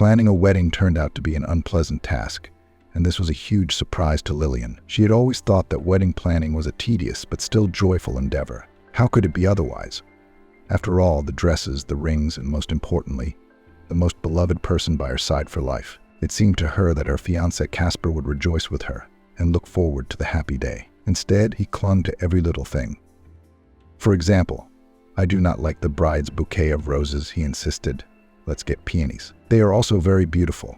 Planning a wedding turned out to be an unpleasant task, and this was a huge surprise to Lillian. She had always thought that wedding planning was a tedious but still joyful endeavor. How could it be otherwise? After all, the dresses, the rings, and most importantly, the most beloved person by her side for life. It seemed to her that her fiancé Casper would rejoice with her and look forward to the happy day. Instead, he clung to every little thing. For example, "I do not like the bride's bouquet of roses," he insisted. "Let's get peonies. They are also very beautiful.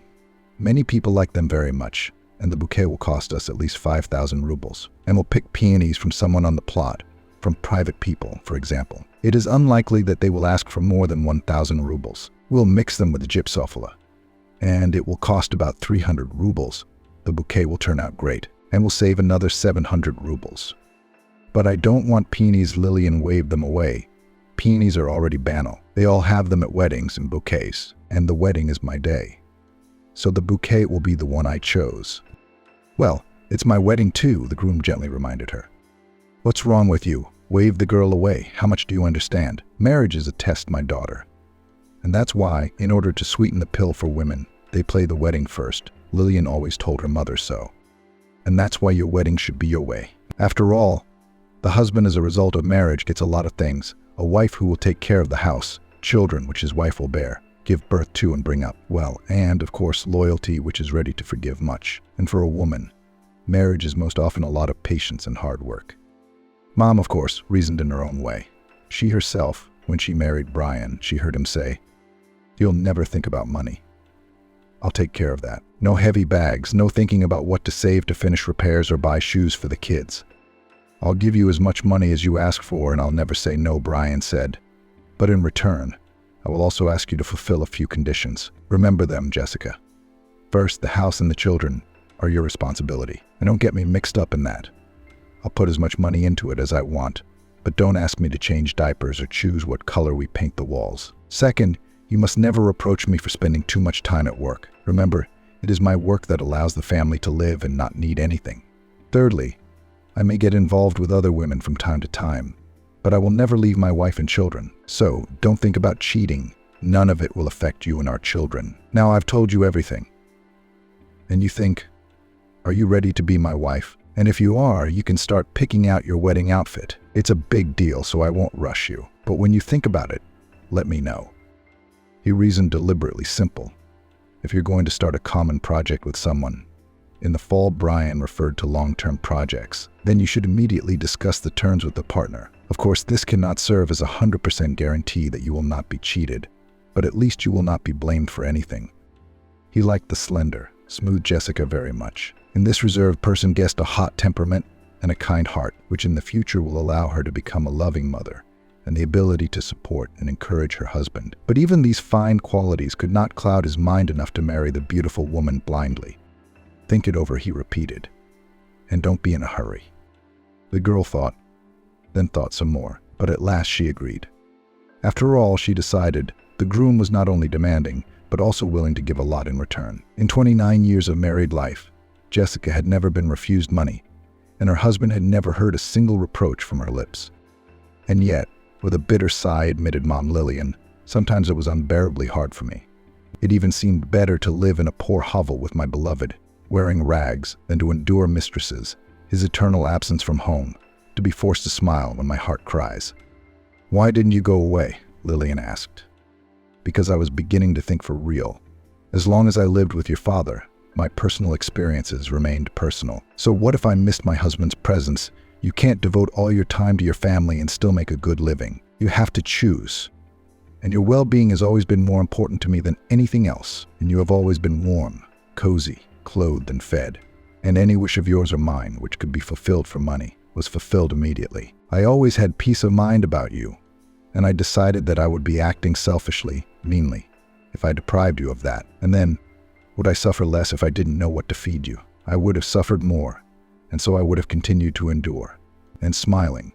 Many people like them very much, and the bouquet will cost us at least 5,000 rubles. And we'll pick peonies from someone on the plot, from private people, for example. It is unlikely that they will ask for more than 1,000 rubles. We'll mix them with gypsophylla, and it will cost about 300 rubles. The bouquet will turn out great, and we'll save another 700 rubles. But I don't want peonies." Lillian waved them away. "Peonies are already banal. They all have them at weddings and bouquets, and the wedding is my day. So the bouquet will be the one I chose." "Well, it's my wedding too," the groom gently reminded her. "What's wrong with you?" Waved the girl away. "How much do you understand? Marriage is a test, my daughter. And that's why, in order to sweeten the pill for women, they play the wedding first. Lillian always told her mother so. And that's why your wedding should be your way. After all, the husband as a result of marriage gets a lot of things. A wife who will take care of the house, children which his wife will bear, give birth to and bring up well, and, of course, loyalty which is ready to forgive much. And for a woman, marriage is most often a lot of patience and hard work." Mom, of course, reasoned in her own way. She herself, when she married Brian, she heard him say, "You'll never think about money. I'll take care of that. No heavy bags, no thinking about what to save to finish repairs or buy shoes for the kids. I'll give you as much money as you ask for and I'll never say no," Brian said. "But in return, I will also ask you to fulfill a few conditions. Remember them, Jessica. First, the house and the children are your responsibility. And don't get me mixed up in that. I'll put as much money into it as I want, but don't ask me to change diapers or choose what color we paint the walls. Second, you must never reproach me for spending too much time at work. Remember, it is my work that allows the family to live and not need anything. Thirdly, I may get involved with other women from time to time, but I will never leave my wife and children. So don't think about cheating. None of it will affect you and our children. Now I've told you everything. And you think, are you ready to be my wife? And if you are, you can start picking out your wedding outfit. It's a big deal, so I won't rush you. But when you think about it, let me know." He reasoned deliberately simple. If you're going to start a common project with someone, in the fall Brian referred to long-term projects, then you should immediately discuss the terms with the partner. Of course, this cannot serve as a 100% guarantee that you will not be cheated, but at least you will not be blamed for anything. He liked the slender, smooth Jessica very much. In this reserved person guessed a hot temperament and a kind heart, which in the future will allow her to become a loving mother and the ability to support and encourage her husband. But even these fine qualities could not cloud his mind enough to marry the beautiful woman blindly. "Think it over," he repeated, "and don't be in a hurry." The girl thought, then thought some more, but at last she agreed. After all, she decided, the groom was not only demanding, but also willing to give a lot in return. In 29 years of married life, Jessica had never been refused money, and her husband had never heard a single reproach from her lips. And yet, with a bitter sigh admitted Mom Lillian, sometimes it was unbearably hard for me. It even seemed better to live in a poor hovel with my beloved, wearing rags, than to endure mistresses, his eternal absence from home, to be forced to smile when my heart cries. "Why didn't you go away?" Lillian asked. "Because I was beginning to think for real. As long as I lived with your father, my personal experiences remained personal. So what if I missed my husband's presence? You can't devote all your time to your family and still make a good living. You have to choose. And your well-being has always been more important to me than anything else. And you have always been warm, cozy, clothed and fed. And any wish of yours or mine, which could be fulfilled for money, was fulfilled immediately. I always had peace of mind about you. And I decided that I would be acting selfishly, meanly, if I deprived you of that. And then, would I suffer less if I didn't know what to feed you? I would have suffered more, and so I would have continued to endure, and smiling,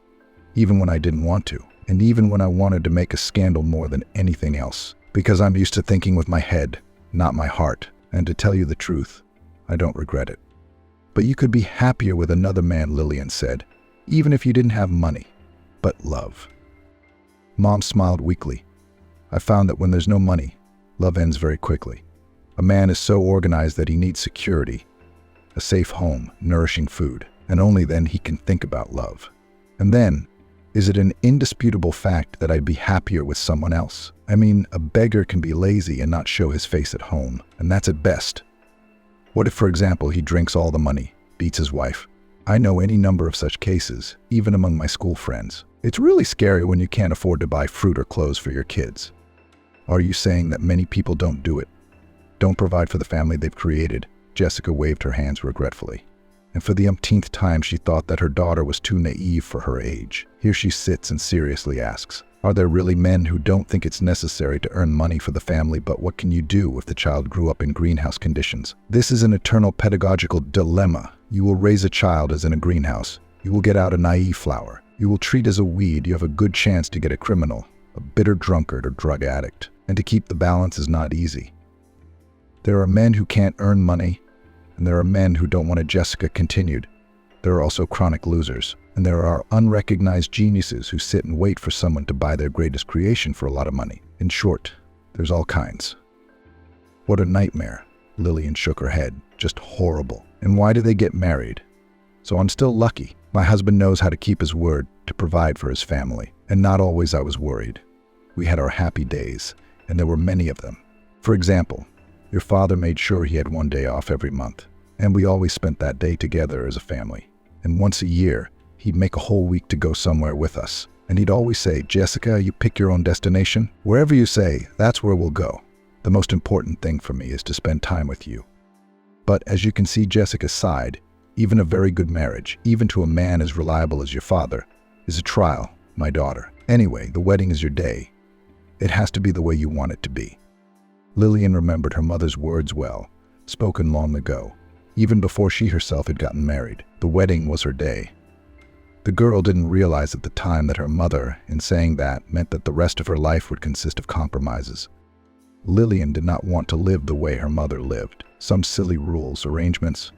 even when I didn't want to, and even when I wanted to make a scandal more than anything else, because I'm used to thinking with my head, not my heart, and to tell you the truth, I don't regret it. But you could be happier with another man," Lillian said, "even if you didn't have money, but love." Mom smiled weakly. "I found that when there's no money, love ends very quickly. A man is so organized that he needs security, a safe home, nourishing food, and only then he can think about love. And then, is it an indisputable fact that I'd be happier with someone else? I mean, a beggar can be lazy and not show his face at home, and that's at best. What if, for example, he drinks all the money, beats his wife? I know any number of such cases, even among my school friends. It's really scary when you can't afford to buy fruit or clothes for your kids. Are you saying that many people don't do it? Don't provide for the family they've created? Jessica waved her hands regretfully. And for the umpteenth time, she thought that her daughter was too naive for her age. Here she sits and seriously asks, are there really men who don't think it's necessary to earn money for the family, but what can you do if the child grew up in greenhouse conditions? This is an eternal pedagogical dilemma. You will raise a child as in a greenhouse. You will get out a naive flower. You will treat as a weed. You have a good chance to get a criminal, a bitter drunkard or drug addict. And to keep the balance is not easy. There are men who can't earn money, and there are men who don't want it. Jessica continued. There are also chronic losers, and there are unrecognized geniuses who sit and wait for someone to buy their greatest creation for a lot of money. In short, there's all kinds. What a nightmare. Lillian shook her head. Just horrible. And why do they get married? So I'm still lucky. My husband knows how to keep his word, to provide for his family. And not always I was worried. We had our happy days, and there were many of them. For example, your father made sure he had one day off every month. And we always spent that day together as a family. And once a year, he'd make a whole week to go somewhere with us. And he'd always say, Jessica, you pick your own destination. Wherever you say, that's where we'll go. The most important thing for me is to spend time with you. But as you can see, Jessica sighed. Even a very good marriage, even to a man as reliable as your father, is a trial, my daughter. Anyway, the wedding is your day. It has to be the way you want it to be. Lillian remembered her mother's words well, spoken long ago. Even before she herself had gotten married, the wedding was her day. The girl didn't realize at the time that her mother, in saying that, meant that the rest of her life would consist of compromises. Lillian did not want to live the way her mother lived. Some silly rules, arrangements.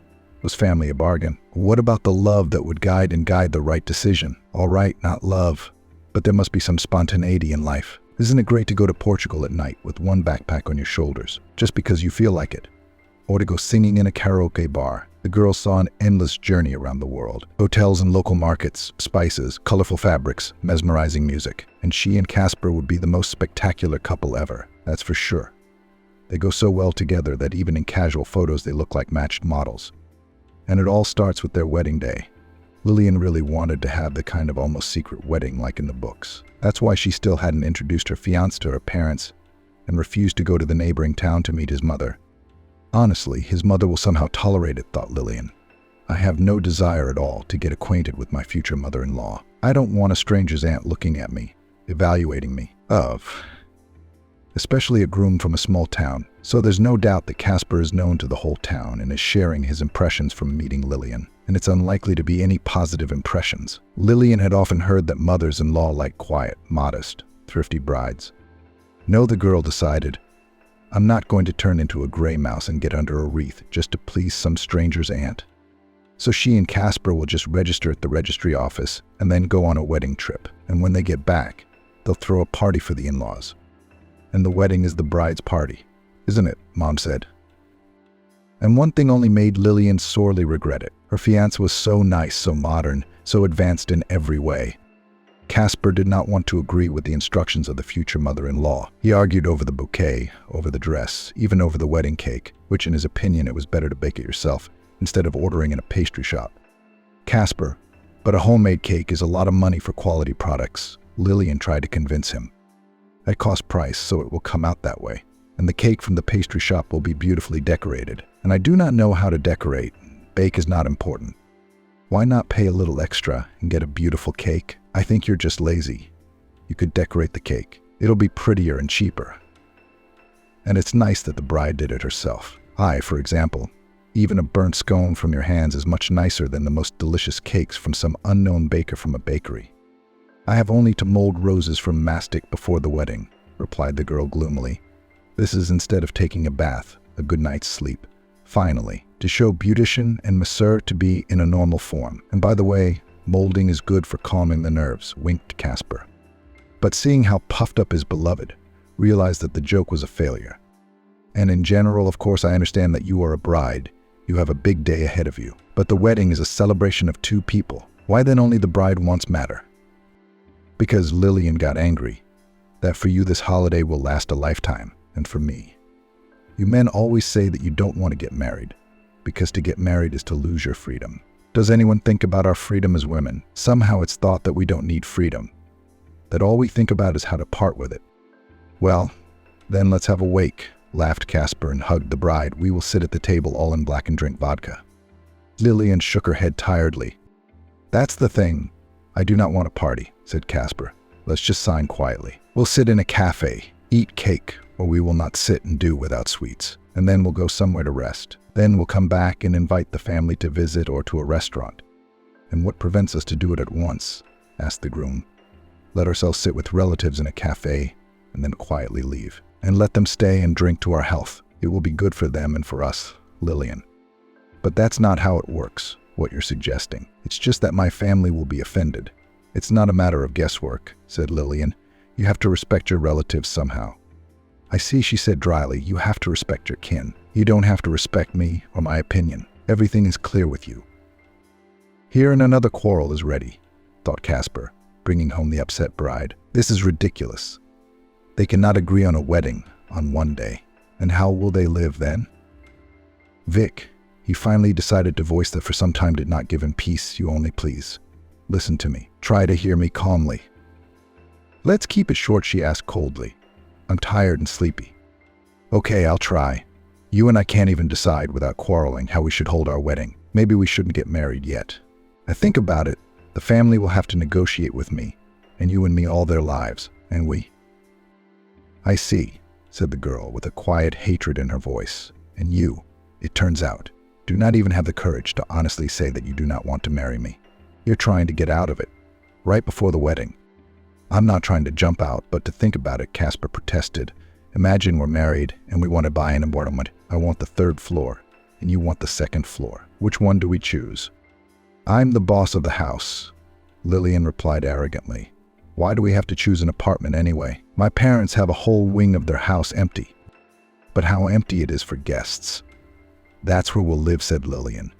Was family a bargain? What about the love that would guide the right decision? All right, not love, but there must be some spontaneity in life. Isn't it great to go to Portugal at night with one backpack on your shoulders, just because you feel like it? Or to go singing in a karaoke bar? The girl saw an endless journey around the world. Hotels and local markets, spices, colorful fabrics, mesmerizing music. And she and Casper would be the most spectacular couple ever, that's for sure. They go so well together that even in casual photos they look like matched models. And it all starts with their wedding day. Lillian really wanted to have the kind of almost secret wedding like in the books. That's why she still hadn't introduced her fiancé to her parents and refused to go to the neighboring town to meet his mother. Honestly, his mother will somehow tolerate it, thought Lillian. I have no desire at all to get acquainted with my future mother-in-law. I don't want a stranger's aunt looking at me, evaluating me. Especially a groom from a small town. So there's no doubt that Casper is known to the whole town and is sharing his impressions from meeting Lillian. And it's unlikely to be any positive impressions. Lillian had often heard that mothers-in-law like quiet, modest, thrifty brides. No, the girl decided, I'm not going to turn into a gray mouse and get under a wreath just to please some stranger's aunt. So she and Casper will just register at the registry office and then go on a wedding trip. And when they get back, they'll throw a party for the in-laws. And the wedding is the bride's party, isn't it? Mom said. And one thing only made Lillian sorely regret it. Her fiancé was so nice, so modern, so advanced in every way. Casper did not want to agree with the instructions of the future mother-in-law. He argued over the bouquet, over the dress, even over the wedding cake, which in his opinion it was better to bake it yourself instead of ordering in a pastry shop. Casper, but a homemade cake is a lot of money for quality products. Lillian tried to convince him. At cost price, so it will come out that way. And the cake from the pastry shop will be beautifully decorated. And I do not know how to decorate. Bake is not important. Why not pay a little extra and get a beautiful cake? I think you're just lazy. You could decorate the cake. It'll be prettier and cheaper. And it's nice that the bride did it herself. For example, even a burnt scone from your hands is much nicer than the most delicious cakes from some unknown baker from a bakery. I have only to mold roses from mastic before the wedding, replied the girl gloomily. This is instead of taking a bath, a good night's sleep. Finally, to show beautician and masseur to be in a normal form. And by the way, molding is good for calming the nerves, winked Casper. But seeing how puffed up his beloved, realized that the joke was a failure. And in general, of course, I understand that you are a bride. You have a big day ahead of you. But the wedding is a celebration of two people. Why then only the bride wants matter? Because Lillian got angry. That for you this holiday will last a lifetime, and for me. You men always say that you don't want to get married, because to get married is to lose your freedom. Does anyone think about our freedom as women? Somehow it's thought that we don't need freedom, that all we think about is how to part with it. Well, then let's have a wake, laughed Casper and hugged the bride. We will sit at the table all in black and drink vodka. Lillian shook her head tiredly. That's the thing. I do not want a party, said Casper. Let's just sign quietly. We'll sit in a cafe, eat cake, or we will not sit and do without sweets. And then we'll go somewhere to rest. Then we'll come back and invite the family to visit or to a restaurant. And what prevents us to do it at once? Asked the groom. Let ourselves sit with relatives in a cafe and then quietly leave. And let them stay and drink to our health. It will be good for them and for us, Lillian. But that's not how it works, what you're suggesting. It's just that my family will be offended. It's not a matter of guesswork, said Lillian. You have to respect your relatives somehow. I see, she said dryly. You have to respect your kin. You don't have to respect me or my opinion. Everything is clear with you. Here and another quarrel is ready, thought Casper, bringing home the upset bride. This is ridiculous. They cannot agree on a wedding on one day. And how will they live then? Vic, he finally decided to voice that for some time did not give him peace. You only please. Listen to me. Try to hear me calmly. Let's keep it short, she asked coldly. I'm tired and sleepy. Okay, I'll try. You and I can't even decide without quarreling how we should hold our wedding. Maybe we shouldn't get married yet. I think about it. The family will have to negotiate with me, and you and me all their lives, and we. I see, said the girl with a quiet hatred in her voice. And you, it turns out, do not even have the courage to honestly say that you do not want to marry me. You're trying to get out of it, right before the wedding. I'm not trying to jump out, but to think about it, Casper protested. Imagine we're married and we want to buy an apartment. I want the third floor and you want the second floor. Which one do we choose? I'm the boss of the house, Lillian replied arrogantly. Why do we have to choose an apartment anyway? My parents have a whole wing of their house empty. But how empty it is for guests. That's where we'll live, said Lillian.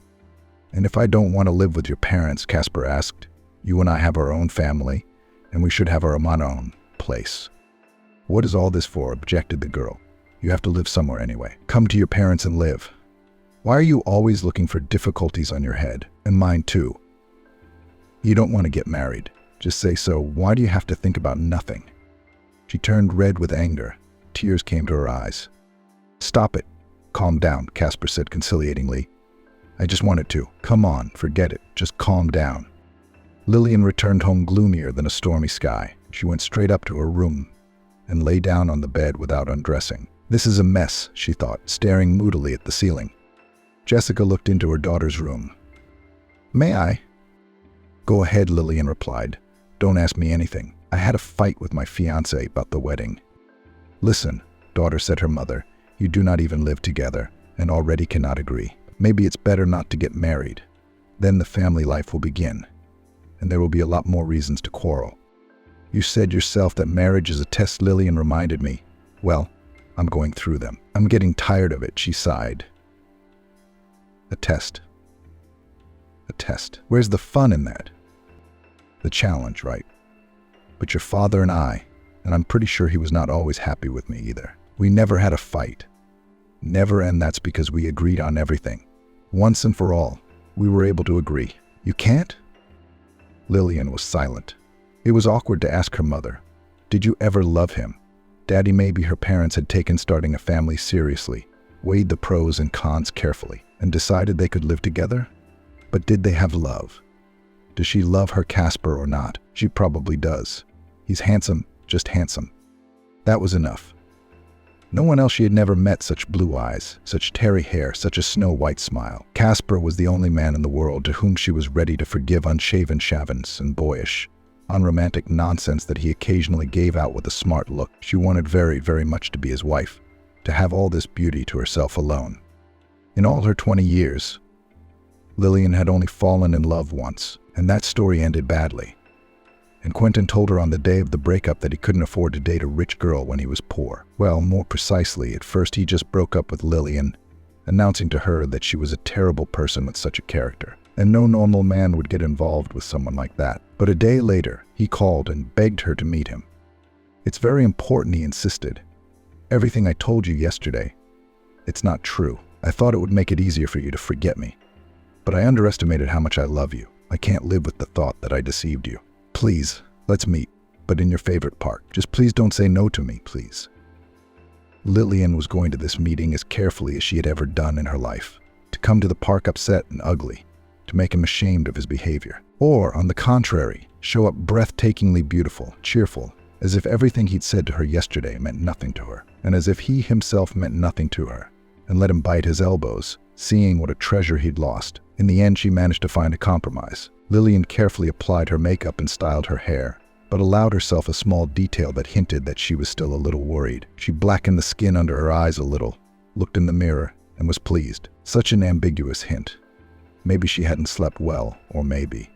And if I don't want to live with your parents, Casper asked, you and I have our own family, and we should have our own place. What is all this for? Objected the girl. You have to live somewhere anyway. Come to your parents and live. Why are you always looking for difficulties on your head? And mine too. You don't want to get married. Just say so. Why do you have to think about nothing? She turned red with anger. Tears came to her eyes. Stop it. Calm down, Casper said conciliatingly. I just wanted to. Come on, forget it. Just calm down. Lillian returned home gloomier than a stormy sky. She went straight up to her room and lay down on the bed without undressing. This is a mess, she thought, staring moodily at the ceiling. Jessica looked into her daughter's room. May I? Go ahead, Lillian replied. Don't ask me anything. I had a fight with my fiancé about the wedding. Listen, daughter, said her mother, you do not even live together and already cannot agree. Maybe it's better not to get married. Then the family life will begin. And there will be a lot more reasons to quarrel. You said yourself that marriage is a test, Lillian reminded me. Well, I'm going through them. I'm getting tired of it, she sighed. A test. A test. Where's the fun in that? The challenge, right? But your father and I'm pretty sure he was not always happy with me either. We never had a fight. Never, and that's because we agreed on everything. Once and for all, we were able to agree. You can't? Lillian was silent. It was awkward to ask her mother, did you ever love him? Daddy, maybe her parents had taken starting a family seriously, weighed the pros and cons carefully, and decided they could live together? But did they have love? Does she love her Casper or not? She probably does. He's handsome, just handsome. That was enough. No one else she had never met such blue eyes, such tarry hair, such a snow-white smile. Casper was the only man in the world to whom she was ready to forgive unshaven shavens and boyish, unromantic nonsense that he occasionally gave out with a smart look. She wanted very, very much to be his wife, to have all this beauty to herself alone. In all her 20 years, Lillian had only fallen in love once, and that story ended badly. And Quentin told her on the day of the breakup that he couldn't afford to date a rich girl when he was poor. Well, more precisely, at first he just broke up with Lillian, announcing to her that she was a terrible person with such a character, and no normal man would get involved with someone like that. But a day later, he called and begged her to meet him. "It's very important," he insisted. "Everything I told you yesterday, it's not true. I thought it would make it easier for you to forget me. But I underestimated how much I love you. I can't live with the thought that I deceived you. Please, let's meet, but in your favorite park. Just please don't say no to me, please." Lillian was going to this meeting as carefully as she had ever done in her life. To come to the park upset and ugly, to make him ashamed of his behavior. Or, on the contrary, show up breathtakingly beautiful, cheerful, as if everything he'd said to her yesterday meant nothing to her, and as if he himself meant nothing to her, and let him bite his elbows, seeing what a treasure he'd lost. In the end, she managed to find a compromise. Lillian carefully applied her makeup and styled her hair, but allowed herself a small detail that hinted that she was still a little worried. She blackened the skin under her eyes a little, looked in the mirror, and was pleased. Such an ambiguous hint. Maybe she hadn't slept well, or maybe.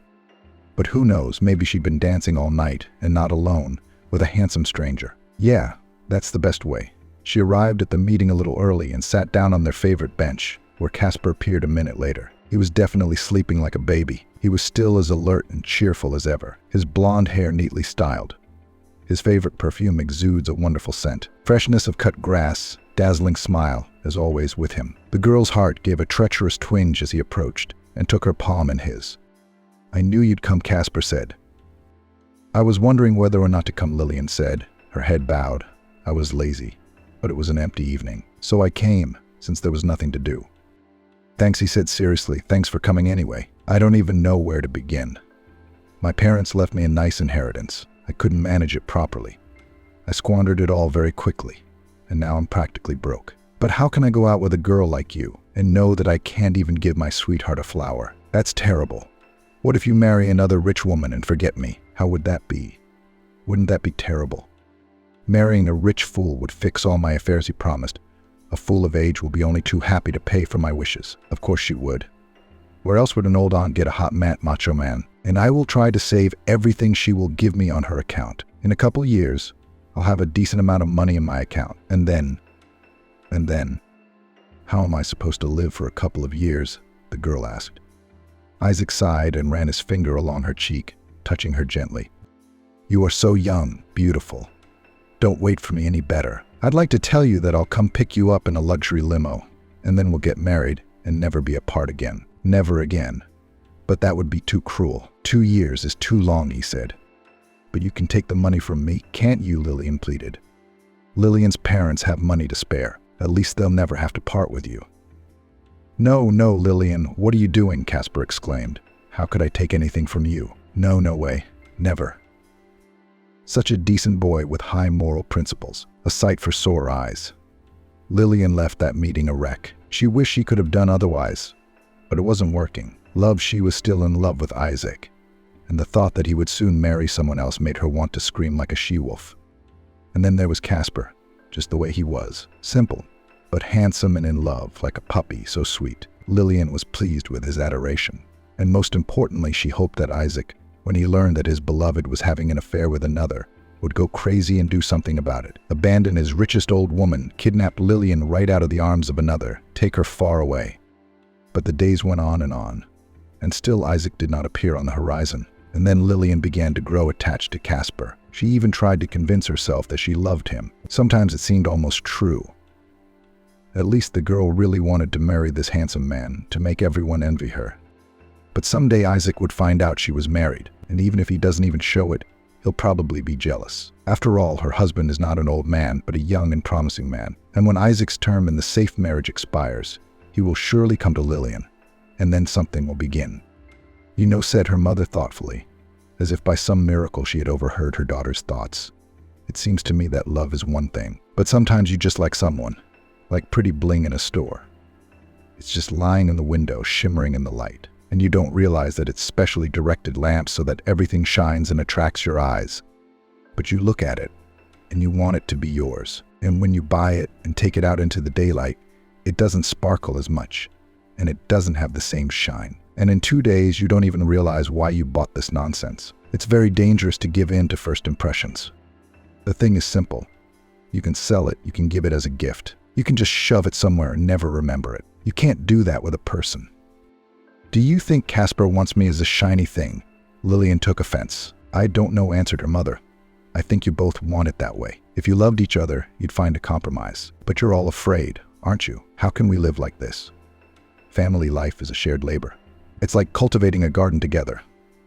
But who knows, maybe she'd been dancing all night, and not alone, with a handsome stranger. Yeah, that's the best way. She arrived at the meeting a little early and sat down on their favorite bench, where Casper appeared a minute later. He was definitely sleeping like a baby. He was still as alert and cheerful as ever, his blonde hair neatly styled. His favorite perfume exudes a wonderful scent. Freshness of cut grass, dazzling smile, as always with him. The girl's heart gave a treacherous twinge as he approached, and took her palm in his. "I knew you'd come," Casper said. "I was wondering whether or not to come," Lillian said, her head bowed. "I was lazy, but it was an empty evening. So I came, since there was nothing to do." "Thanks," he said seriously. "Thanks for coming anyway. I don't even know where to begin. My parents left me a nice inheritance. I couldn't manage it properly. I squandered it all very quickly, and now I'm practically broke. But how can I go out with a girl like you and know that I can't even give my sweetheart a flower? That's terrible. What if you marry another rich woman and forget me? How would that be? Wouldn't that be terrible? Marrying a rich fool would fix all my affairs, he promised. A fool of age will be only too happy to pay for my wishes." Of course she would. Where else would an old aunt get a hot macho man? "And I will try to save everything she will give me on her account. In a couple years, I'll have a decent amount of money in my account. And then, how am I supposed to live for a couple of years?" the girl asked. Isaac sighed and ran his finger along her cheek, touching her gently. "You are so young, beautiful. Don't wait for me any better. I'd like to tell you that I'll come pick you up in a luxury limo, and then we'll get married and never be apart again. Never again. But that would be too cruel. 2 years is too long," he said. "But you can take the money from me, can't you?" Lillian pleaded. "Lillian's parents have money to spare. At least they'll never have to part with you." No, Lillian, what are you doing?" Casper exclaimed. "How could I take anything from you? No way. Never." Such a decent boy with high moral principles. A sight for sore eyes. Lillian left that meeting a wreck. She wished she could have done otherwise, but it wasn't working. She was still in love with Isaac, and the thought that he would soon marry someone else made her want to scream like a she-wolf. And then there was Casper, just the way he was. Simple, but handsome and in love, like a puppy, so sweet. Lillian was pleased with his adoration. And most importantly, she hoped that Isaac, when he learned that his beloved was having an affair with another, would go crazy and do something about it. Abandon his richest old woman, kidnap Lillian right out of the arms of another, take her far away. But the days went on, and still Isaac did not appear on the horizon. And then Lillian began to grow attached to Casper. She even tried to convince herself that she loved him. Sometimes it seemed almost true. At least the girl really wanted to marry this handsome man, to make everyone envy her. But someday Isaac would find out she was married, and even if he doesn't even show it, he'll probably be jealous. After all, her husband is not an old man, but a young and promising man. And when Isaac's term in the safe marriage expires, he will surely come to Lillian, and then something will begin. "You know," said her mother thoughtfully, as if by some miracle she had overheard her daughter's thoughts. "It seems to me that love is one thing, but sometimes you just like someone, like pretty bling in a store. It's just lying in the window, shimmering in the light, and you don't realize that it's specially directed lamps so that everything shines and attracts your eyes. But you look at it, and you want it to be yours. And when you buy it and take it out into the daylight, it doesn't sparkle as much, and it doesn't have the same shine. And in 2 days, you don't even realize why you bought this nonsense. It's very dangerous to give in to first impressions. The thing is simple. You can sell it, you can give it as a gift. You can just shove it somewhere and never remember it. You can't do that with a person. Do you think Casper wants me as a shiny thing? Lillian took offense. I don't know, answered her mother. I think you both want it that way. If you loved each other, you'd find a compromise. But you're all afraid, aren't you? How can we live like this? Family life is a shared labor. It's like cultivating a garden together.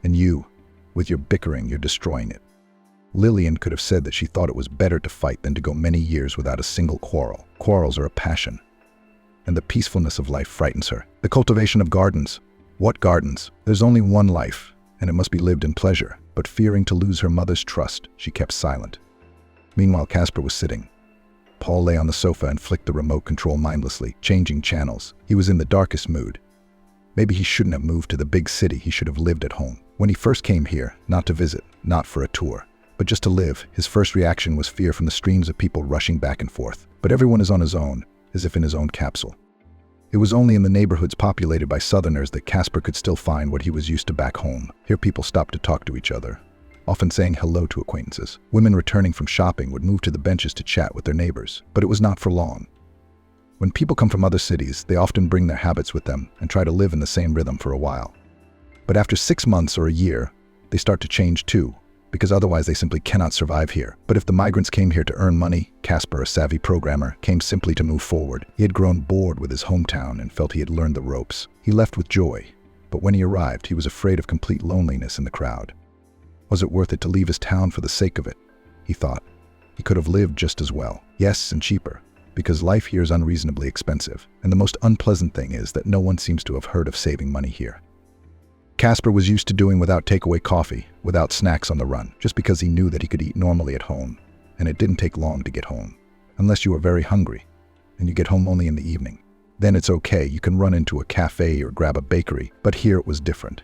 And you, with your bickering, you're destroying it. Lillian could have said that she thought it was better to fight than to go many years without a single quarrel. Quarrels are a passion. And the peacefulness of life frightens her. The cultivation of gardens. What gardens? There's only one life, and it must be lived in pleasure. But fearing to lose her mother's trust, she kept silent. Meanwhile, Casper was sitting. Paul lay on the sofa and flicked the remote control mindlessly, changing channels. He was in the darkest mood. Maybe he shouldn't have moved to the big city. He should have lived at home. When he first came here, not to visit, not for a tour, but just to live, his first reaction was fear from the streams of people rushing back and forth. But everyone is on his own, as if in his own capsule. It was only in the neighborhoods populated by Southerners that Casper could still find what he was used to back home. Here people stopped to talk to each other, often saying hello to acquaintances. Women returning from shopping would move to the benches to chat with their neighbors, but it was not for long. When people come from other cities, they often bring their habits with them and try to live in the same rhythm for a while. But after 6 months or a year, they start to change too, because otherwise they simply cannot survive here. But if the migrants came here to earn money, Casper, a savvy programmer, came simply to move forward. He had grown bored with his hometown and felt he had learned the ropes. He left with joy, but when he arrived, he was afraid of complete loneliness in the crowd. Was it worth it to leave his town for the sake of it? He thought. He could have lived just as well. Yes, and cheaper, because life here is unreasonably expensive. And the most unpleasant thing is that no one seems to have heard of saving money here. Casper was used to doing without takeaway coffee, without snacks on the run, just because he knew that he could eat normally at home. And it didn't take long to get home. Unless you are very hungry, and you get home only in the evening. Then it's okay, you can run into a cafe or grab a bakery, but here it was different.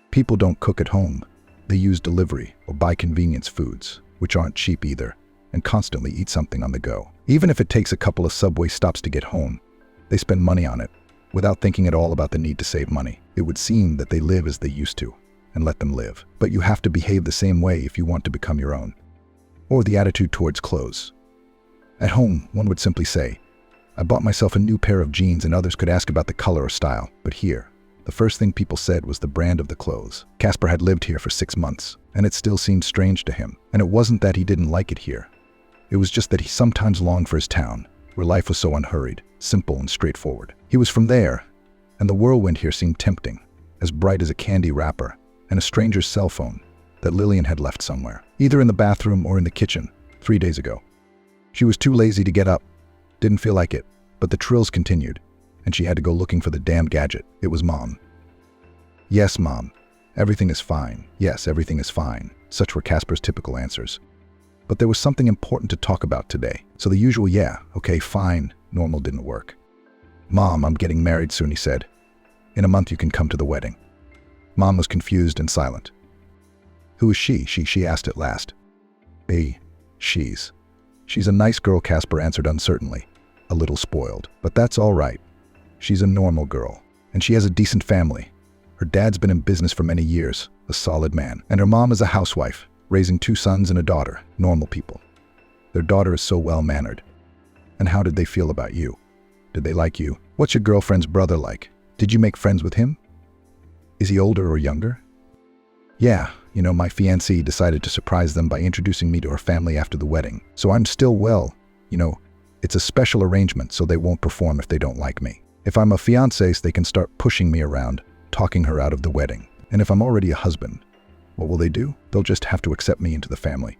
People don't cook at home. They use delivery or buy convenience foods, which aren't cheap either, and constantly eat something on the go. Even if it takes a couple of subway stops to get home, they spend money on it, without thinking at all about the need to save money. It would seem that they live as they used to, and let them live. But you have to behave the same way if you want to become your own. Or the attitude towards clothes. At home, one would simply say, I bought myself a new pair of jeans, and others could ask about the color or style. But here, the first thing people said was the brand of the clothes. Casper had lived here for 6 months, and it still seemed strange to him. And it wasn't that he didn't like it here. It was just that he sometimes longed for his town, where life was so unhurried, simple and straightforward. He was from there, and the whirlwind here seemed tempting, as bright as a candy wrapper, and a stranger's cell phone that Lillian had left somewhere, either in the bathroom or in the kitchen, 3 days ago. She was too lazy to get up, didn't feel like it, but the trills continued, and she had to go looking for the damn gadget. It was Mom. Yes, Mom. Everything is fine. Yes, everything is fine. Such were Casper's typical answers. But there was something important to talk about today, so the usual yeah, okay, fine, normal didn't work. Mom, I'm getting married soon, he said. In a month you can come to the wedding. Mom was confused and silent. Who is she? She asked at last. She's a nice girl, Casper answered uncertainly, a little spoiled. But that's all right. She's a normal girl, and she has a decent family. Her dad's been in business for many years, a solid man, and her mom is a housewife, raising 2 sons and a daughter, normal people. Their daughter is so well-mannered. And how did they feel about you? Did they like you? What's your girlfriend's brother like? Did you make friends with him? Is he older or younger? Yeah, my fiancée decided to surprise them by introducing me to her family after the wedding. So I'm still it's a special arrangement, so they won't perform if they don't like me. If I'm a fiancé, they can start pushing me around, talking her out of the wedding. And if I'm already a husband, what will they do? They'll just have to accept me into the family.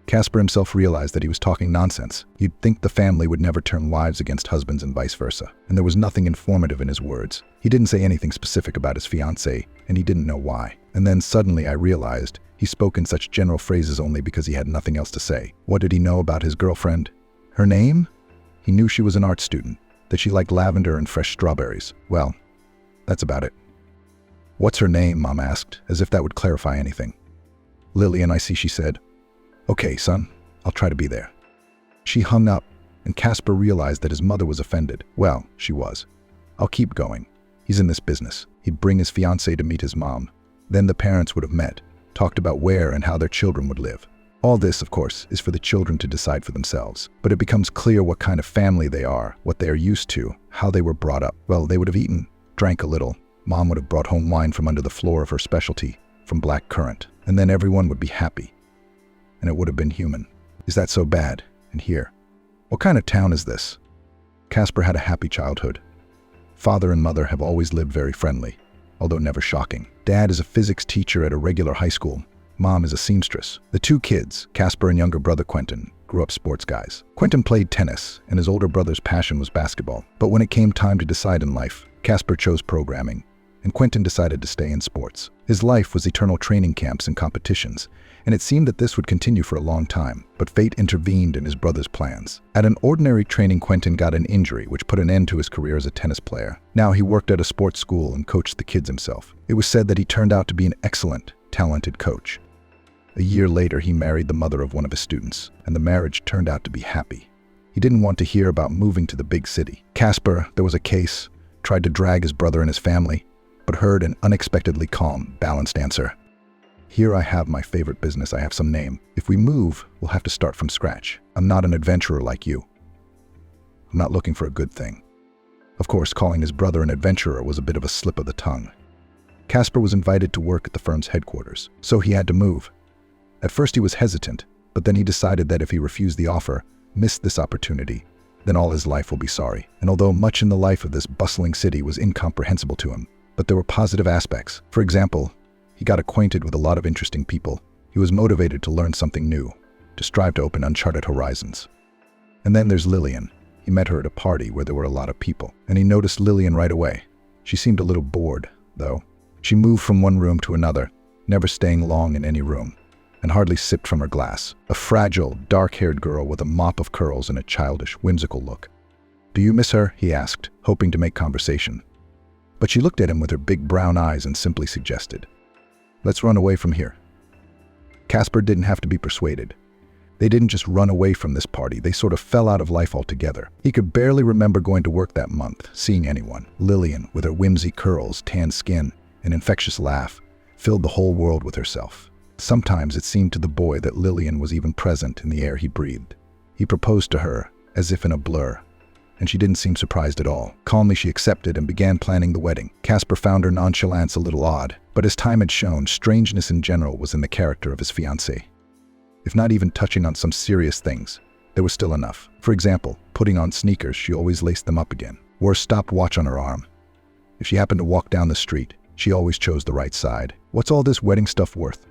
Casper himself realized that he was talking nonsense. You'd think the family would never turn wives against husbands and vice versa. And there was nothing informative in his words. He didn't say anything specific about his fiancée, and he didn't know why. And then suddenly I realized he spoke in such general phrases only because he had nothing else to say. What did he know about his girlfriend? Her name? He knew she was an art student, that she liked lavender and fresh strawberries. Well, that's about it. What's her name? Mom asked, as if that would clarify anything. Lillian, I see, she said. Okay, son, I'll try to be there. She hung up, and Casper realized that his mother was offended. Well, she was. I'll keep going. He's in this business. He'd bring his fiancée to meet his mom. Then the parents would have met, talked about where and how their children would live. All this, of course, is for the children to decide for themselves. But it becomes clear what kind of family they are, what they are used to, how they were brought up. Well, they would have eaten, drank a little. Mom would have brought home wine from under the floor of her specialty, from black currant. And then everyone would be happy. And it would have been human. Is that so bad? And here? What kind of town is this? Casper had a happy childhood. Father and mother have always lived very friendly, although never shocking. Dad is a physics teacher at a regular high school. Mom is a seamstress. The two kids, Casper and younger brother Quentin, grew up sports guys. Quentin played tennis, and his older brother's passion was basketball. But when it came time to decide in life, Casper chose programming, and Quentin decided to stay in sports. His life was eternal training camps and competitions, and it seemed that this would continue for a long time, but fate intervened in his brother's plans. At an ordinary training, Quentin got an injury which put an end to his career as a tennis player. Now he worked at a sports school and coached the kids himself. It was said that he turned out to be an excellent, talented coach. A year later, he married the mother of one of his students, and the marriage turned out to be happy. He didn't want to hear about moving to the big city. Casper, there was a case, tried to drag his brother and his family, but heard an unexpectedly calm, balanced answer. Here I have my favorite business, I have some name. If we move, we'll have to start from scratch. I'm not an adventurer like you. I'm not looking for a good thing. Of course, calling his brother an adventurer was a bit of a slip of the tongue. Casper was invited to work at the firm's headquarters, so he had to move. At first he was hesitant, but then he decided that if he refused the offer, missed this opportunity, then all his life will be sorry. And although much in the life of this bustling city was incomprehensible to him, but there were positive aspects. For example, he got acquainted with a lot of interesting people. He was motivated to learn something new, to strive to open uncharted horizons. And then there's Lillian. He met her at a party where there were a lot of people, and he noticed Lillian right away. She seemed a little bored, though. She moved from one room to another, never staying long in any room, and hardly sipped from her glass. A fragile, dark-haired girl with a mop of curls and a childish, whimsical look. "Do you miss her?" he asked, hoping to make conversation. But she looked at him with her big brown eyes and simply suggested, "Let's run away from here." Casper didn't have to be persuaded. They didn't just run away from this party, they sort of fell out of life altogether. He could barely remember going to work that month, seeing anyone. Lillian, with her whimsy curls, tan skin, and infectious laugh, filled the whole world with herself. Sometimes it seemed to the boy that Lillian was even present in the air he breathed. He proposed to her, as if in a blur, and she didn't seem surprised at all. Calmly she accepted and began planning the wedding. Casper found her nonchalance a little odd, but as time had shown, strangeness in general was in the character of his fiancée. If not even touching on some serious things, there was still enough. For example, putting on sneakers, she always laced them up again. Wore a stopwatch on her arm. If she happened to walk down the street, she always chose the right side. What's all this wedding stuff worth?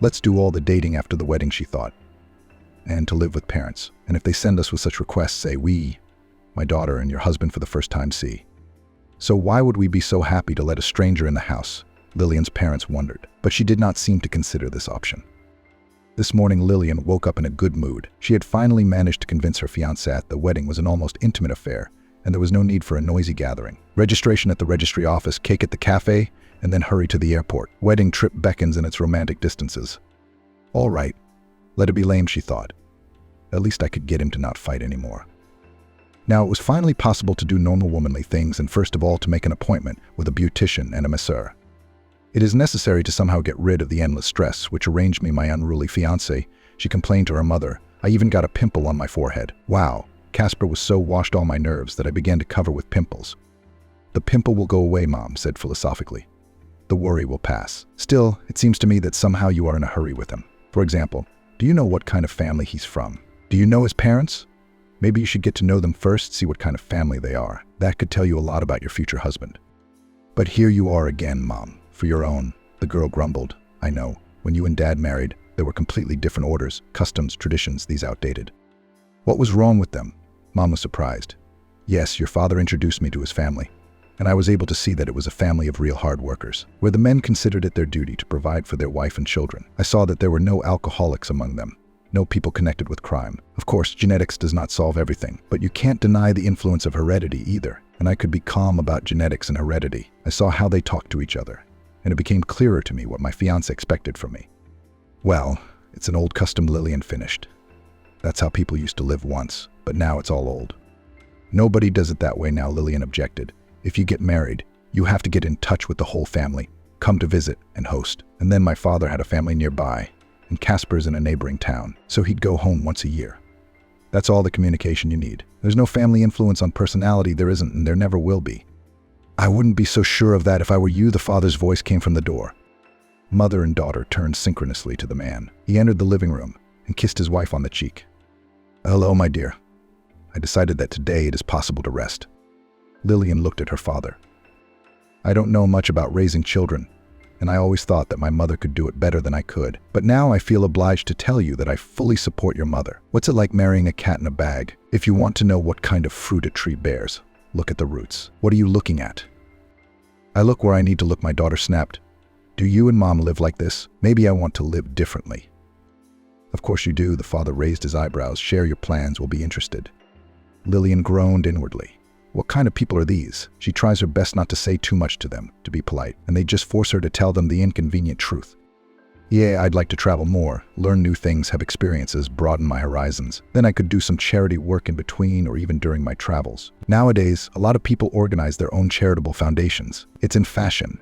Let's do all the dating after the wedding, she thought. And to live with parents. And if they send us with such requests, say we, my daughter and your husband for the first time see. So why would we be so happy to let a stranger in the house? Lillian's parents wondered, but she did not seem to consider this option. This morning, Lillian woke up in a good mood. She had finally managed to convince her fiancé that the wedding was an almost intimate affair, and there was no need for a noisy gathering. Registration at the registry office, cake at the cafe, and then hurry to the airport. Wedding trip beckons in its romantic distances. All right, let it be lame, she thought. At least I could get him to not fight anymore. Now it was finally possible to do normal womanly things, and first of all to make an appointment with a beautician and a masseur. It is necessary to somehow get rid of the endless stress which arranged me my unruly fiancé, she complained to her mother. I even got a pimple on my forehead. Wow, Casper was so washed all my nerves that I began to cover with pimples. The pimple will go away, Mom said philosophically. The worry will pass. Still, it seems to me that somehow you are in a hurry with him. For example, do you know what kind of family he's from? Do you know his parents? Maybe you should get to know them first, see what kind of family they are. That could tell you a lot about your future husband. But here you are again, Mom, for your own, the girl grumbled. I know, when you and Dad married, there were completely different orders, customs, traditions, these outdated. What was wrong with them? Mom was surprised. Yes, your father introduced me to his family, and I was able to see that it was a family of real hard workers, where the men considered it their duty to provide for their wife and children. I saw that there were no alcoholics among them, no people connected with crime. Of course, genetics does not solve everything, but you can't deny the influence of heredity either, and I could be calm about genetics and heredity. I saw how they talked to each other, and it became clearer to me what my fiancé expected from me. Well, it's an old custom, Lillian finished. That's how people used to live once, but now it's all old. Nobody does it that way now, Lillian objected. If you get married, you have to get in touch with the whole family. come to visit and host. And then my father had a family nearby, and Casper's in a neighboring town, so he'd go home once a year. That's all the communication you need. There's no family influence on personality, there isn't, and there never will be. I wouldn't be so sure of that if I were you, the father's voice came from the door. Mother and daughter turned synchronously to the man. He entered the living room and kissed his wife on the cheek. Hello, my dear. I decided that today it is possible to rest. Lillian looked at her father. I don't know much about raising children, and I always thought that my mother could do it better than I could. But now I feel obliged to tell you that I fully support your mother. What's it like marrying a cat in a bag? If you want to know what kind of fruit a tree bears, look at the roots. What are you looking at? I look where I need to look, my daughter snapped. Do you and Mom live like this? Maybe I want to live differently. Of course you do, the father raised his eyebrows. Share your plans, we'll be interested. Lillian groaned inwardly. What kind of people are these? She tries her best not to say too much to them, to be polite, and they just force her to tell them the inconvenient truth. Yeah, I'd like to travel more, learn new things, have experiences, broaden my horizons. Then I could do some charity work in between or even during my travels. Nowadays, a lot of people organize their own charitable foundations. It's in fashion.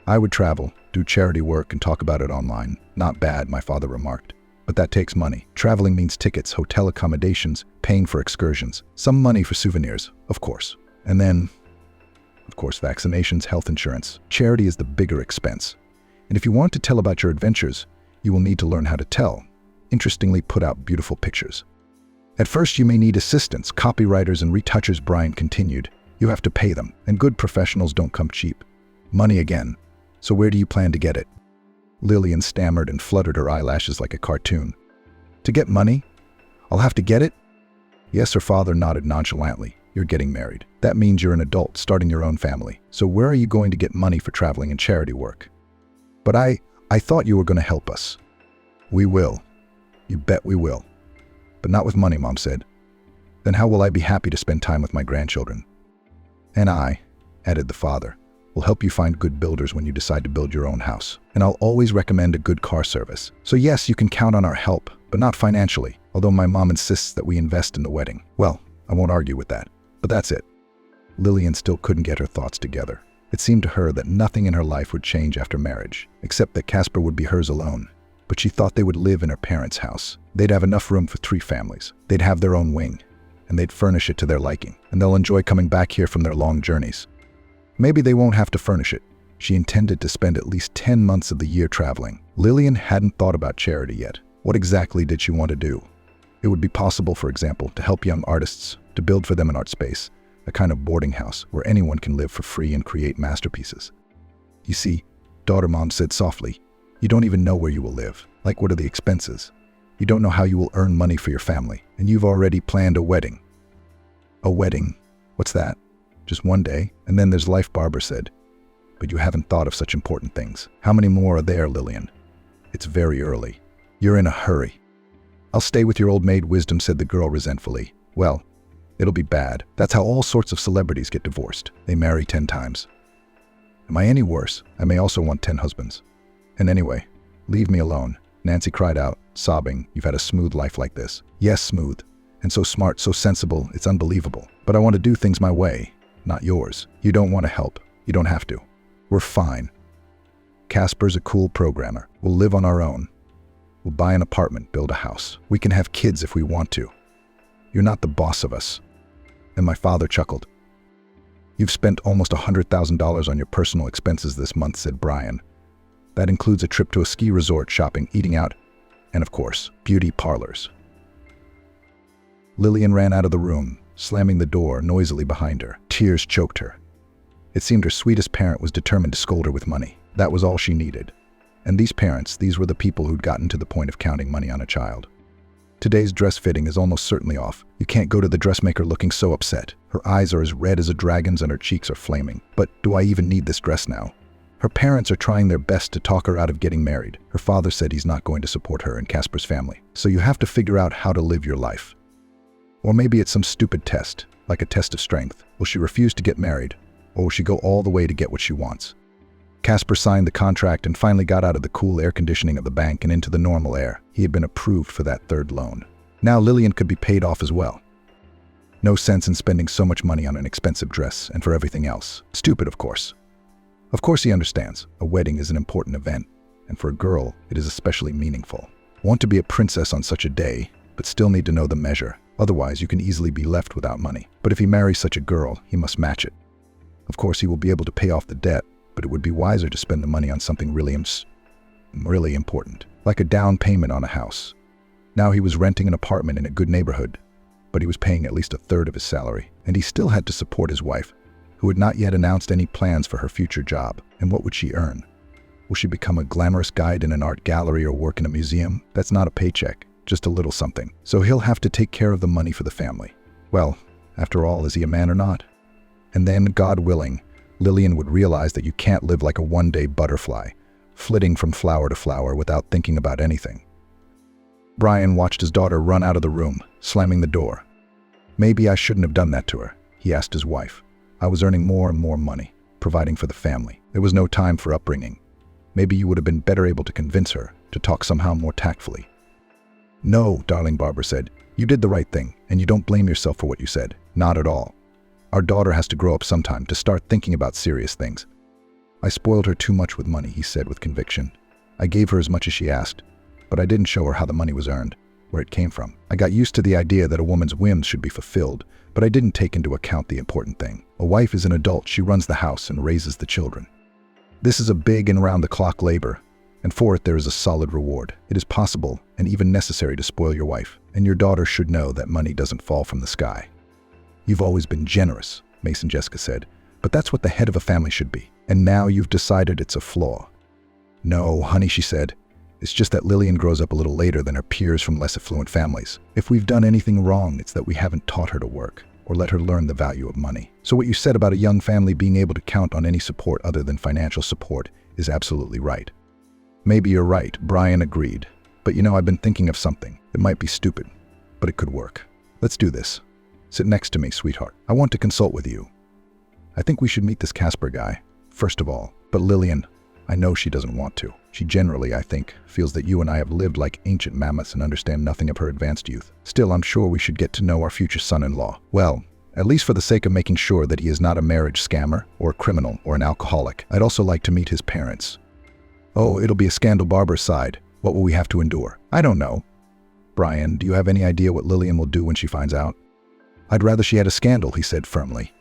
I would travel, do charity work, and talk about it online. Not bad, my father remarked. But that takes money. Traveling means tickets, hotel accommodations, paying for excursions, some money for souvenirs, of course. And then, of course, vaccinations, health insurance. Charity is the bigger expense. And if you want to tell about your adventures, you will need to learn how to tell. Interestingly, put out beautiful pictures. At first, you may need assistants, copywriters, and retouchers, Brian continued. You have to pay them, and good professionals don't come cheap. Money again. So where do you plan to get it? Lillian stammered and fluttered her eyelashes like a cartoon. To get money? I'll have to get it? Yes, her father nodded nonchalantly. You're getting married. That means you're an adult, starting your own family. So where are you going to get money for traveling and charity work? But I thought you were going to help us. We will. You bet we will. But not with money, Mom said. Then how will I be happy to spend time with my grandchildren? And I, added the father, will help you find good builders when you decide to build your own house. And I'll always recommend a good car service. So yes, you can count on our help, but not financially, although my mom insists that we invest in the wedding. Well, I won't argue with that, but that's it. Lillian still couldn't get her thoughts together. It seemed to her that nothing in her life would change after marriage, except that Casper would be hers alone. But she thought they would live in her parents' house. They'd have enough room for 3 families. They'd have their own wing, and they'd furnish it to their liking, and they'll enjoy coming back here from their long journeys. Maybe they won't have to furnish it. She intended to spend at least 10 months of the year traveling. Lillian hadn't thought about charity yet. What exactly did she want to do? It would be possible, for example, to help young artists, to build for them an art space, a kind of boarding house where anyone can live for free and create masterpieces. You see, daughter, Mom said softly, you don't even know where you will live. Like, what are the expenses? You don't know how you will earn money for your family, and you've already planned a wedding. A wedding? What's that? Just one day, and then there's life, Barbara said. But you haven't thought of such important things. How many more are there, Lillian? It's very early. You're in a hurry. I'll stay with your old maid, Wisdom, said the girl resentfully. Well, it'll be bad. That's how all sorts of celebrities get divorced. They marry 10 times. Am I any worse? I may also want 10 husbands. And anyway, leave me alone. Nancy cried out, sobbing. You've had a smooth life like this. Yes, smooth. And so smart, so sensible, it's unbelievable. But I want to do things my way, not yours. You don't want to help. You don't have to. We're fine. Casper's a cool programmer. We'll live on our own. We'll buy an apartment, build a house. We can have kids if we want to. You're not the boss of us. And my father chuckled. You've spent almost $100,000 on your personal expenses this month, said Brian. That includes a trip to a ski resort, shopping, eating out, and of course, beauty parlors. Lillian ran out of the room, slamming the door noisily behind her. Tears choked her. It seemed her sweetest parent was determined to scold her with money. That was all she needed. And these parents, these were the people who'd gotten to the point of counting money on a child. Today's dress fitting is almost certainly off. You can't go to the dressmaker looking so upset. Her eyes are as red as a dragon's and her cheeks are flaming. But do I even need this dress now? Her parents are trying their best to talk her out of getting married. Her father said he's not going to support her and Casper's family. So you have to figure out how to live your life. Or maybe it's some stupid test, like a test of strength. Will she refuse to get married? Or will she go all the way to get what she wants? Casper signed the contract and finally got out of the cool air conditioning of the bank and into the normal air. He had been approved for that third loan. Now Lillian could be paid off as well. No sense in spending so much money on an expensive dress and for everything else. Stupid, of course. Of course he understands. A wedding is an important event, and for a girl, it is especially meaningful. Want to be a princess on such a day, but still need to know the measure. Otherwise, you can easily be left without money. But if he marries such a girl, he must match it. Of course, he will be able to pay off the debt, but it would be wiser to spend the money on something really important, like a down payment on a house. Now he was renting an apartment in a good neighborhood, but he was paying at least a third of his salary, and he still had to support his wife, who had not yet announced any plans for her future job. And what would she earn? Will she become a glamorous guide in an art gallery or work in a museum? That's not a paycheck, just a little something. So he'll have to take care of the money for the family. Well, after all, is he a man or not? And then, God willing, Lillian would realize that you can't live like a one-day butterfly, flitting from flower to flower without thinking about anything. Brian watched his daughter run out of the room, slamming the door. Maybe I shouldn't have done that to her, he asked his wife. I was earning more and more money, providing for the family. There was no time for upbringing. Maybe you would have been better able to convince her to talk somehow more tactfully. No, darling, Barbara said. You did the right thing, and you don't blame yourself for what you said. Not at all. Our daughter has to grow up sometime to start thinking about serious things. I spoiled her too much with money, he said with conviction. I gave her as much as she asked, but I didn't show her how the money was earned, where it came from. I got used to the idea that a woman's whims should be fulfilled, but I didn't take into account the important thing. A wife is an adult. She runs the house and raises the children. This is a big and round-the-clock labor, and for it there is a solid reward. It is possible and even necessary to spoil your wife, and your daughter should know that money doesn't fall from the sky. You've always been generous, Mason Jessica said, but that's what the head of a family should be. And now you've decided it's a flaw. No, honey, she said. It's just that Lillian grows up a little later than her peers from less affluent families. If we've done anything wrong, it's that we haven't taught her to work or let her learn the value of money. So what you said about a young family being able to count on any support other than financial support is absolutely right. Maybe you're right, Brian agreed. But you know, I've been thinking of something. It might be stupid, but it could work. Let's do this. Sit next to me, sweetheart. I want to consult with you. I think we should meet this Casper guy, first of all. But Lillian, I know she doesn't want to. She generally, I think, feels that you and I have lived like ancient mammoths and understand nothing of her advanced youth. Still, I'm sure we should get to know our future son-in-law. Well, at least for the sake of making sure that he is not a marriage scammer or a criminal or an alcoholic. I'd also like to meet his parents. Oh, it'll be a scandal, Barbara sighed. What will we have to endure? I don't know. Brian, do you have any idea what Lillian will do when she finds out? I'd rather she had a scandal, he said firmly.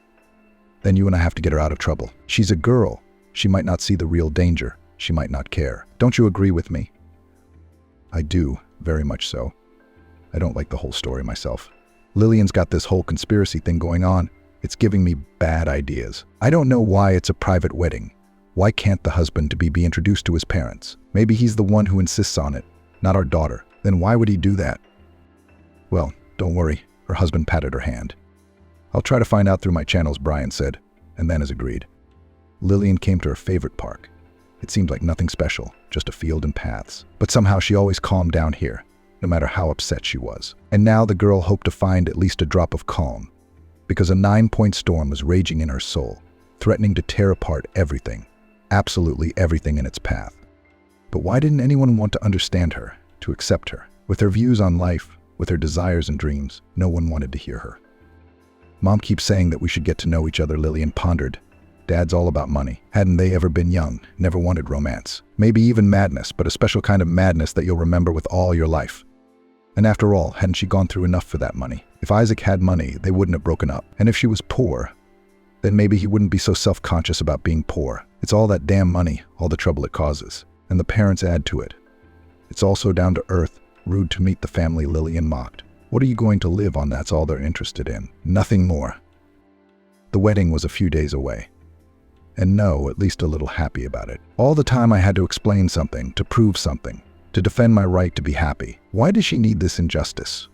Then you and I have to get her out of trouble. She's a girl. She might not see the real danger. She might not care. Don't you agree with me? I do, very much so. I don't like the whole story myself. Lillian's got this whole conspiracy thing going on. It's giving me bad ideas. I don't know why it's a private wedding. Why can't the husband be introduced to his parents? Maybe he's the one who insists on it, not our daughter. Then why would he do that? Well, don't worry. Her husband patted her hand. I'll try to find out through my channels, Brian said, and then as agreed. Lillian came to her favorite park. It seemed like nothing special, just a field and paths. But somehow she always calmed down here, no matter how upset she was. And now the girl hoped to find at least a drop of calm, because a 9-point storm was raging in her soul, threatening to tear apart everything, absolutely everything in its path. But why didn't anyone want to understand her, to accept her? With her views on life, with her desires and dreams, no one wanted to hear her. Mom keeps saying that we should get to know each other, Lillian pondered. Dad's all about money. Hadn't they ever been young, never wanted romance? Maybe even madness, but a special kind of madness that you'll remember with all your life. And after all, hadn't she gone through enough for that money? If Isaac had money, they wouldn't have broken up. And if she was poor, then maybe he wouldn't be so self-conscious about being poor. It's all that damn money, all the trouble it causes. And the parents add to it. It's all so down to earth, rude to meet the family, Lillian mocked. What are you going to live on? That's all they're interested in. Nothing more. The wedding was a few days away. And no, at least a little happy about it. All the time I had to explain something, to prove something, to defend my right to be happy. Why does she need this injustice?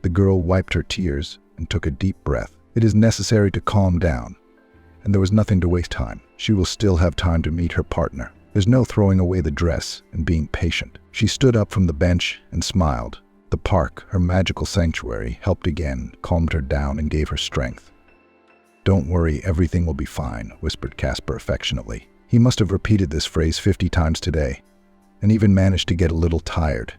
The girl wiped her tears and took a deep breath. It is necessary to calm down. And there was nothing to waste time. She will still have time to meet her partner. There's no throwing away the dress and being patient. She stood up from the bench and smiled. The park, her magical sanctuary, helped again, calmed her down and gave her strength. Don't worry, everything will be fine, whispered Casper affectionately. He must have repeated this phrase 50 times today, and even managed to get a little tired.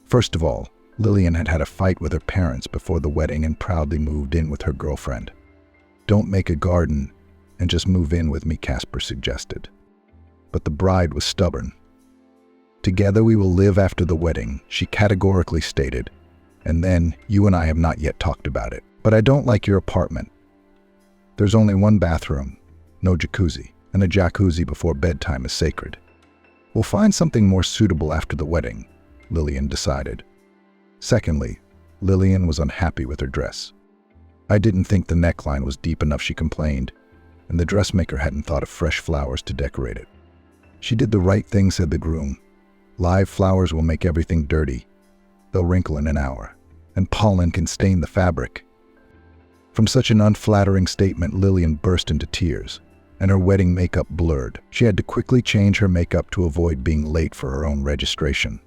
First of all, Lillian had had a fight with her parents before the wedding and proudly moved in with her girlfriend. Don't make a garden, and just move in with me," Casper suggested. But the bride was stubborn. "Together we will live after the wedding," she categorically stated. "And then, you and I have not yet talked about it. But I don't like your apartment. There's only one bathroom, no jacuzzi, and a jacuzzi before bedtime is sacred. We'll find something more suitable after the wedding," Lillian decided. Secondly, Lillian was unhappy with her dress. "I didn't think the neckline was deep enough," she complained, and the dressmaker hadn't thought of fresh flowers to decorate it. "She did the right thing," said the groom. "Live flowers will make everything dirty. They'll wrinkle in an hour, and pollen can stain the fabric." From such an unflattering statement, Lillian burst into tears, and her wedding makeup blurred. She had to quickly change her makeup to avoid being late for her own registration.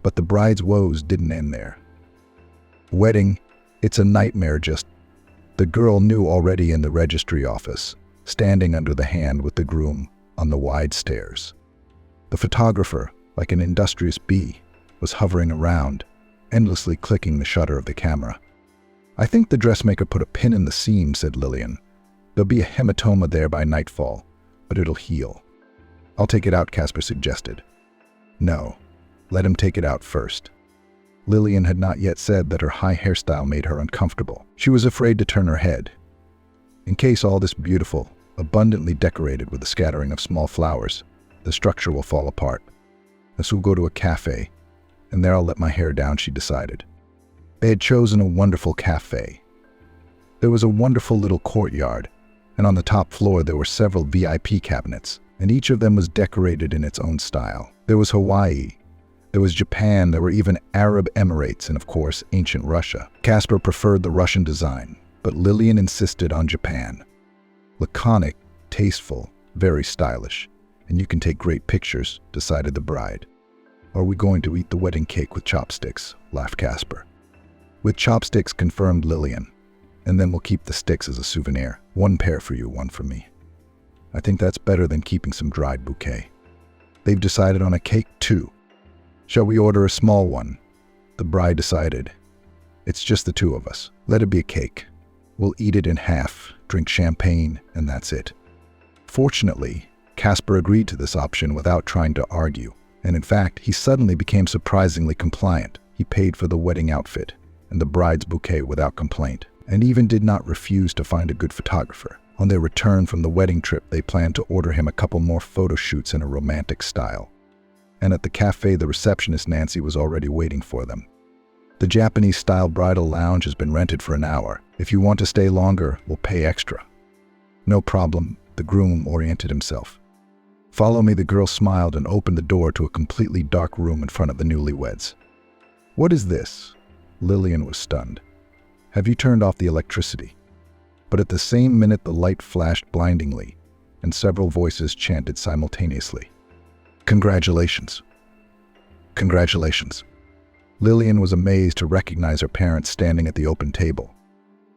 But the bride's woes didn't end there. "Wedding, it's a nightmare just..." The girl knew already in the registry office, standing under the hand with the groom on the wide stairs. The photographer, like an industrious bee, was hovering around, endlessly clicking the shutter of the camera. "I think the dressmaker put a pin in the seam," said Lillian. "There'll be a hematoma there by nightfall, but it'll heal." "I'll take it out," Casper suggested. "No, let him take it out first." Lillian had not yet said that her high hairstyle made her uncomfortable. She was afraid to turn her head. In case all this beautiful, abundantly decorated with a scattering of small flowers, the structure will fall apart. "So we'll go to a cafe, and there I'll let my hair down," she decided. They had chosen a wonderful cafe. There was a wonderful little courtyard, and on the top floor there were several VIP cabinets, and each of them was decorated in its own style. There was Hawaii, there was Japan, there were even Arab Emirates, and of course, ancient Russia. Casper preferred the Russian design, but Lillian insisted on Japan. Laconic, tasteful, very stylish, and you can take great pictures, decided the bride. "Are we going to eat the wedding cake with chopsticks?" laughed Casper. "With chopsticks," confirmed Lillian, "and then we'll keep the sticks as a souvenir. One pair for you, one for me. I think that's better than keeping some dried bouquet." They've decided on a cake, too. "Shall we order a small one?" The bride decided. "It's just the two of us. Let it be a cake. We'll eat it in half, drink champagne, and that's it." Fortunately, Casper agreed to this option without trying to argue, and in fact, he suddenly became surprisingly compliant. He paid for the wedding outfit and the bride's bouquet without complaint, and even did not refuse to find a good photographer. On their return from the wedding trip, they planned to order him a couple more photo shoots in a romantic style. And at the cafe, the receptionist Nancy was already waiting for them. "The Japanese-style bridal lounge has been rented for an hour. If you want to stay longer, we'll pay extra." "No problem," the groom oriented himself. "Follow me," the girl smiled and opened the door to a completely dark room in front of the newlyweds. "What is this?" Lillian was stunned. "Have you turned off the electricity?" But at the same minute, the light flashed blindingly, and several voices chanted simultaneously. "Congratulations. Congratulations." Lillian was amazed to recognize her parents standing at the open table.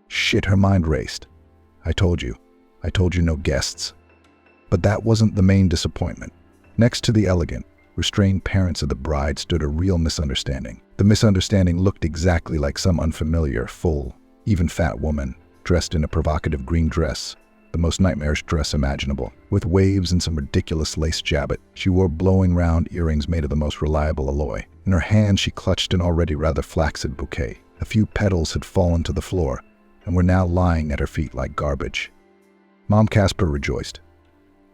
Shit, her mind raced. I told you no guests." But that wasn't the main disappointment. Next to the elegant, restrained parents of the bride stood a real misunderstanding. The misunderstanding looked exactly like some unfamiliar, full, even fat woman, dressed in a provocative green dress, the most nightmarish dress imaginable, with waves and some ridiculous lace jabot. She wore blowing round earrings made of the most reliable alloy. In her hand she clutched an already rather flaccid bouquet. A few petals had fallen to the floor, and were now lying at her feet like garbage. Mom, Casper rejoiced,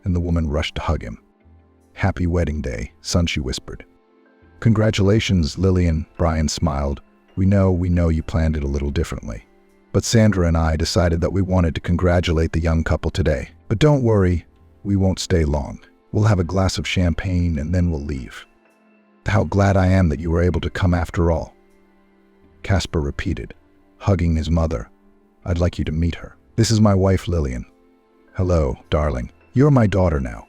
and the woman rushed to hug him. "Happy wedding day, son," she whispered. "Congratulations, Lillian," Brian smiled. We know you planned it a little differently. But Sandra and I decided that we wanted to congratulate the young couple today. But don't worry, we won't stay long. We'll have a glass of champagne and then we'll leave." "How glad I am that you were able to come after all," Casper repeated, hugging his mother. "I'd like you to meet her. This is my wife, Lillian." "Hello, darling. You're my daughter now.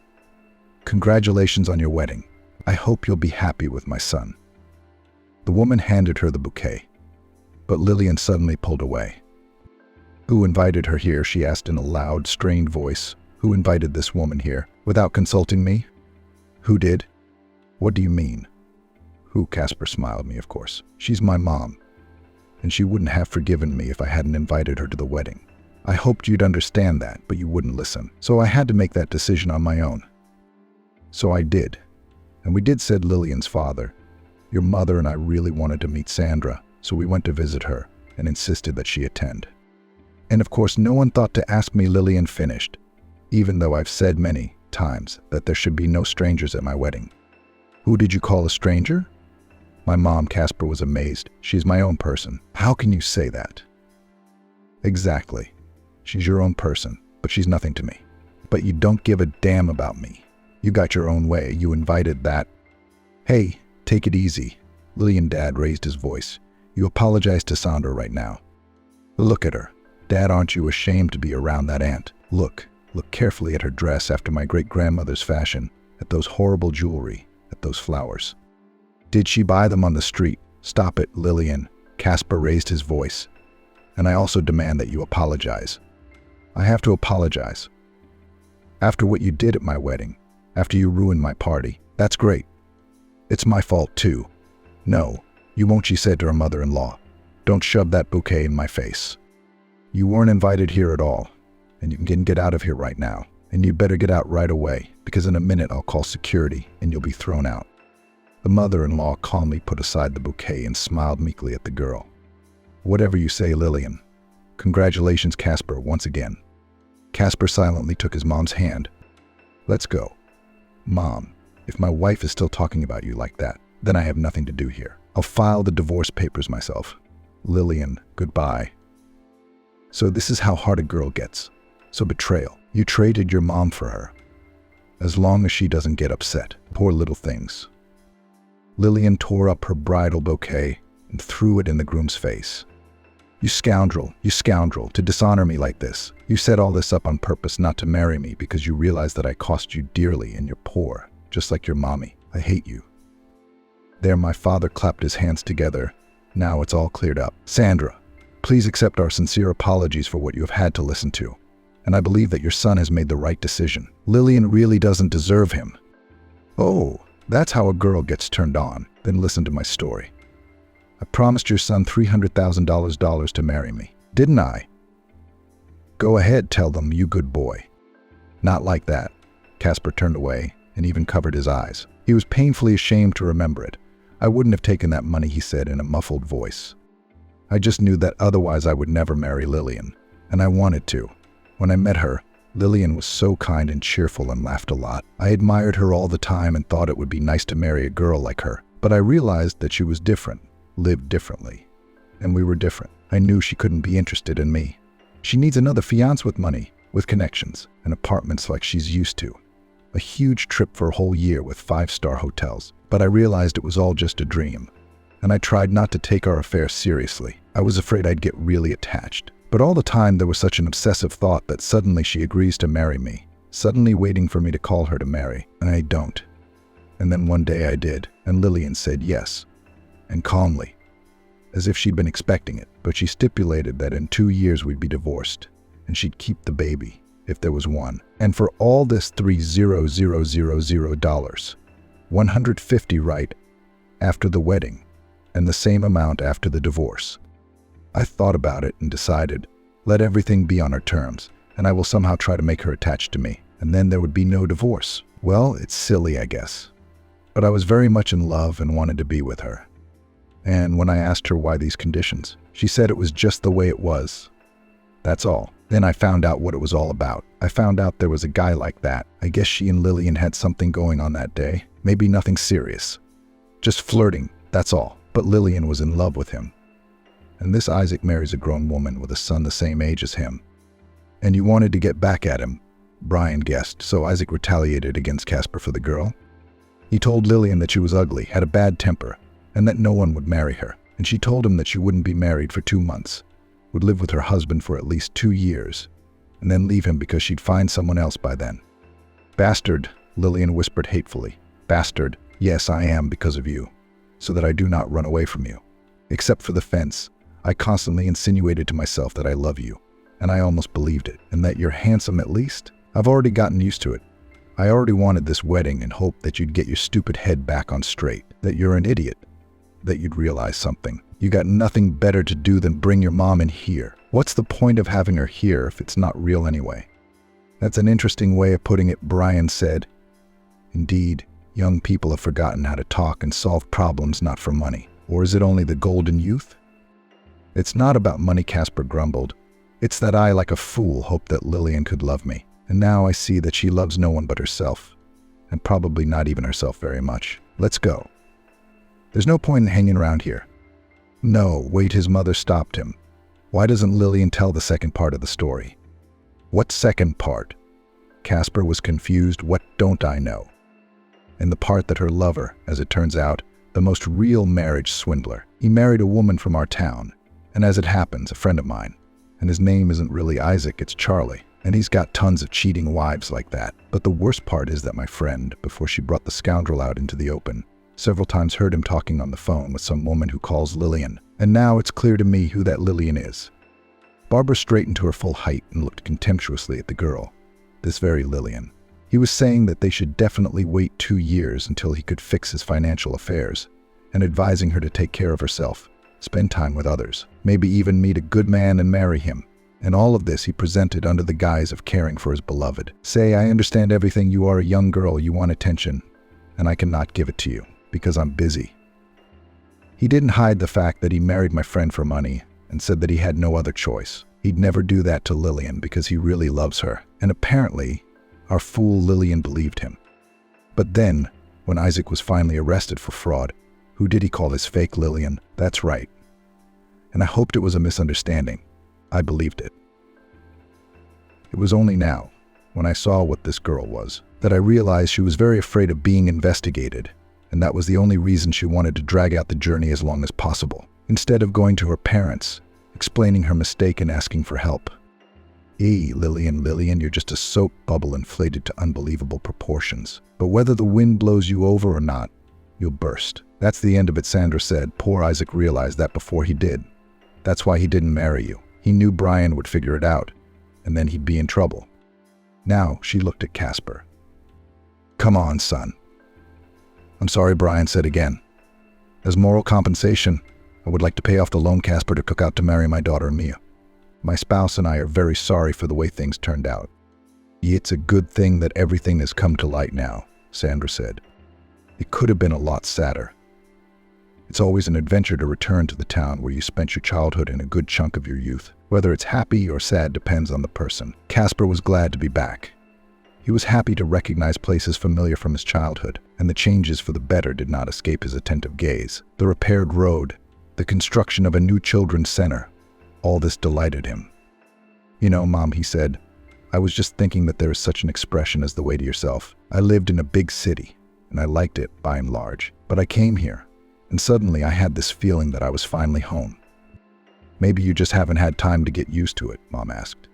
Congratulations on your wedding. I hope you'll be happy with my son." The woman handed her the bouquet, but Lillian suddenly pulled away. "Who invited her here?" she asked in a loud, strained voice. "Who invited this woman here? Without consulting me? Who did?" "What do you mean?" "Who?" Casper smiled. "Me, of course. She's my mom, and she wouldn't have forgiven me if I hadn't invited her to the wedding. I hoped you'd understand that, but you wouldn't listen. So I had to make that decision on my own. So I did. And we did, said Lillian's father. Your mother and I really wanted to meet Sandra, so we went to visit her and insisted that she attend. And of course, no one thought to ask me, Lillian finished, even though I've said many times that there should be no strangers at my wedding. Who did you call a stranger? My mom, Casper, was amazed. She's my own person. How can you say that? Exactly. She's your own person, but she's nothing to me. But you don't give a damn about me. You got your own way. You invited that. Hey, take it easy. Lillian Dad raised his voice. You apologize to Sandra right now. Look at her. Dad, aren't you ashamed to be around that aunt? Look carefully at her dress after my great-grandmother's fashion, at those horrible jewelry, at those flowers. Did she buy them on the street? Stop it, Lillian. Casper raised his voice. And I also demand that you apologize. I have to apologize. After what you did at my wedding, after you ruined my party, that's great. It's my fault too. No, you won't, she said to her mother-in-law. Don't shove that bouquet in my face. You weren't invited here at all, and you can get out of here right now. And you better get out right away, because in a minute I'll call security and you'll be thrown out. The mother-in-law calmly put aside the bouquet and smiled meekly at the girl. Whatever you say, Lillian. Congratulations, Casper, once again. Casper silently took his mom's hand. Let's go. Mom, if my wife is still talking about you like that, then I have nothing to do here. I'll file the divorce papers myself. Lillian, goodbye. So this is how hard a girl gets. So betrayal. You traded your mom for her. As long as she doesn't get upset. Poor little things. Lillian tore up her bridal bouquet and threw it in the groom's face. You scoundrel, to dishonor me like this. You set all this up on purpose not to marry me because you realize that I cost you dearly and you're poor, just like your mommy. I hate you. There, my father clapped his hands together. Now it's all cleared up. Sandra, please accept our sincere apologies for what you have had to listen to. And I believe that your son has made the right decision. Lillian really doesn't deserve him. Oh, that's how a girl gets turned on. Then listen to my story. I promised your son $300,000 to marry me, didn't I? Go ahead, tell them, you good boy. Not like that. Casper turned away and even covered his eyes. He was painfully ashamed to remember it. I wouldn't have taken that money, he said in a muffled voice. I just knew that otherwise I would never marry Lillian, and I wanted to. When I met her, Lillian was so kind and cheerful and laughed a lot. I admired her all the time and thought it would be nice to marry a girl like her. But I realized that she was different, lived differently. And we were different. I knew she couldn't be interested in me. She needs another fiancé with money, with connections, and apartments like she's used to. A huge trip for a whole year with 5-star hotels. But I realized it was all just a dream. And I tried not to take our affair seriously. I was afraid I'd get really attached. But all the time there was such an obsessive thought that suddenly she agrees to marry me, suddenly waiting for me to call her to marry, and I don't. And then one day I did, and Lillian said yes, and calmly, as if she'd been expecting it, but she stipulated that in 2 years we'd be divorced, and she'd keep the baby, if there was one. And for all this $3,000, 150 right after the wedding, and the same amount after the divorce. I thought about it and decided, let everything be on her terms, and I will somehow try to make her attached to me, and then there would be no divorce. Well, it's silly, I guess. But I was very much in love and wanted to be with her. And when I asked her why these conditions, she said it was just the way it was. That's all. Then I found out what it was all about. I found out there was a guy like that. I guess she and Lillian had something going on that day. Maybe nothing serious. Just flirting, that's all. But Lillian was in love with him. And this Isaac marries a grown woman with a son the same age as him. And you wanted to get back at him, Brian guessed, so Isaac retaliated against Casper for the girl. He told Lillian that she was ugly, had a bad temper, and that no one would marry her. And she told him that she wouldn't be married for 2 months, would live with her husband for at least 2 years, and then leave him because she'd find someone else by then. Bastard, Lillian whispered hatefully. Bastard, yes, I am because of you, so that I do not run away from you. Except for the fence. I constantly insinuated to myself that I love you, and I almost believed it, and that you're handsome at least. I've already gotten used to it. I already wanted this wedding and hoped that you'd get your stupid head back on straight, that you're an idiot, that you'd realize something. You got nothing better to do than bring your mom in here. What's the point of having her here if it's not real anyway? That's an interesting way of putting it, Brian said. Indeed, young people have forgotten how to talk and solve problems not for money. Or is it only the golden youth? It's not about money, Casper grumbled. It's that I, like a fool, hoped that Lillian could love me. And now I see that she loves no one but herself. And probably not even herself very much. Let's go. There's no point in hanging around here. No, wait, his mother stopped him. Why doesn't Lillian tell the second part of the story? What second part? Casper was confused. What don't I know? And the part that her lover, as it turns out, the most real marriage swindler. He married a woman from our town, and as it happens, a friend of mine. And his name isn't really Isaac, it's Charlie. And he's got tons of cheating wives like that. But the worst part is that my friend, before she brought the scoundrel out into the open, several times heard him talking on the phone with some woman who calls Lillian. And now it's clear to me who that Lillian is. Barbara straightened to her full height and looked contemptuously at the girl. This very Lillian. He was saying that they should definitely wait 2 years until he could fix his financial affairs, and advising her to take care of herself, spend time with others, maybe even meet a good man and marry him. And all of this he presented under the guise of caring for his beloved. Say, I understand everything. You are a young girl. You want attention, and I cannot give it to you because I'm busy. He didn't hide the fact that he married my friend for money and said that he had no other choice. He'd never do that to Lillian because he really loves her. And apparently, our fool Lillian believed him. But then, when Isaac was finally arrested for fraud, who did he call his fake Lillian? That's right. And I hoped it was a misunderstanding. I believed it. It was only now, when I saw what this girl was, that I realized she was very afraid of being investigated, and that was the only reason she wanted to drag out the journey as long as possible, instead of going to her parents, explaining her mistake and asking for help. Lillian, you're just a soap bubble inflated to unbelievable proportions. But whether the wind blows you over or not, you'll burst. That's the end of it, Sandra said. Poor Isaac realized that before he did. That's why he didn't marry you. He knew Brian would figure it out, and then he'd be in trouble. Now she looked at Casper. Come on, son. I'm sorry, Brian said again. As moral compensation, I would like to pay off the loan Casper took out to marry my daughter Mia. My spouse and I are very sorry for the way things turned out. It's a good thing that everything has come to light now, Sandra said. It could have been a lot sadder. It's always an adventure to return to the town where you spent your childhood and a good chunk of your youth. Whether it's happy or sad depends on the person. Casper was glad to be back. He was happy to recognize places familiar from his childhood, and the changes for the better did not escape his attentive gaze. The repaired road, the construction of a new children's center, all this delighted him. You know, Mom, he said, I was just thinking that there is such an expression as the way to yourself. I lived in a big city, and I liked it by and large. But I came here, and suddenly I had this feeling that I was finally home. Maybe you just haven't had time to get used to it, Mom asked.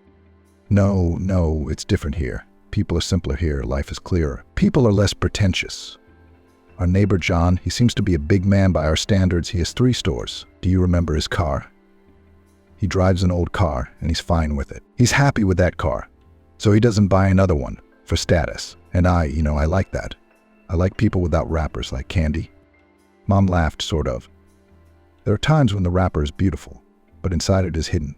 No, it's different here. People are simpler here, life is clearer. People are less pretentious. Our neighbor John, he seems to be a big man by our standards. He has 3 stores. Do you remember his car? He drives an old car, and he's fine with it. He's happy with that car, so he doesn't buy another one for status. And I like that. I like people without wrappers like Candy. Mom laughed, sort of. There are times when the wrapper is beautiful, but inside it is hidden.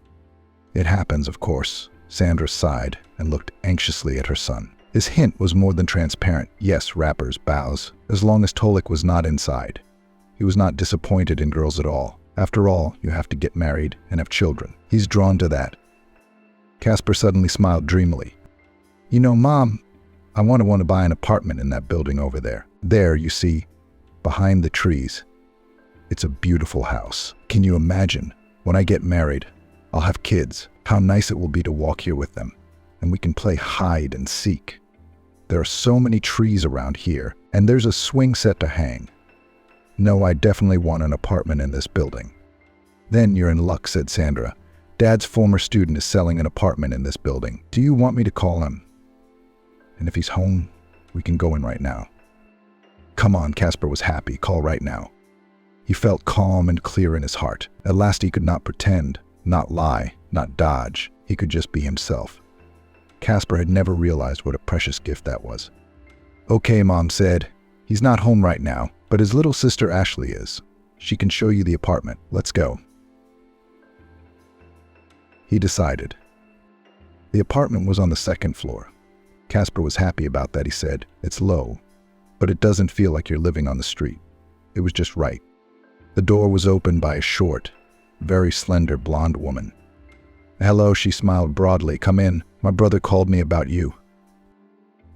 It happens, of course. Sandra sighed and looked anxiously at her son. His hint was more than transparent. Yes, wrappers, bows, as long as Tolik was not inside. He was not disappointed in girls at all. After all, you have to get married and have children. He's drawn to that. Casper suddenly smiled dreamily. You know, Mom, I want to buy an apartment in that building over there. There, you see, behind the trees. It's a beautiful house. Can you imagine? When I get married, I'll have kids. How nice it will be to walk here with them. And we can play hide and seek. There are so many trees around here, and there's a swing set to hang. No, I definitely want an apartment in this building. Then you're in luck, said Sandra. Dad's former student is selling an apartment in this building. Do you want me to call him? And if he's home, we can go in right now. Come on, Casper was happy. Call right now. He felt calm and clear in his heart. At last he could not pretend, not lie, not dodge. He could just be himself. Casper had never realized what a precious gift that was. Okay, Mom said. He's not home right now, but his little sister Ashley is. She can show you the apartment. Let's go. He decided. The apartment was on the second floor. Casper was happy about that, he said. It's low, but it doesn't feel like you're living on the street. It was just right. The door was opened by a short, very slender blonde woman. Hello, she smiled broadly. Come in. My brother called me about you.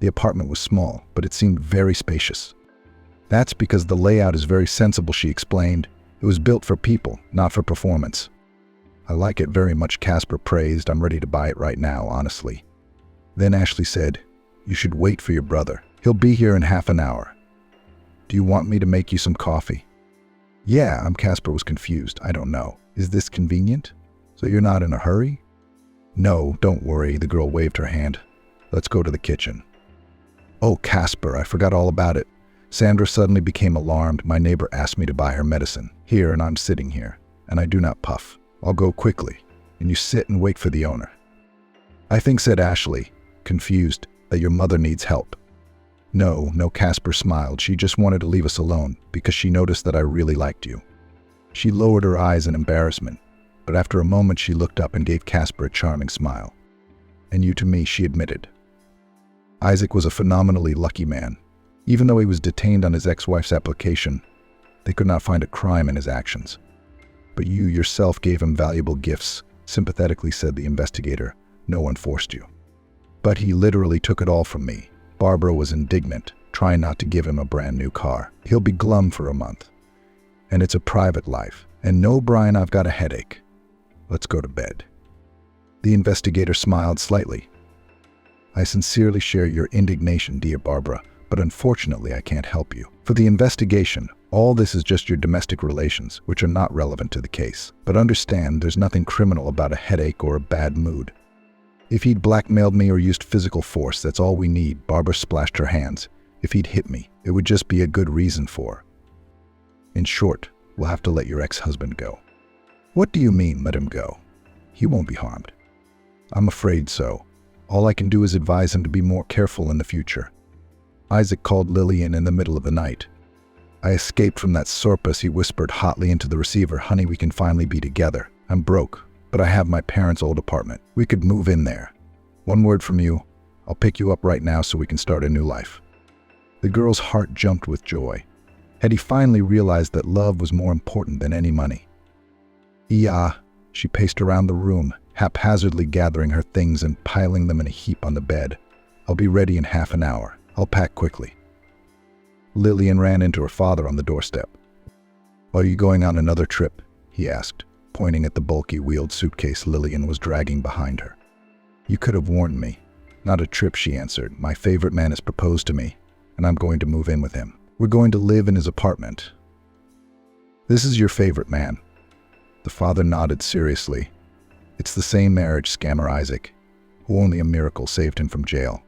The apartment was small, but it seemed very spacious. That's because the layout is very sensible, she explained. It was built for people, not for performance. I like it very much, Casper praised. I'm ready to buy it right now, honestly. Then Ashley said, you should wait for your brother. He'll be here in half an hour. Do you want me to make you some coffee? Yeah, Casper was confused. I don't know. Is this convenient? So you're not in a hurry? No, don't worry, the girl waved her hand. Let's go to the kitchen. Oh, Casper, I forgot all about it. Sandra suddenly became alarmed. My neighbor asked me to buy her medicine. Here, and I'm sitting here, and I do not puff. I'll go quickly, and you sit and wait for the owner. I think, said Ashley, confused, that your mother needs help. No, Casper smiled. She just wanted to leave us alone because she noticed that I really liked you. She lowered her eyes in embarrassment, but after a moment she looked up and gave Casper a charming smile. And you to me, she admitted. Isaac was a phenomenally lucky man. Even though he was detained on his ex-wife's application, they could not find a crime in his actions. But you yourself gave him valuable gifts, sympathetically said the investigator. No one forced you. But he literally took it all from me. Barbara was indignant, trying not to give him a brand new car. He'll be glum for a month. And it's a private life. And no, Brian, I've got a headache. Let's go to bed. The investigator smiled slightly. I sincerely share your indignation, dear Barbara, but unfortunately I can't help you. For the investigation, all this is just your domestic relations, which are not relevant to the case. But understand, there's nothing criminal about a headache or a bad mood. If he'd blackmailed me or used physical force, that's all we need. Barbara splashed her hands. If he'd hit me, it would just be a good reason for. In short, we'll have to let your ex-husband go. What do you mean, let him go? He won't be harmed. I'm afraid so. All I can do is advise him to be more careful in the future. Isaac called Lillian in the middle of the night. I escaped from that surplus, he whispered hotly into the receiver. Honey, we can finally be together. I'm broke, but I have my parents' old apartment. We could move in there. One word from you. I'll pick you up right now so we can start a new life. The girl's heart jumped with joy. Had he finally realized that love was more important than any money? Yeah, she paced around the room, haphazardly gathering her things and piling them in a heap on the bed. I'll be ready in half an hour. I'll pack quickly. Lillian ran into her father on the doorstep. Are you going on another trip? He asked, pointing at the bulky wheeled suitcase Lillian was dragging behind her. You could have warned me. Not a trip, she answered. My favorite man has proposed to me, and I'm going to move in with him. We're going to live in his apartment. This is your favorite man. The father nodded seriously. It's the same marriage scammer Isaac, who only a miracle saved him from jail.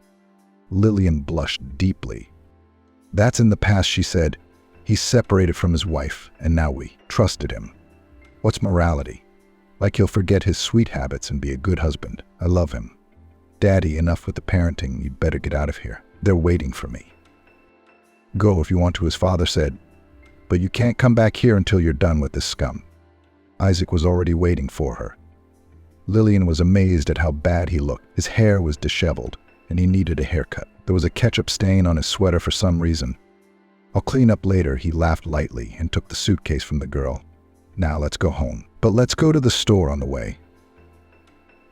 Lillian blushed deeply. That's in the past, she said. He's separated from his wife, and now we trusted him. What's morality? Like he'll forget his sweet habits and be a good husband. I love him. Daddy, enough with the parenting. You'd better get out of here. They're waiting for me. Go if you want to, his father said. But you can't come back here until you're done with this scum. Isaac was already waiting for her. Lillian was amazed at how bad he looked. His hair was disheveled, and he needed a haircut. There was a ketchup stain on his sweater for some reason. I'll clean up later, he laughed lightly and took the suitcase from the girl. Now let's go home. But let's go to the store on the way.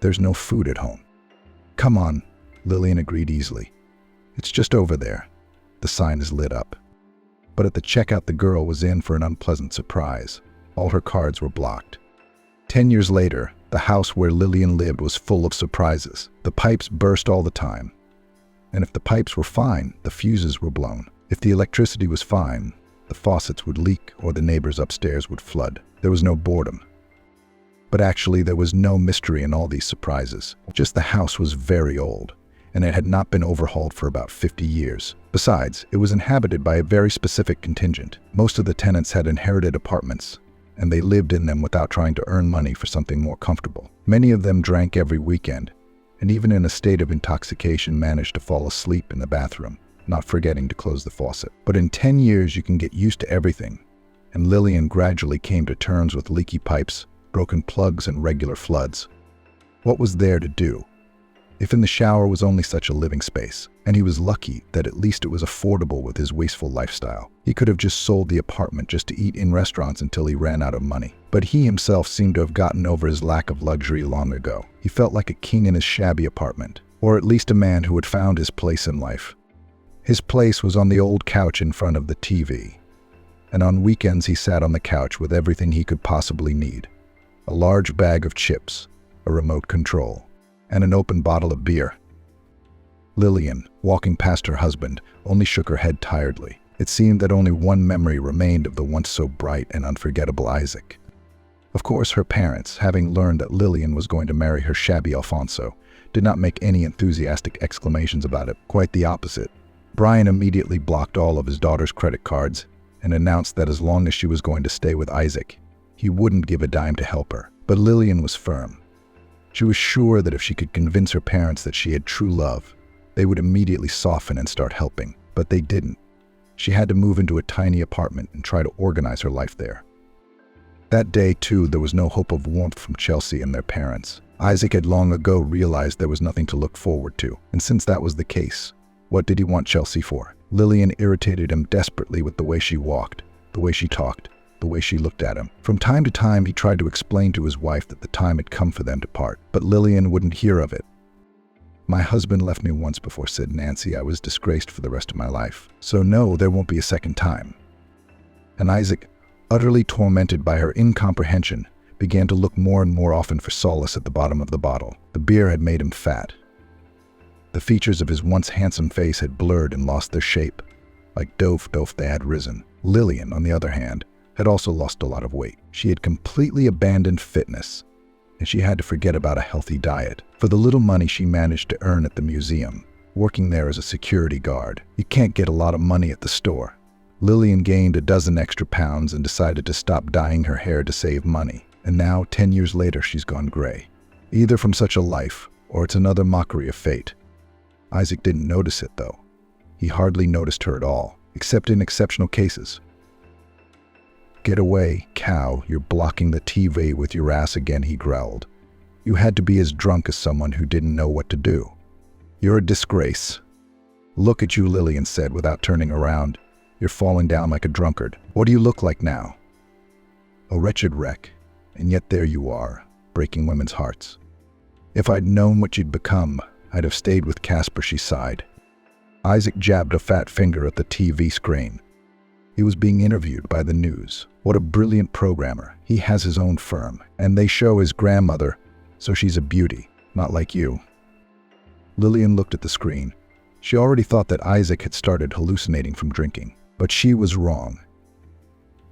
There's no food at home. Come on, Lillian agreed easily. It's just over there. The sign is lit up. But at the checkout, the girl was in for an unpleasant surprise. All her cards were blocked. 10 years later, the house where Lillian lived was full of surprises. The pipes burst all the time. And if the pipes were fine, the fuses were blown. If the electricity was fine, the faucets would leak or the neighbors upstairs would flood. There was no boredom. But actually, there was no mystery in all these surprises. Just the house was very old, and it had not been overhauled for about 50 years. Besides, it was inhabited by a very specific contingent. Most of the tenants had inherited apartments, and they lived in them without trying to earn money for something more comfortable. Many of them drank every weekend, and even in a state of intoxication managed to fall asleep in the bathroom, not forgetting to close the faucet. But in 10 years, you can get used to everything, and Lillian gradually came to terms with leaky pipes, broken plugs, and regular floods. What was there to do? If in the shower was only such a living space, and he was lucky that at least it was affordable with his wasteful lifestyle. He could have just sold the apartment just to eat in restaurants until he ran out of money. But he himself seemed to have gotten over his lack of luxury long ago. He felt like a king in his shabby apartment, or at least a man who had found his place in life. His place was on the old couch in front of the TV. And on weekends he sat on the couch with everything he could possibly need. A large bag of chips, a remote control, and an open bottle of beer. Lillian, walking past her husband, only shook her head tiredly. It seemed that only one memory remained of the once so bright and unforgettable Isaac. Of course, her parents, having learned that Lillian was going to marry her shabby Alfonso, did not make any enthusiastic exclamations about it. Quite the opposite. Brian immediately blocked all of his daughter's credit cards and announced that as long as she was going to stay with Isaac, he wouldn't give a dime to help her. But Lillian was firm. She was sure that if she could convince her parents that she had true love, they would immediately soften and start helping. But they didn't. She had to move into a tiny apartment and try to organize her life there. That day, too, there was no hope of warmth from Chelsea and their parents. Isaac had long ago realized there was nothing to look forward to, and since that was the case, what did he want Chelsea for? Lillian irritated him desperately with the way she walked, the way she talked, the way she looked at him. From time to time, he tried to explain to his wife that the time had come for them to part, but Lillian wouldn't hear of it. "My husband left me once before," said Nancy. "I was disgraced for the rest of my life. So no, there won't be a second time." And Isaac, utterly tormented by her incomprehension, began to look more and more often for solace at the bottom of the bottle. The beer had made him fat. The features of his once handsome face had blurred and lost their shape. Like dough they had risen. Lillian, on the other hand, had also lost a lot of weight. She had completely abandoned fitness, and she had to forget about a healthy diet. For the little money she managed to earn at the museum, working there as a security guard, you can't get a lot of money at the store. Lillian gained a dozen extra pounds and decided to stop dyeing her hair to save money. And now, 10 years later, she's gone gray. Either from such a life, or it's another mockery of fate. Isaac didn't notice it, though. He hardly noticed her at all, except in exceptional cases. "Get away, cow, you're blocking the TV with your ass again," he growled. "You had to be as drunk as someone who didn't know what to do. You're a disgrace." "Look at you," Lillian said without turning around. "You're falling down like a drunkard. What do you look like now?" "A wretched wreck. And yet there you are, breaking women's hearts." "If I'd known what you'd become, I'd have stayed with Casper," she sighed. Isaac jabbed a fat finger at the TV screen. He was being interviewed by the news. What a brilliant programmer. He has his own firm, and they show his grandmother, so she's a beauty, not like you. Lillian looked at the screen. She already thought that Isaac had started hallucinating from drinking, but she was wrong.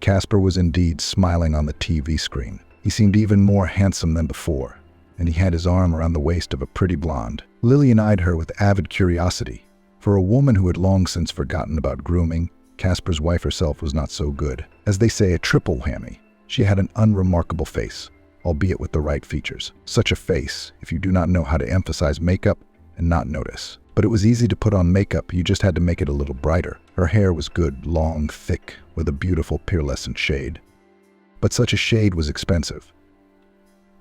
Casper was indeed smiling on the TV screen. He seemed even more handsome than before, and he had his arm around the waist of a pretty blonde. Lillian eyed her with avid curiosity. For a woman who had long since forgotten about grooming, Casper's wife herself was not so good. As they say, a triple whammy. She had an unremarkable face, albeit with the right features. Such a face, if you do not know how to emphasize makeup and not notice. But it was easy to put on makeup, you just had to make it a little brighter. Her hair was good, long, thick, with a beautiful pearlescent shade. But such a shade was expensive.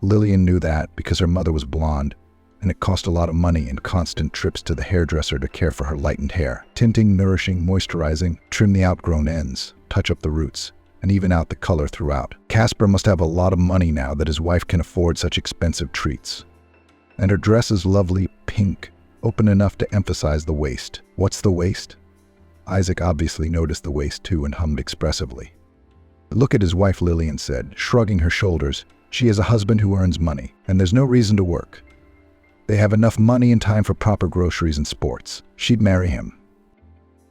Lillian knew that because her mother was blonde, and it cost a lot of money and constant trips to the hairdresser to care for her lightened hair. Tinting, nourishing, moisturizing, trim the outgrown ends, touch up the roots, and even out the color throughout. Casper must have a lot of money now that his wife can afford such expensive treats. And her dress is lovely, pink, open enough to emphasize the waist. What's the waist? Isaac obviously noticed the waist too and hummed expressively. "Look at his wife," Lillian said, shrugging her shoulders. "She has a husband who earns money, and there's no reason to work. They have enough money and time for proper groceries and sports. She'd marry him."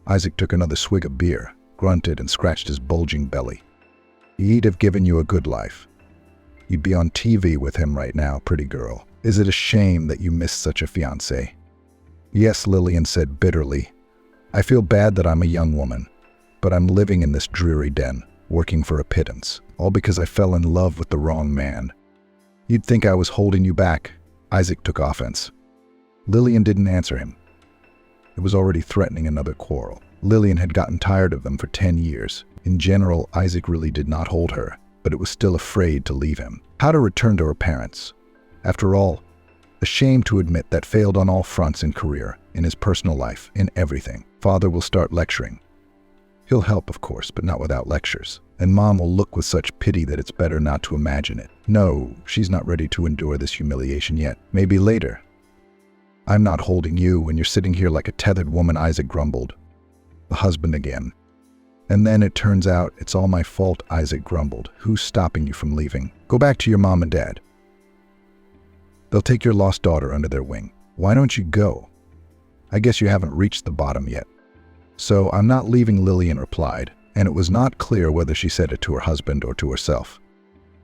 Isaac took another swig of beer, grunted, and scratched his bulging belly. "He'd have given you a good life. You'd be on TV with him right now, pretty girl. Is it a shame that you missed such a fiancé?" "Yes," Lillian said bitterly. "I feel bad that I'm a young woman, but I'm living in this dreary den, working for a pittance, all because I fell in love with the wrong man." "You'd think I was holding you back." Isaac took offense. Lillian didn't answer him. It was already threatening another quarrel. Lillian had gotten tired of them for 10 years. In general, Isaac really did not hold her, but it was still afraid to leave him. How to return to her parents? After all, ashamed to admit that failed on all fronts in career, in his personal life, in everything. Father will start lecturing. He'll help, of course, but not without lectures. And Mom will look with such pity that it's better not to imagine it. No, she's not ready to endure this humiliation yet. Maybe later. I'm not holding you when you're sitting here like a tethered woman, Isaac grumbled. The husband again. And then it turns out it's all my fault, Isaac grumbled. Who's stopping you from leaving? Go back to your mom and dad. They'll take your lost daughter under their wing. Why don't you go? I guess you haven't reached the bottom yet. So I'm not leaving, Lillian replied, and it was not clear whether she said it to her husband or to herself.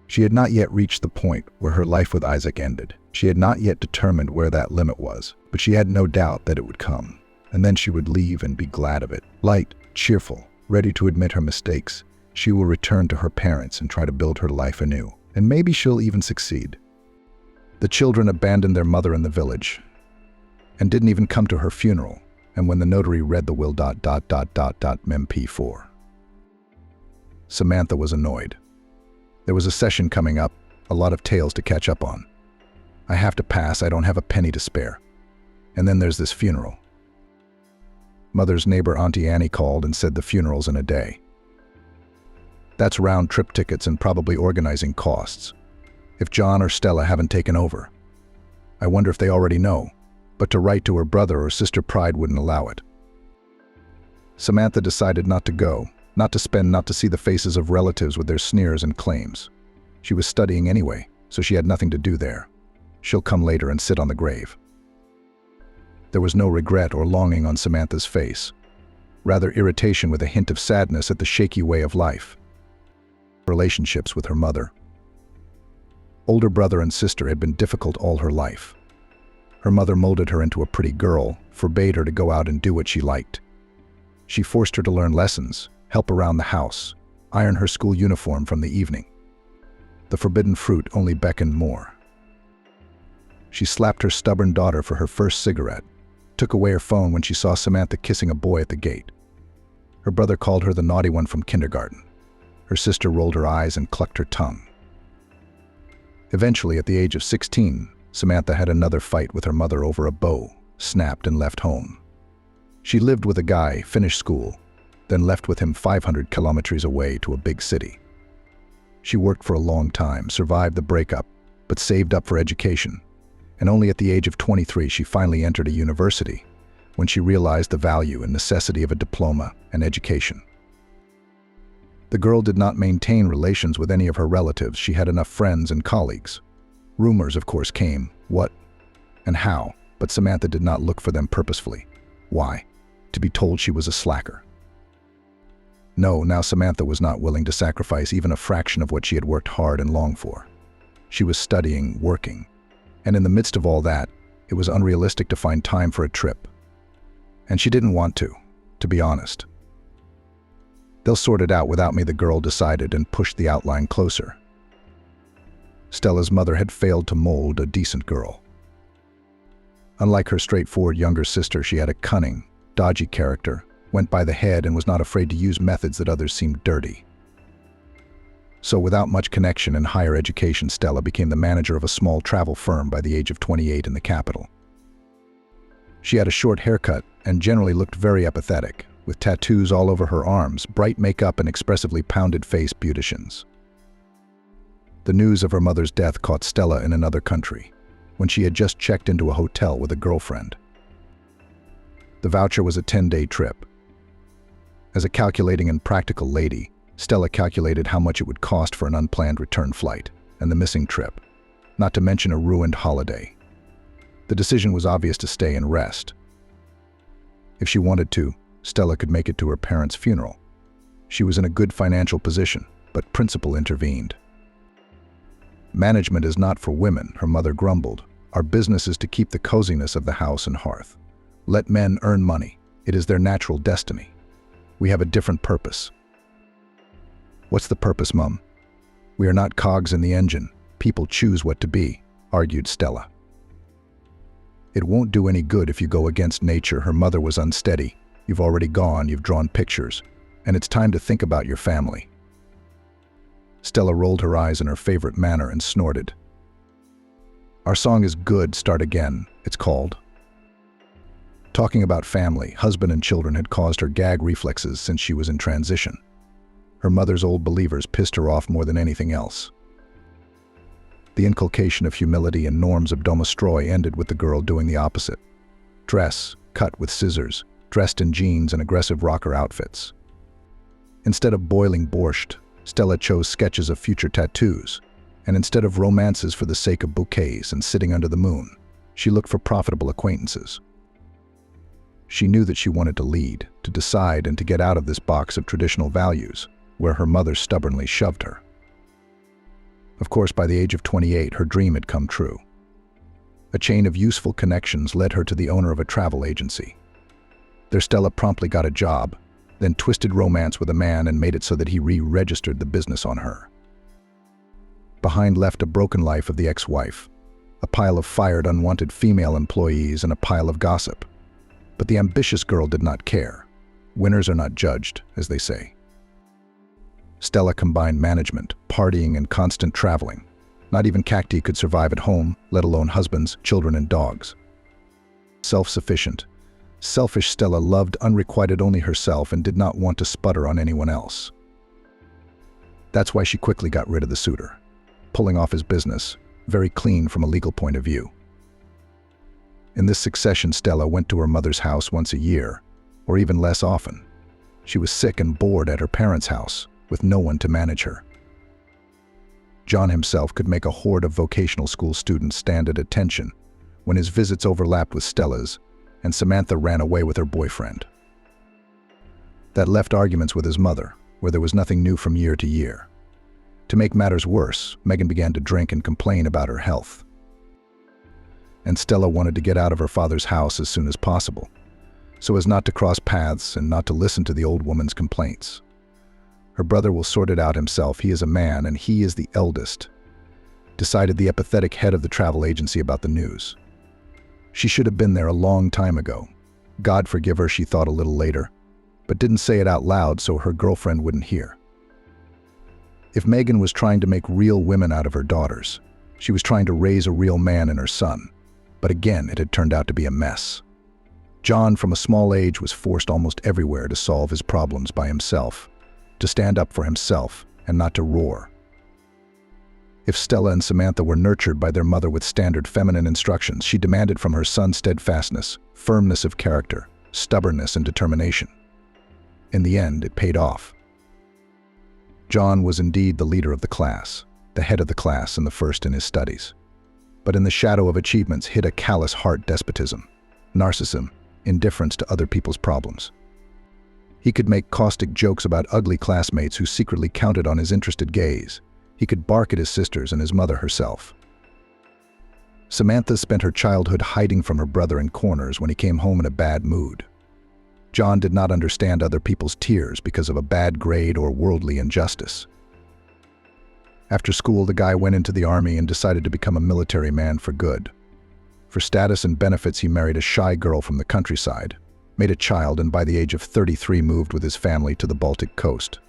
She had not yet reached the point where her life with Isaac ended. She had not yet determined where that limit was, but she had no doubt that it would come. And then she would leave and be glad of it. Light, cheerful, ready to admit her mistakes, she will return to her parents and try to build her life anew. And maybe she'll even succeed. The children abandoned their mother in the village and didn't even come to her funeral, and when the notary read the will ... MP4. Samantha was annoyed. There was a session coming up, a lot of tales to catch up on. I have to pass, I don't have a penny to spare. And then there's this funeral. Mother's neighbor Auntie Annie called and said the funeral's in a day. That's round-trip tickets and probably organizing costs. If John or Stella haven't taken over. I wonder if they already know, but to write to her brother or sister pride wouldn't allow it. Samantha decided not to go, not to spend, not to see the faces of relatives with their sneers and claims. She was studying anyway, so she had nothing to do there. She'll come later and sit on the grave. There was no regret or longing on Samantha's face, rather irritation with a hint of sadness at the shaky way of life. Relationships with her mother. Older brother and sister had been difficult all her life. Her mother molded her into a pretty girl, forbade her to go out and do what she liked. She forced her to learn lessons, help around the house, iron her school uniform from the evening. The forbidden fruit only beckoned more. She slapped her stubborn daughter for her first cigarette, took away her phone when she saw Samantha kissing a boy at the gate. Her brother called her the naughty one from kindergarten. Her sister rolled her eyes and clucked her tongue. Eventually, at the age of 16, Samantha had another fight with her mother over a bow, snapped and left home. She lived with a guy, finished school, then left with him 500 kilometers away to a big city. She worked for a long time, survived the breakup, but saved up for education. And only at the age of 23 she finally entered a university, when she realized the value and necessity of a diploma and education. The girl did not maintain relations with any of her relatives. She had enough friends and colleagues. Rumors, of course, came, what and how, but Samantha did not look for them purposefully. Why? To be told she was a slacker. No, now Samantha was not willing to sacrifice even a fraction of what she had worked hard and longed for. She was studying, working, and in the midst of all that, it was unrealistic to find time for a trip. And she didn't want to be honest. They'll sort it out without me, the girl decided and pushed the outline closer. Stella's mother had failed to mold a decent girl. Unlike her straightforward younger sister, she had a cunning, dodgy character, went by the head and was not afraid to use methods that others seemed dirty. So without much connection in higher education, Stella became the manager of a small travel firm by the age of 28 in the capital. She had a short haircut and generally looked very apathetic, with tattoos all over her arms, bright makeup and expressively pounded face beauticians. The news of her mother's death caught Stella in another country, when she had just checked into a hotel with a girlfriend. The voucher was a 10-day trip. As a calculating and practical lady, Stella calculated how much it would cost for an unplanned return flight and the missing trip, not to mention a ruined holiday. The decision was obvious: to stay and rest. If she wanted to, Stella could make it to her parents' funeral. She was in a good financial position, but principle intervened. Management is not for women, her mother grumbled. Our business is to keep the coziness of the house and hearth. Let men earn money. It is their natural destiny. We have a different purpose. What's the purpose, Mum? We are not cogs in the engine. People choose what to be, argued Stella. It won't do any good if you go against nature, her mother was unsteady. You've already gone, you've drawn pictures, and it's time to think about your family." Stella rolled her eyes in her favorite manner and snorted. "Our song is good, start again," it's called. Talking about family, husband and children had caused her gag reflexes since she was in transition. Her mother's old believers pissed her off more than anything else. The inculcation of humility and norms of domostroy ended with the girl doing the opposite. Dress, cut with scissors, dressed in jeans and aggressive rocker outfits. Instead of boiling borscht, Stella chose sketches of future tattoos, and instead of romances for the sake of bouquets and sitting under the moon, she looked for profitable acquaintances. She knew that she wanted to lead, to decide, and to get out of this box of traditional values, where her mother stubbornly shoved her. Of course, by the age of 28, her dream had come true. A chain of useful connections led her to the owner of a travel agency. There Stella promptly got a job, then twisted romance with a man and made it so that he re-registered the business on her. Behind left a broken life of the ex-wife, a pile of fired unwanted female employees, and a pile of gossip. But the ambitious girl did not care. Winners are not judged, as they say. Stella combined management, partying, and constant traveling. Not even cacti could survive at home, let alone husbands, children, and dogs. Self-sufficient, selfish Stella loved unrequited only herself and did not want to sputter on anyone else. That's why she quickly got rid of the suitor, pulling off his business, very clean from a legal point of view. In this succession, Stella went to her mother's house once a year, or even less often. She was sick and bored at her parents' house, with no one to manage her. John himself could make a horde of vocational school students stand at attention when his visits overlapped with Stella's, and Samantha ran away with her boyfriend. That left arguments with his mother, where there was nothing new from year to year. To make matters worse, Megan began to drink and complain about her health. And Stella wanted to get out of her father's house as soon as possible, so as not to cross paths and not to listen to the old woman's complaints. Her brother will sort it out himself. He is a man, and he is the eldest, decided the apathetic head of the travel agency about the news. She should have been there a long time ago. God forgive her, she thought a little later, but didn't say it out loud so her girlfriend wouldn't hear. If Megan was trying to make real women out of her daughters, she was trying to raise a real man in her son. But again, it had turned out to be a mess. John, from a small age, was forced almost everywhere to solve his problems by himself, to stand up for himself and not to roar. If Stella and Samantha were nurtured by their mother with standard feminine instructions, she demanded from her son steadfastness, firmness of character, stubbornness, and determination. In the end, it paid off. John was indeed the leader of the class, the head of the class and the first in his studies. But in the shadow of achievements hid a callous heart despotism, narcissism, indifference to other people's problems. He could make caustic jokes about ugly classmates who secretly counted on his interested gaze. He could bark at his sisters and his mother herself. Samantha spent her childhood hiding from her brother in corners when he came home in a bad mood. John did not understand other people's tears because of a bad grade or worldly injustice. After school, the guy went into the army and decided to become a military man for good. For status and benefits, he married a shy girl from the countryside, made a child, and by the age of 33 moved with his family to the Baltic coast.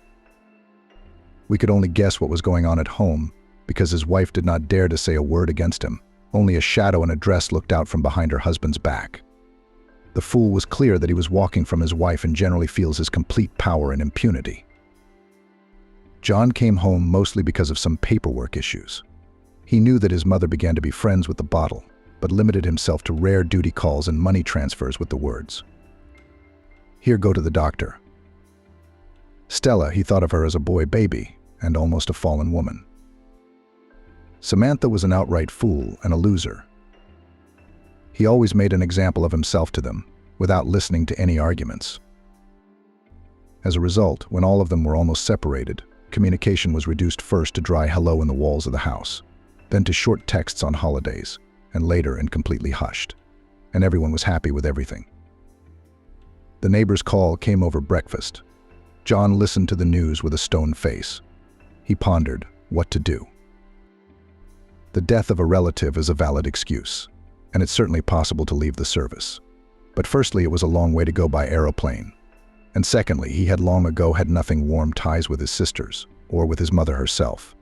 We could only guess what was going on at home because his wife did not dare to say a word against him. Only a shadow in a dress looked out from behind her husband's back. The fool was clear that he was walking from his wife and generally feels his complete power and impunity. John came home mostly because of some paperwork issues. He knew that his mother began to be friends with the bottle, but limited himself to rare duty calls and money transfers with the words, "Here, go to the doctor." Stella, he thought of her as a boy baby and almost a fallen woman. Samantha was an outright fool and a loser. He always made an example of himself to them, without listening to any arguments. As a result, when all of them were almost separated, communication was reduced first to dry hello in the walls of the house, then to short texts on holidays, and later and completely hushed. And everyone was happy with everything. The neighbor's call came over breakfast. John listened to the news with a stone face. He pondered what to do. The death of a relative is a valid excuse, and it's certainly possible to leave the service. But firstly, it was a long way to go by aeroplane. And secondly, he had long ago had nothing warm ties with his sisters, or with his mother herself.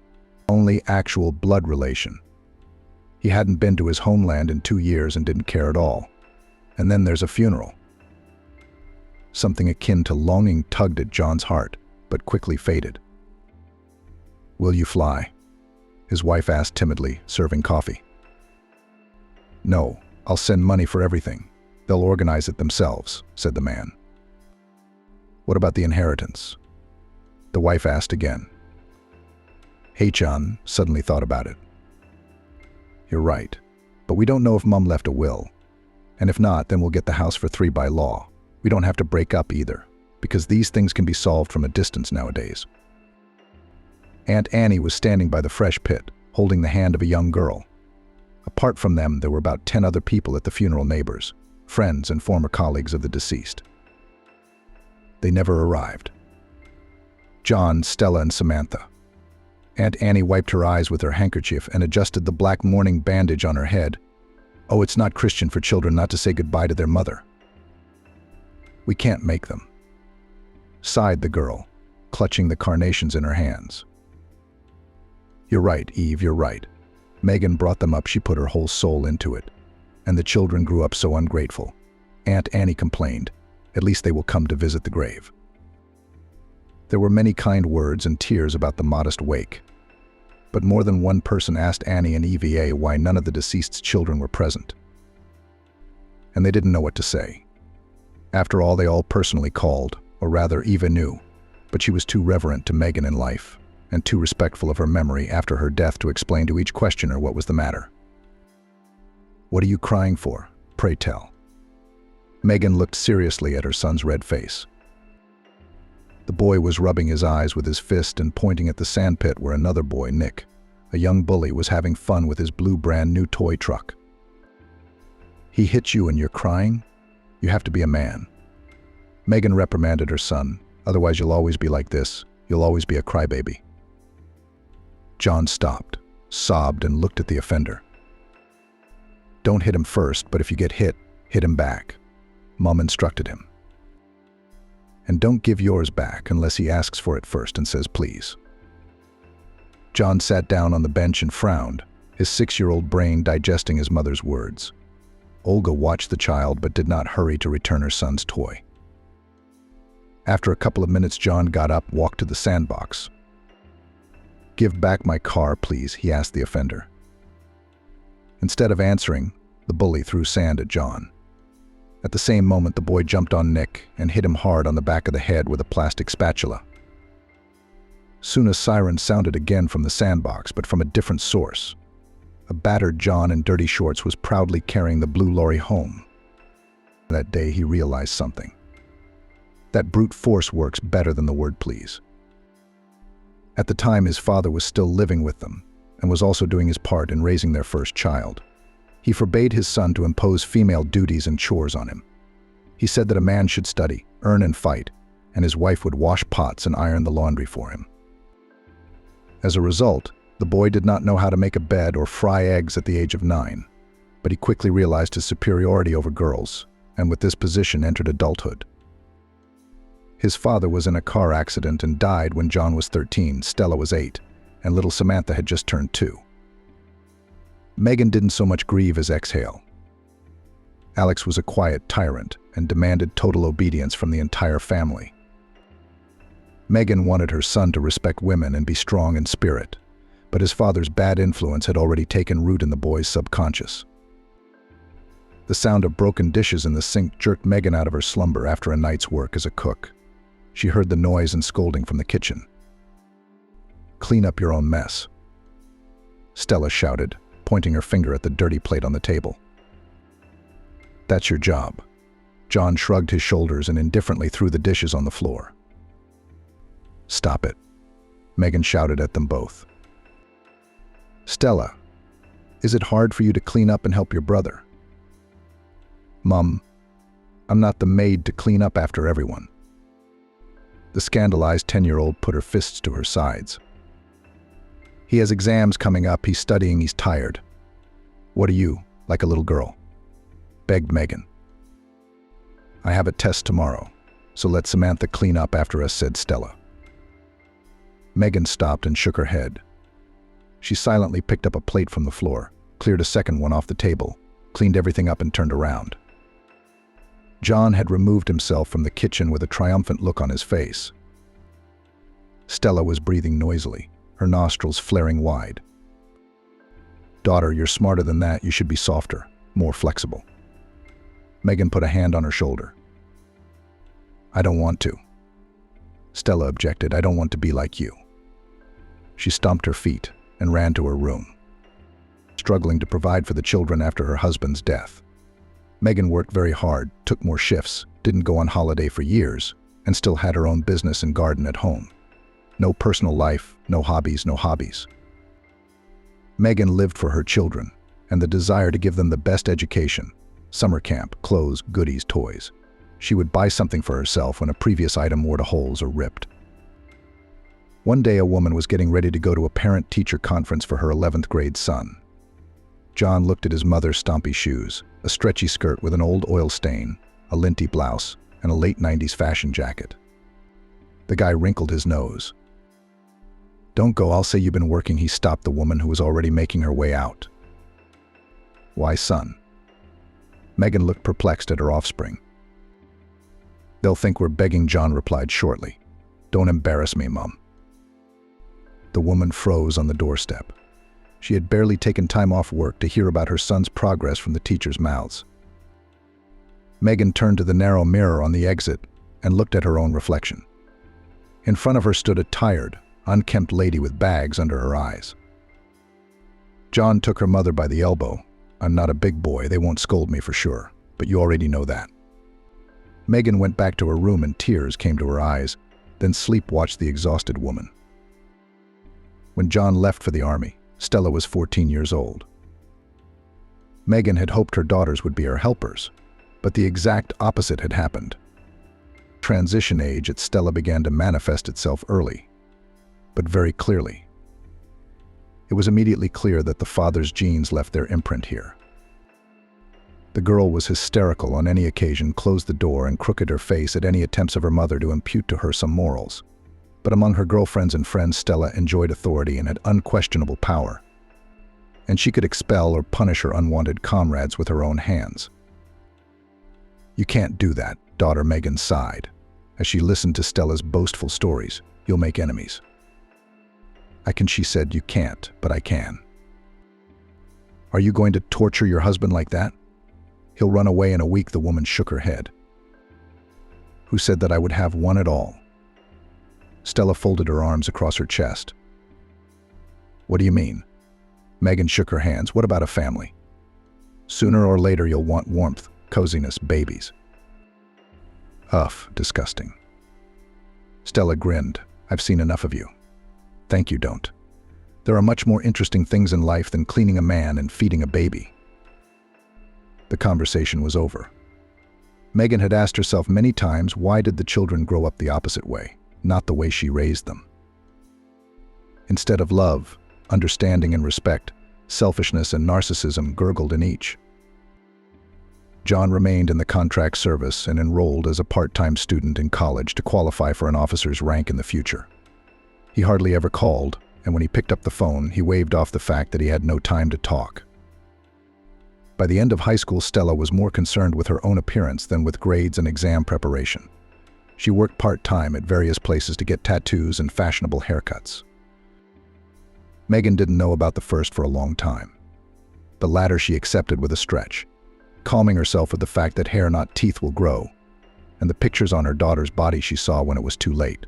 Only actual blood relation. He hadn't been to his homeland in 2 years and didn't care at all. And then there's a funeral. Something akin to longing tugged at John's heart, but quickly faded. "Will you fly?" his wife asked timidly, serving coffee. "No, I'll send money for everything. They'll organize it themselves," said the man. "What about the inheritance?" the wife asked again. John suddenly thought about it. "You're right, but we don't know if Mom left a will. And if not, then we'll get the house for 3 by law. We don't have to break up either, because these things can be solved from a distance nowadays." Aunt Annie was standing by the fresh pit, holding the hand of a young girl. Apart from them, there were about 10 other people at the funeral, neighbors, friends, and former colleagues of the deceased. They never arrived. John, Stella, and Samantha. Aunt Annie wiped her eyes with her handkerchief and adjusted the black mourning bandage on her head. "Oh, it's not Christian for children not to say goodbye to their mother." "We can't make them," sighed the girl, clutching the carnations in her hands. "You're right, Eve, you're right. Megan brought them up, she put her whole soul into it. And the children grew up so ungrateful." Aunt Annie complained. "At least they will come to visit the grave." There were many kind words and tears about the modest wake. But more than one person asked Annie and EVA why none of the deceased's children were present. And they didn't know what to say. After all, they all personally called, or rather Eva knew, but she was too reverent to Megan in life, and too respectful of her memory after her death to explain to each questioner what was the matter. "What are you crying for? Pray tell." Megan looked seriously at her son's red face. The boy was rubbing his eyes with his fist and pointing at the sandpit where another boy, Nick, a young bully, was having fun with his blue brand new toy truck. "He hit you and you're crying? You have to be a man." Megan reprimanded her son. "Otherwise you'll always be like this. You'll always be a crybaby." John stopped, sobbed, and looked at the offender. "Don't hit him first, but if you get hit, hit him back," Mom instructed him. "And don't give yours back unless he asks for it first and says please." John sat down on the bench and frowned, his 6-year-old brain digesting his mother's words. Olga watched the child but did not hurry to return her son's toy. After a couple of minutes, John got up, walked to the sandbox. "Give back my car, please," he asked the offender. Instead of answering, the bully threw sand at John. At the same moment, the boy jumped on Nick and hit him hard on the back of the head with a plastic spatula. Soon a siren sounded again from the sandbox, but from a different source. A battered John in dirty shorts was proudly carrying the blue lorry home. That day he realized something. That brute force works better than the word please. At the time, his father was still living with them and was also doing his part in raising their first child. He forbade his son to impose female duties and chores on him. He said that a man should study, earn, and fight, and his wife would wash pots and iron the laundry for him. As a result, the boy did not know how to make a bed or fry eggs at the age of 9, but he quickly realized his superiority over girls, and with this position entered adulthood. His father was in a car accident and died when John was 13, Stella was 8, and little Samantha had just turned 2. Megan didn't so much grieve as exhale. Alex was a quiet tyrant and demanded total obedience from the entire family. Megan wanted her son to respect women and be strong in spirit, but his father's bad influence had already taken root in the boy's subconscious. The sound of broken dishes in the sink jerked Megan out of her slumber after a night's work as a cook. She heard the noise and scolding from the kitchen. "Clean up your own mess," Stella shouted, pointing her finger at the dirty plate on the table. "That's your job." John shrugged his shoulders and indifferently threw the dishes on the floor. "Stop it," Megan shouted at them both. "Stella, is it hard for you to clean up and help your brother?" "Mom, I'm not the maid to clean up after everyone." The scandalized 10-year-old put her fists to her sides. "He has exams coming up, he's studying, he's tired. What are you, like a little girl?" begged Megan. I have a test tomorrow, so let Samantha clean up after us, said Stella. Megan stopped and shook her head. She silently picked up a plate from the floor, cleared a second one off the table, cleaned everything up and turned around. John had removed himself from the kitchen with a triumphant look on his face. Stella was breathing noisily, her nostrils flaring wide. Daughter, you're smarter than that. You should be softer, more flexible. Megan put a hand on her shoulder. I don't want to. Stella objected. I don't want to be like you. She stomped her feet and ran to her room, struggling to provide for the children after her husband's death. Megan worked very hard, took more shifts, didn't go on holiday for years, and still had her own business and garden at home. No personal life, no hobbies. Megan lived for her children and the desire to give them the best education, summer camp, clothes, goodies, toys. She would buy something for herself when a previous item wore to holes or ripped. One day a woman was getting ready to go to a parent-teacher conference for her 11th grade son. John looked at his mother's stompy shoes, a stretchy skirt with an old oil stain, a linty blouse, and a late 90s fashion jacket. The guy wrinkled his nose. Don't go, I'll say you've been working, he stopped the woman who was already making her way out. Why, son? Megan looked perplexed at her offspring. They'll think we're begging, John replied shortly. Don't embarrass me, Mum. The woman froze on the doorstep. She had barely taken time off work to hear about her son's progress from the teachers' mouths. Megan turned to the narrow mirror on the exit and looked at her own reflection. In front of her stood a tired, unkempt lady with bags under her eyes. John took her mother by the elbow. I'm not a big boy, they won't scold me for sure, but you already know that. Megan went back to her room and tears came to her eyes, then sleep watched the exhausted woman. When John left for the army, Stella was 14 years old. Megan had hoped her daughters would be her helpers, but the exact opposite had happened. Transition age at Stella began to manifest itself early, but very clearly. It was immediately clear that the father's genes left their imprint here. The girl was hysterical on any occasion, closed the door and crooked her face at any attempts of her mother to impute to her some morals. But among her girlfriends and friends, Stella enjoyed authority and had unquestionable power. And she could expel or punish her unwanted comrades with her own hands. You can't do that, daughter, Megan sighed, as she listened to Stella's boastful stories. You'll make enemies. I can, she said. You can't, but I can. Are you going to torture your husband like that? He'll run away in a week, the woman shook her head. Who said that I would have one at all? Stella folded her arms across her chest. What do you mean? Megan shook her hands. What about a family? Sooner or later you'll want warmth, coziness, babies. Ugh, disgusting. Stella grinned. I've seen enough of you. Thank you, don't. There are much more interesting things in life than cleaning a man and feeding a baby. The conversation was over. Megan had asked herself many times, why did the children grow up the opposite way, not the way she raised them? Instead of love, understanding and respect, selfishness and narcissism gurgled in each. John remained in the contract service and enrolled as a part-time student in college to qualify for an officer's rank in the future. He hardly ever called, and when he picked up the phone, he waved off the fact that he had no time to talk. By the end of high school, Stella was more concerned with her own appearance than with grades and exam preparation. She worked part-time at various places to get tattoos and fashionable haircuts. Megan didn't know about the first for a long time. The latter she accepted with a stretch, calming herself with the fact that hair, not teeth, will grow, and the pictures on her daughter's body she saw when it was too late.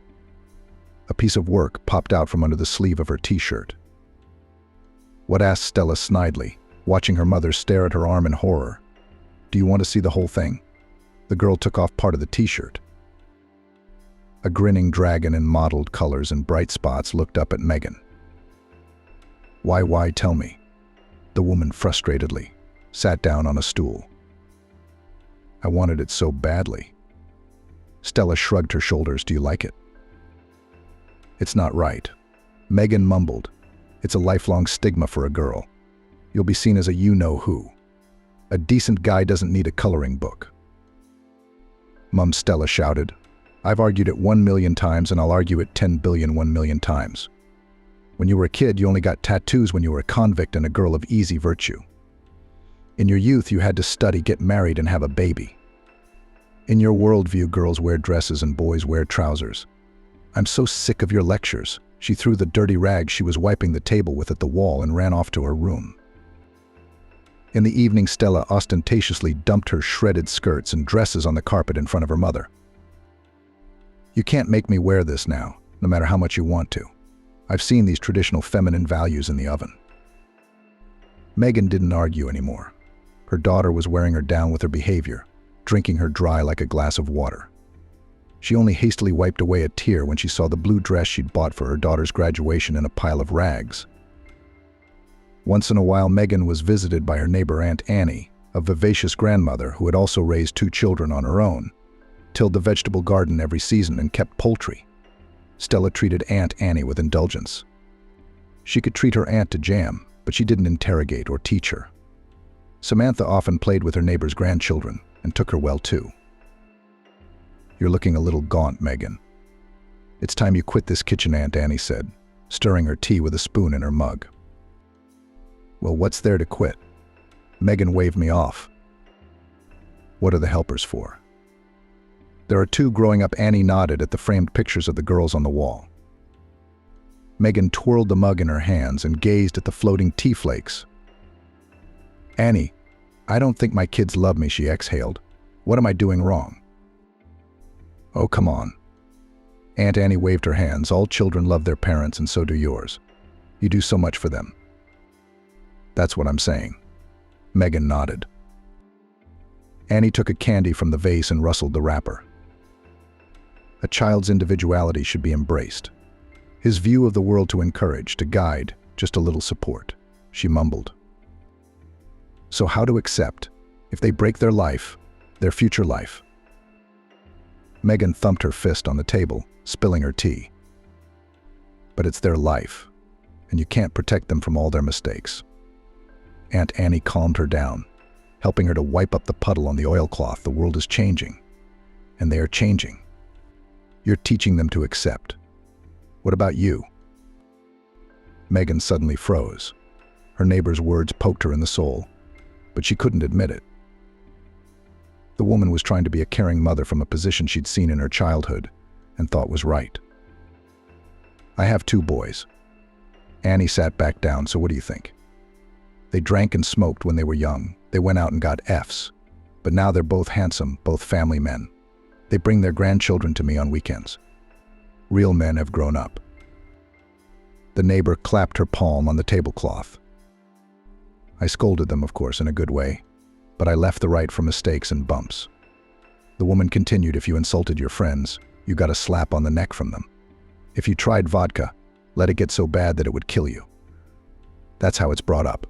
A piece of work popped out from under the sleeve of her t-shirt. What, asked Stella snidely, watching her mother stare at her arm in horror. Do you want to see the whole thing? The girl took off part of the t-shirt. A grinning dragon in mottled colors and bright spots looked up at Megan. Why, tell me? The woman frustratedly sat down on a stool. I wanted it so badly. Stella shrugged her shoulders. Do you like it? It's not right. Megan mumbled. It's a lifelong stigma for a girl. You'll be seen as a you-know-who. A decent guy doesn't need a coloring book. Mum Stella shouted. "I've argued it 1,000,000 times and I'll argue it 10 billion 1,000,000 times. When you were a kid, you only got tattoos when you were a convict and a girl of easy virtue. In your youth, you had to study, get married, and have a baby. In your worldview, girls wear dresses and boys wear trousers. I'm so sick of your lectures." She threw the dirty rag she was wiping the table with at the wall and ran off to her room. In the evening, Stella ostentatiously dumped her shredded skirts and dresses on the carpet in front of her mother. "You can't make me wear this now, no matter how much you want to. I've seen these traditional feminine values in the oven." Megan didn't argue anymore. Her daughter was wearing her down with her behavior, drinking her dry like a glass of water. She only hastily wiped away a tear when she saw the blue dress she'd bought for her daughter's graduation in a pile of rags. Once in a while, Megan was visited by her neighbor Aunt Annie, a vivacious grandmother who had also raised 2 children on her own, tilled the vegetable garden every season, and kept poultry. Stella treated Aunt Annie with indulgence. She could treat her aunt to jam, but she didn't interrogate or teach her. Samantha often played with her neighbor's grandchildren and took her well too. "You're looking a little gaunt, Megan. It's time you quit this kitchen," Aunt Annie said, stirring her tea with a spoon in her mug. "Well, what's there to quit?" Megan waved me off. "What are the helpers for?" "There are 2 growing up." Annie nodded at the framed pictures of the girls on the wall. Megan twirled the mug in her hands and gazed at the floating tea flakes. "Annie, I don't think my kids love me," she exhaled. "What am I doing wrong?" "Oh, come on." Aunt Annie waved her hands. "All children love their parents, and so do yours. You do so much for them." "That's what I'm saying." Megan nodded. Annie took a candy from the vase and rustled the wrapper. "A child's individuality should be embraced. His view of the world to encourage, to guide, just a little support," she mumbled. "So how to accept, if they break their life, their future life?" Megan thumped her fist on the table, spilling her tea. "But it's their life, and you can't protect them from all their mistakes." Aunt Annie calmed her down, helping her to wipe up the puddle on the oilcloth. "The world is changing, and they are changing. You're teaching them to accept. What about you?" Megan suddenly froze. Her neighbor's words poked her in the soul, but she couldn't admit it. The woman was trying to be a caring mother from a position she'd seen in her childhood and thought was right. "I have 2 boys. Annie sat back down. "So what do you think? They drank and smoked when they were young. They went out and got Fs. But now they're both handsome, both family men. They bring their grandchildren to me on weekends. Real men have grown up." The neighbor clapped her palm on the tablecloth. "I scolded them, of course, in a good way, but I left the right for mistakes and bumps." The woman continued. "If you insulted your friends, you got a slap on the neck from them. If you tried vodka, let it get so bad that it would kill you. That's how it's brought up.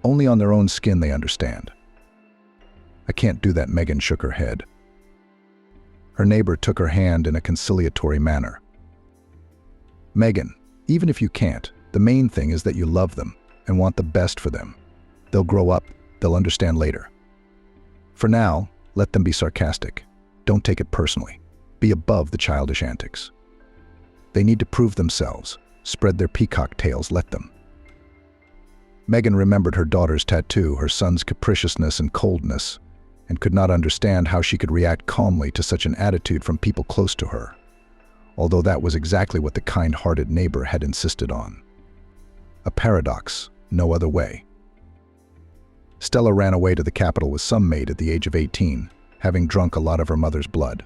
Only on their own skin they understand." "I can't do that." Megan shook her head. Her neighbor took her hand in a conciliatory manner. "Megan, even if you can't, the main thing is that you love them and want the best for them. They'll grow up. They'll understand later. For now, let them be sarcastic. Don't take it personally. Be above the childish antics. They need to prove themselves. Spread their peacock tails. Let them." Megan remembered her daughter's tattoo, her son's capriciousness and coldness, and could not understand how she could react calmly to such an attitude from people close to her, although that was exactly what the kind-hearted neighbor had insisted on. A paradox, no other way. Stella ran away to the capital with some maid at the age of 18, having drunk a lot of her mother's blood.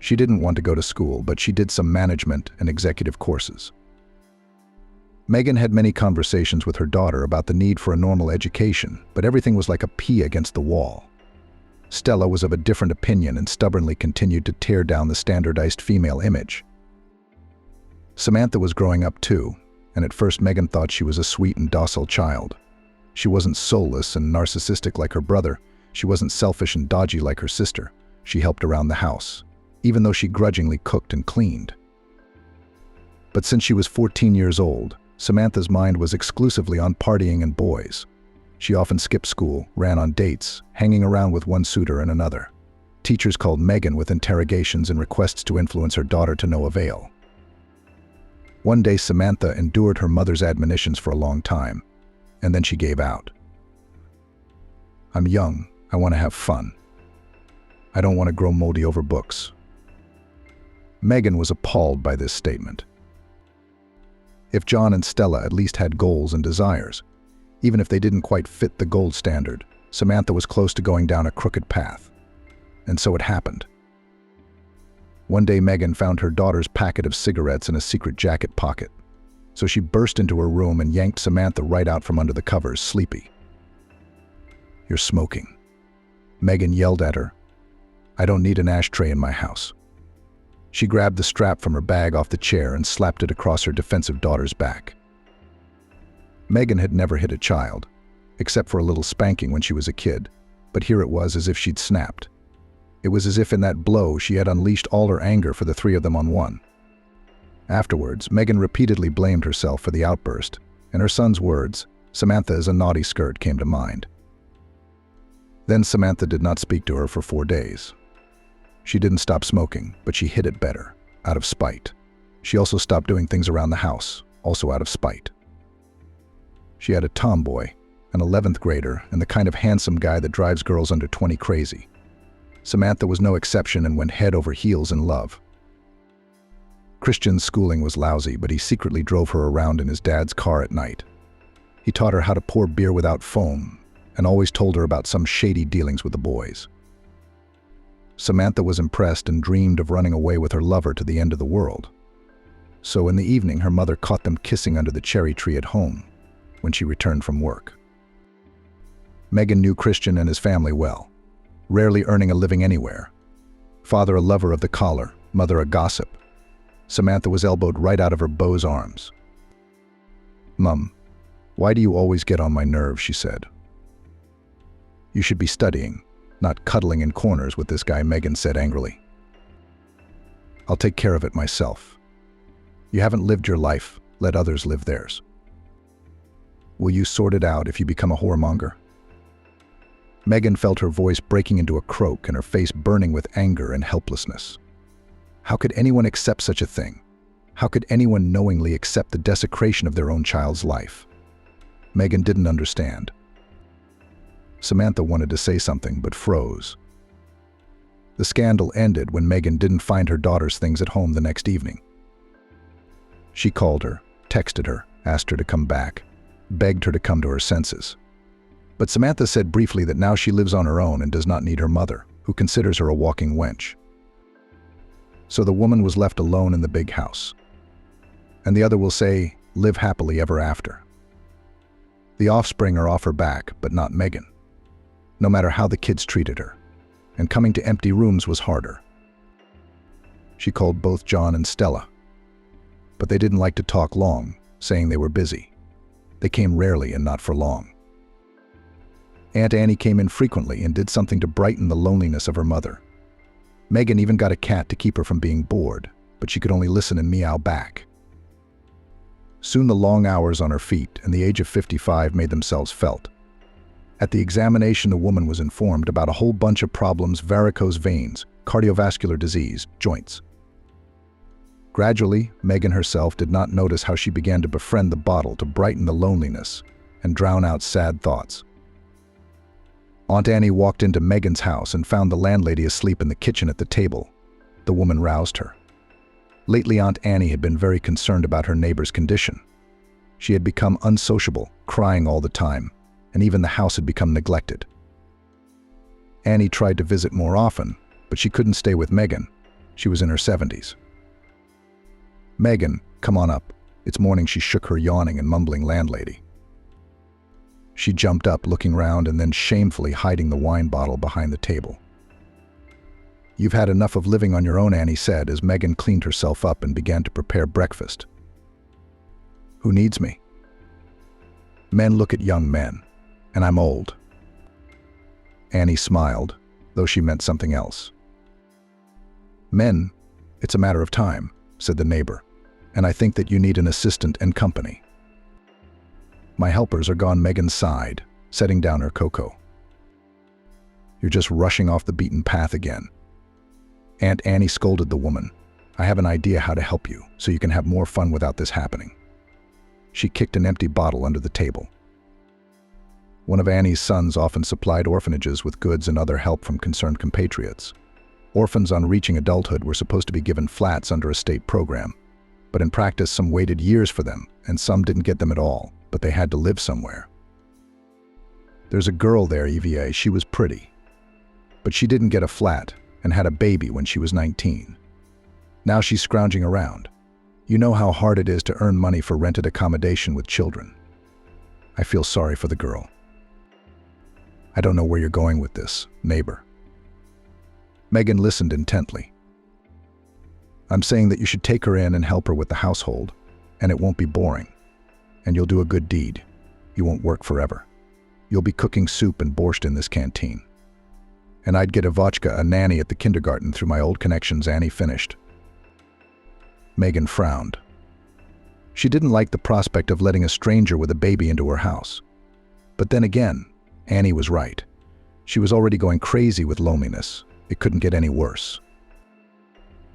She didn't want to go to school, but she did some management and executive courses. Megan had many conversations with her daughter about the need for a normal education, but everything was like a pea against the wall. Stella was of a different opinion and stubbornly continued to tear down the standardized female image. Samantha was growing up too, and at first Megan thought she was a sweet and docile child. She wasn't soulless and narcissistic like her brother. She wasn't selfish and dodgy like her sister. She helped around the house, even though she grudgingly cooked and cleaned. But since she was 14 years old, Samantha's mind was exclusively on partying and boys. She often skipped school, ran on dates, hanging around with one suitor and another. Teachers called Megan with interrogations and requests to influence her daughter to no avail. One day, Samantha endured her mother's admonitions for a long time, and then she gave out. "I'm young. I want to have fun. I don't want to grow moldy over books." Megan was appalled by this statement. If John and Stella at least had goals and desires, even if they didn't quite fit the gold standard, Samantha was close to going down a crooked path. And so it happened. One day, Megan found her daughter's packet of cigarettes in a secret jacket pocket. So she burst into her room and yanked Samantha right out from under the covers, sleepy. "You're smoking." Megan yelled at her. "I don't need an ashtray in my house." She grabbed the strap from her bag off the chair and slapped it across her defensive daughter's back. Megan had never hit a child, except for a little spanking when she was a kid, but here it was as if she'd snapped. It was as if in that blow she had unleashed all her anger for the three of them on one. Afterwards, Megan repeatedly blamed herself for the outburst, and her son's words, "Samantha is a naughty skirt," came to mind. Then Samantha did not speak to her for 4 days. She didn't stop smoking, but she hid it better, out of spite. She also stopped doing things around the house, also out of spite. She had a tomboy, an 11th grader, and the kind of handsome guy that drives girls under 20 crazy. Samantha was no exception and went head over heels in love. Christian's schooling was lousy, but he secretly drove her around in his dad's car at night. He taught her how to pour beer without foam, and always told her about some shady dealings with the boys. Samantha was impressed and dreamed of running away with her lover to the end of the world. So in the evening, her mother caught them kissing under the cherry tree at home when she returned from work. Megan knew Christian and his family well, rarely earning a living anywhere. Father a lover of the collar, mother a gossip. Samantha was elbowed right out of her beau's arms. "Mum, why do you always get on my nerves?" she said. "You should be studying, not cuddling in corners with this guy," Megan said angrily. "I'll take care of it myself. You haven't lived your life, let others live theirs. Will you sort it out if you become a whoremonger?" Megan felt her voice breaking into a croak and her face burning with anger and helplessness. How could anyone accept such a thing? How could anyone knowingly accept the desecration of their own child's life? Megan didn't understand. Samantha wanted to say something, but froze. The scandal ended when Megan didn't find her daughter's things at home the next evening. She called her, texted her, asked her to come back, begged her to come to her senses. But Samantha said briefly that now she lives on her own and does not need her mother, who considers her a walking wench. So the woman was left alone in the big house. And the other will say, "Live happily ever after." The offspring are off her back, but not Megan. No matter how the kids treated her. And coming to empty rooms was harder. She called both John and Stella. But they didn't like to talk long, saying they were busy. They came rarely and not for long. Aunt Annie came in frequently and did something to brighten the loneliness of her mother. Megan even got a cat to keep her from being bored, but she could only listen and meow back. Soon the long hours on her feet and the age of 55 made themselves felt. At the examination, the woman was informed about a whole bunch of problems: varicose veins, cardiovascular disease, joints. Gradually, Megan herself did not notice how she began to befriend the bottle to brighten the loneliness and drown out sad thoughts. Aunt Annie walked into Megan's house and found the landlady asleep in the kitchen at the table. The woman roused her. Lately, Aunt Annie had been very concerned about her neighbor's condition. She had become unsociable, crying all the time, and even the house had become neglected. Annie tried to visit more often, but she couldn't stay with Megan. She was in her 70s. "Megan, come on up. It's morning," she shook her yawning and mumbling landlady. She jumped up, looking round and then shamefully hiding the wine bottle behind the table. "You've had enough of living on your own," Annie said as Megan cleaned herself up and began to prepare breakfast. "Who needs me? Men look at young men, and I'm old." Annie smiled, though she meant something else. "Men, it's a matter of time," said the neighbor, "and I think that you need an assistant and company." "My helpers are gone," Megan sighed, setting down her cocoa. You're just rushing off the beaten path again." Aunt Annie scolded the woman. "I have an idea how to help you, so you can have more fun without this happening." She kicked an empty bottle under the table. One of Annie's sons often supplied orphanages with goods and other help from concerned compatriots. Orphans on reaching adulthood were supposed to be given flats under a state program, but in practice some waited years for them, and some didn't get them at all, but they had to live somewhere. "There's a girl there, EVA, she was pretty. But she didn't get a flat and had a baby when she was 19. Now she's scrounging around. You know how hard it is to earn money for rented accommodation with children. I feel sorry for the girl." "I don't know where you're going with this, neighbor." Megan listened intently. "I'm saying that you should take her in and help her with the household, and it won't be boring. And you'll do a good deed. You won't work forever. You'll be cooking soup and borscht in this canteen. And I'd get Ivotchka a nanny at the kindergarten through my old connections," Annie finished. Megan frowned. She didn't like the prospect of letting a stranger with a baby into her house. But then again, Annie was right. She was already going crazy with loneliness. It couldn't get any worse.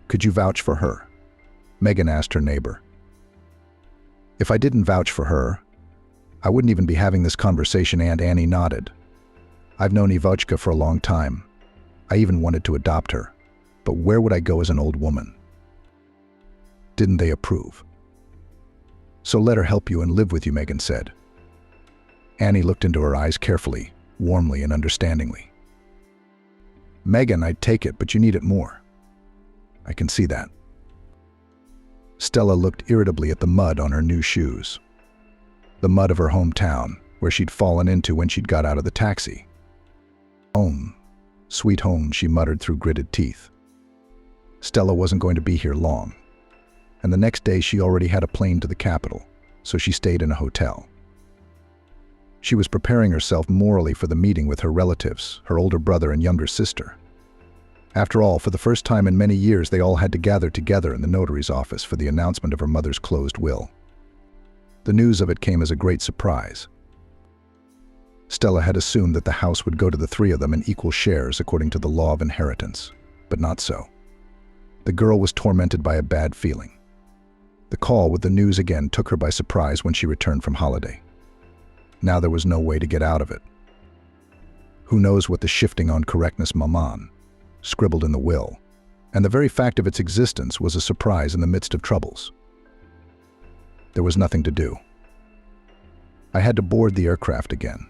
"Could you vouch for her?" Megan asked her neighbor. "If I didn't vouch for her, I wouldn't even be having this conversation," Aunt Annie nodded. "I've known Ivotchka for a long time. I even wanted to adopt her. But where would I go as an old woman? Didn't they approve? So let her help you and live with you," Megan said. Annie looked into her eyes carefully, warmly and understandingly. "Megan, I'd take it, but you need it more." "I can see that." Stella looked irritably at the mud on her new shoes. The mud of her hometown, where she'd fallen into when she'd got out of the taxi. "Home, sweet home," she muttered through gritted teeth. Stella wasn't going to be here long, and the next day she already had a plane to the capital, so she stayed in a hotel. She was preparing herself morally for the meeting with her relatives, her older brother and younger sister. After all, for the first time in many years, they all had to gather together in the notary's office for the announcement of her mother's closed will. The news of it came as a great surprise. Stella had assumed that the house would go to the three of them in equal shares according to the law of inheritance, but not so. The girl was tormented by a bad feeling. The call with the news again took her by surprise when she returned from holiday. Now there was no way to get out of it. Who knows what the shifting on correctness maman scribbled in the will, and the very fact of its existence was a surprise in the midst of troubles. There was nothing to do. I had to board the aircraft again.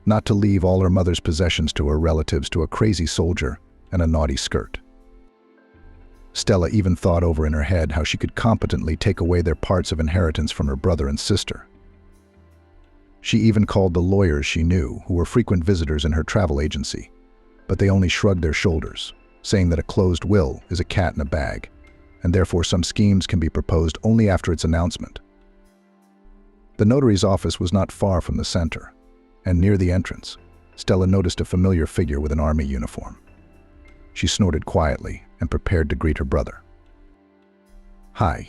Not to leave all her mother's possessions to her relatives, to a crazy soldier and a naughty skirt. Stella even thought over in her head how she could competently take away their parts of inheritance from her brother and sister. She even called the lawyers she knew, who were frequent visitors in her travel agency, but they only shrugged their shoulders, saying that a closed will is a cat in a bag, and therefore some schemes can be proposed only after its announcement. The notary's office was not far from the center, and near the entrance, Stella noticed a familiar figure with an army uniform. She snorted quietly and prepared to greet her brother. "Hi,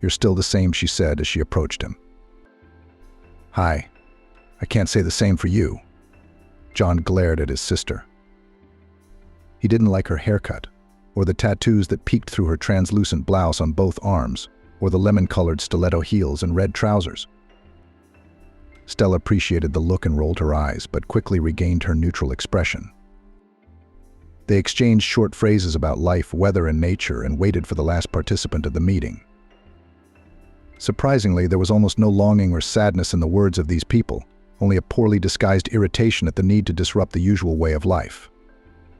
you're still the same," she said as she approached him. "Hi, I can't say the same for you." John glared at his sister. He didn't like her haircut, or the tattoos that peeked through her translucent blouse on both arms, or the lemon-colored stiletto heels and red trousers. Stella appreciated the look and rolled her eyes, but quickly regained her neutral expression. They exchanged short phrases about life, weather, and nature, and waited for the last participant of the meeting. Surprisingly, there was almost no longing or sadness in the words of these people, only a poorly disguised irritation at the need to disrupt the usual way of life.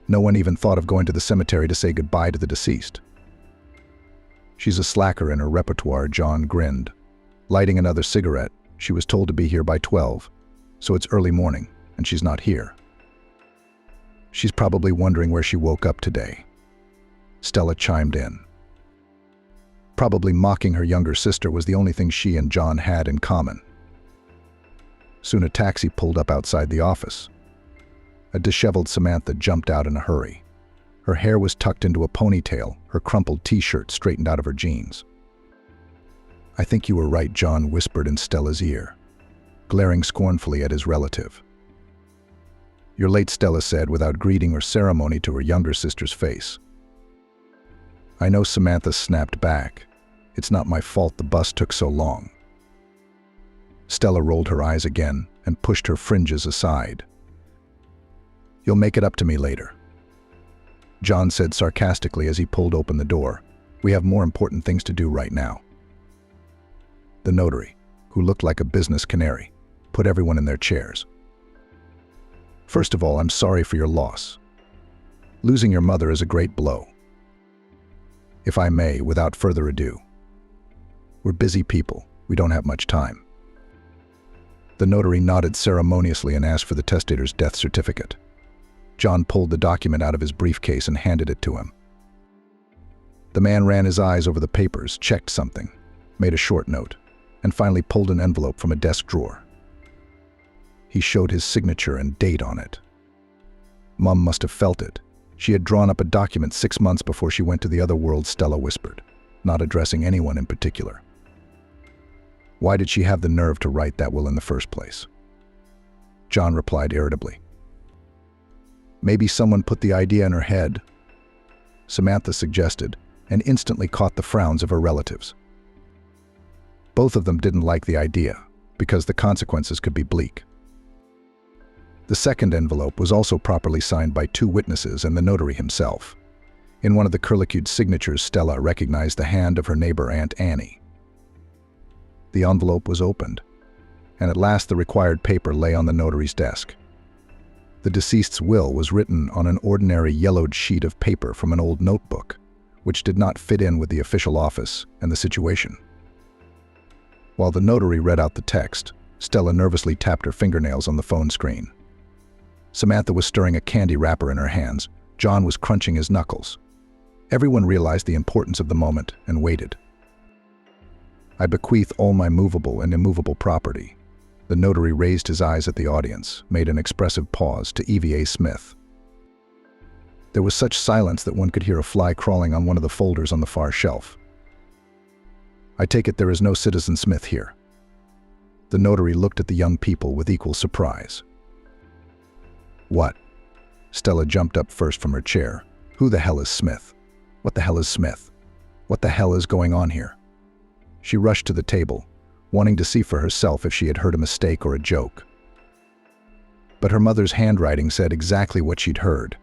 No one even thought of going to the cemetery to say goodbye to the deceased. "She's a slacker in her repertoire," John grinned. Lighting another cigarette, she was told to be here by 12, so it's early morning, and she's not here. "She's probably wondering where she woke up today," Stella chimed in. Probably mocking her younger sister was the only thing she and John had in common. Soon a taxi pulled up outside the office. A disheveled Samantha jumped out in a hurry. Her hair was tucked into a ponytail, her crumpled t-shirt straightened out of her jeans. "I think you were right," John whispered in Stella's ear, glaring scornfully at his relative. "You're late," Stella said without greeting or ceremony to her younger sister's face. "I know," Samantha snapped back. "It's not my fault the bus took so long." Stella rolled her eyes again and pushed her fringes aside. "You'll make it up to me later," John said sarcastically as he pulled open the door. "We have more important things to do right now." The notary, who looked like a business canary, put everyone in their chairs. "First of all, I'm sorry for your loss. Losing your mother is a great blow. If I may, without further ado. We're busy people. We don't have much time." The notary nodded ceremoniously and asked for the testator's death certificate. John pulled the document out of his briefcase and handed it to him. The man ran his eyes over the papers, checked something, made a short note, and finally pulled an envelope from a desk drawer. He showed his signature and date on it. Mum must have felt it. She had drawn up a document 6 months before she went to the other world, Stella whispered, not addressing anyone in particular. Why did she have the nerve to write that will in the first place? John replied irritably. Maybe someone put the idea in her head, Samantha suggested, and instantly caught the frowns of her relatives. Both of them didn't like the idea, because the consequences could be bleak. The second envelope was also properly signed by 2 witnesses and the notary himself. In one of the curlicued signatures, Stella recognized the hand of her neighbor Aunt Annie. The envelope was opened, and at last the required paper lay on the notary's desk. The deceased's will was written on an ordinary yellowed sheet of paper from an old notebook, which did not fit in with the official office and the situation. While the notary read out the text, Stella nervously tapped her fingernails on the phone screen. Samantha was stirring a candy wrapper in her hands. John was crunching his knuckles. Everyone realized the importance of the moment and waited. I bequeath all my movable and immovable property. The notary raised his eyes at the audience, made an expressive pause to EVA Smith. There was such silence that one could hear a fly crawling on one of the folders on the far shelf. I take it there is no Citizen Smith here. The notary looked at the young people with equal surprise. What? Stella jumped up first from her chair. Who the hell is Smith? What the hell is Smith? What the hell is going on here? She rushed to the table, wanting to see for herself if she had heard a mistake or a joke. But her mother's handwriting said exactly what she'd heard.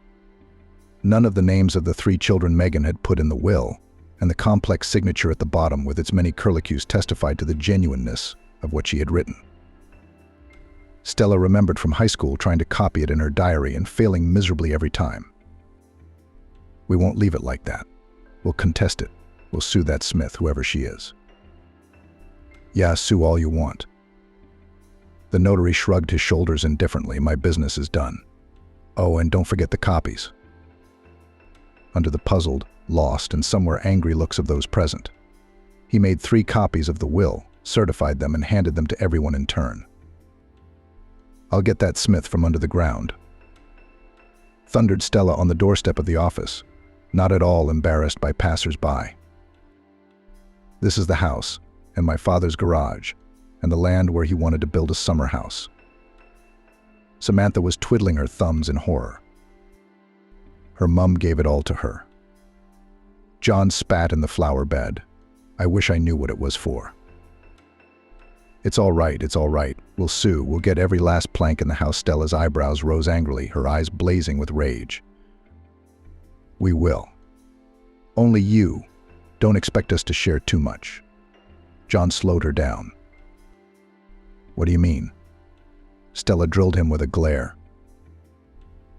None of the names of the 3 children Megan had put in the will, and the complex signature at the bottom with its many curlicues testified to the genuineness of what she had written. Stella remembered from high school trying to copy it in her diary and failing miserably every time. We won't leave it like that. We'll contest it. We'll sue that Smith, whoever she is. Yeah, sue all you want. The notary shrugged his shoulders indifferently. My business is done. Oh, and don't forget the copies. Under the puzzled, lost, and somewhere angry looks of those present, he made 3 copies of the will, certified them, and handed them to everyone in turn. I'll get that Smith from under the ground, thundered Stella on the doorstep of the office, not at all embarrassed by passers-by. This is the house, and my father's garage, and the land where he wanted to build a summer house. Samantha was twiddling her thumbs in horror. Her mum gave it all to her. John spat in the flower bed. I wish I knew what it was for. It's all right, it's all right. We'll sue, we'll get every last plank in the house. Stella's eyebrows rose angrily, her eyes blazing with rage. We will. Only you. Don't expect us to share too much. John slowed her down. What do you mean? Stella drilled him with a glare.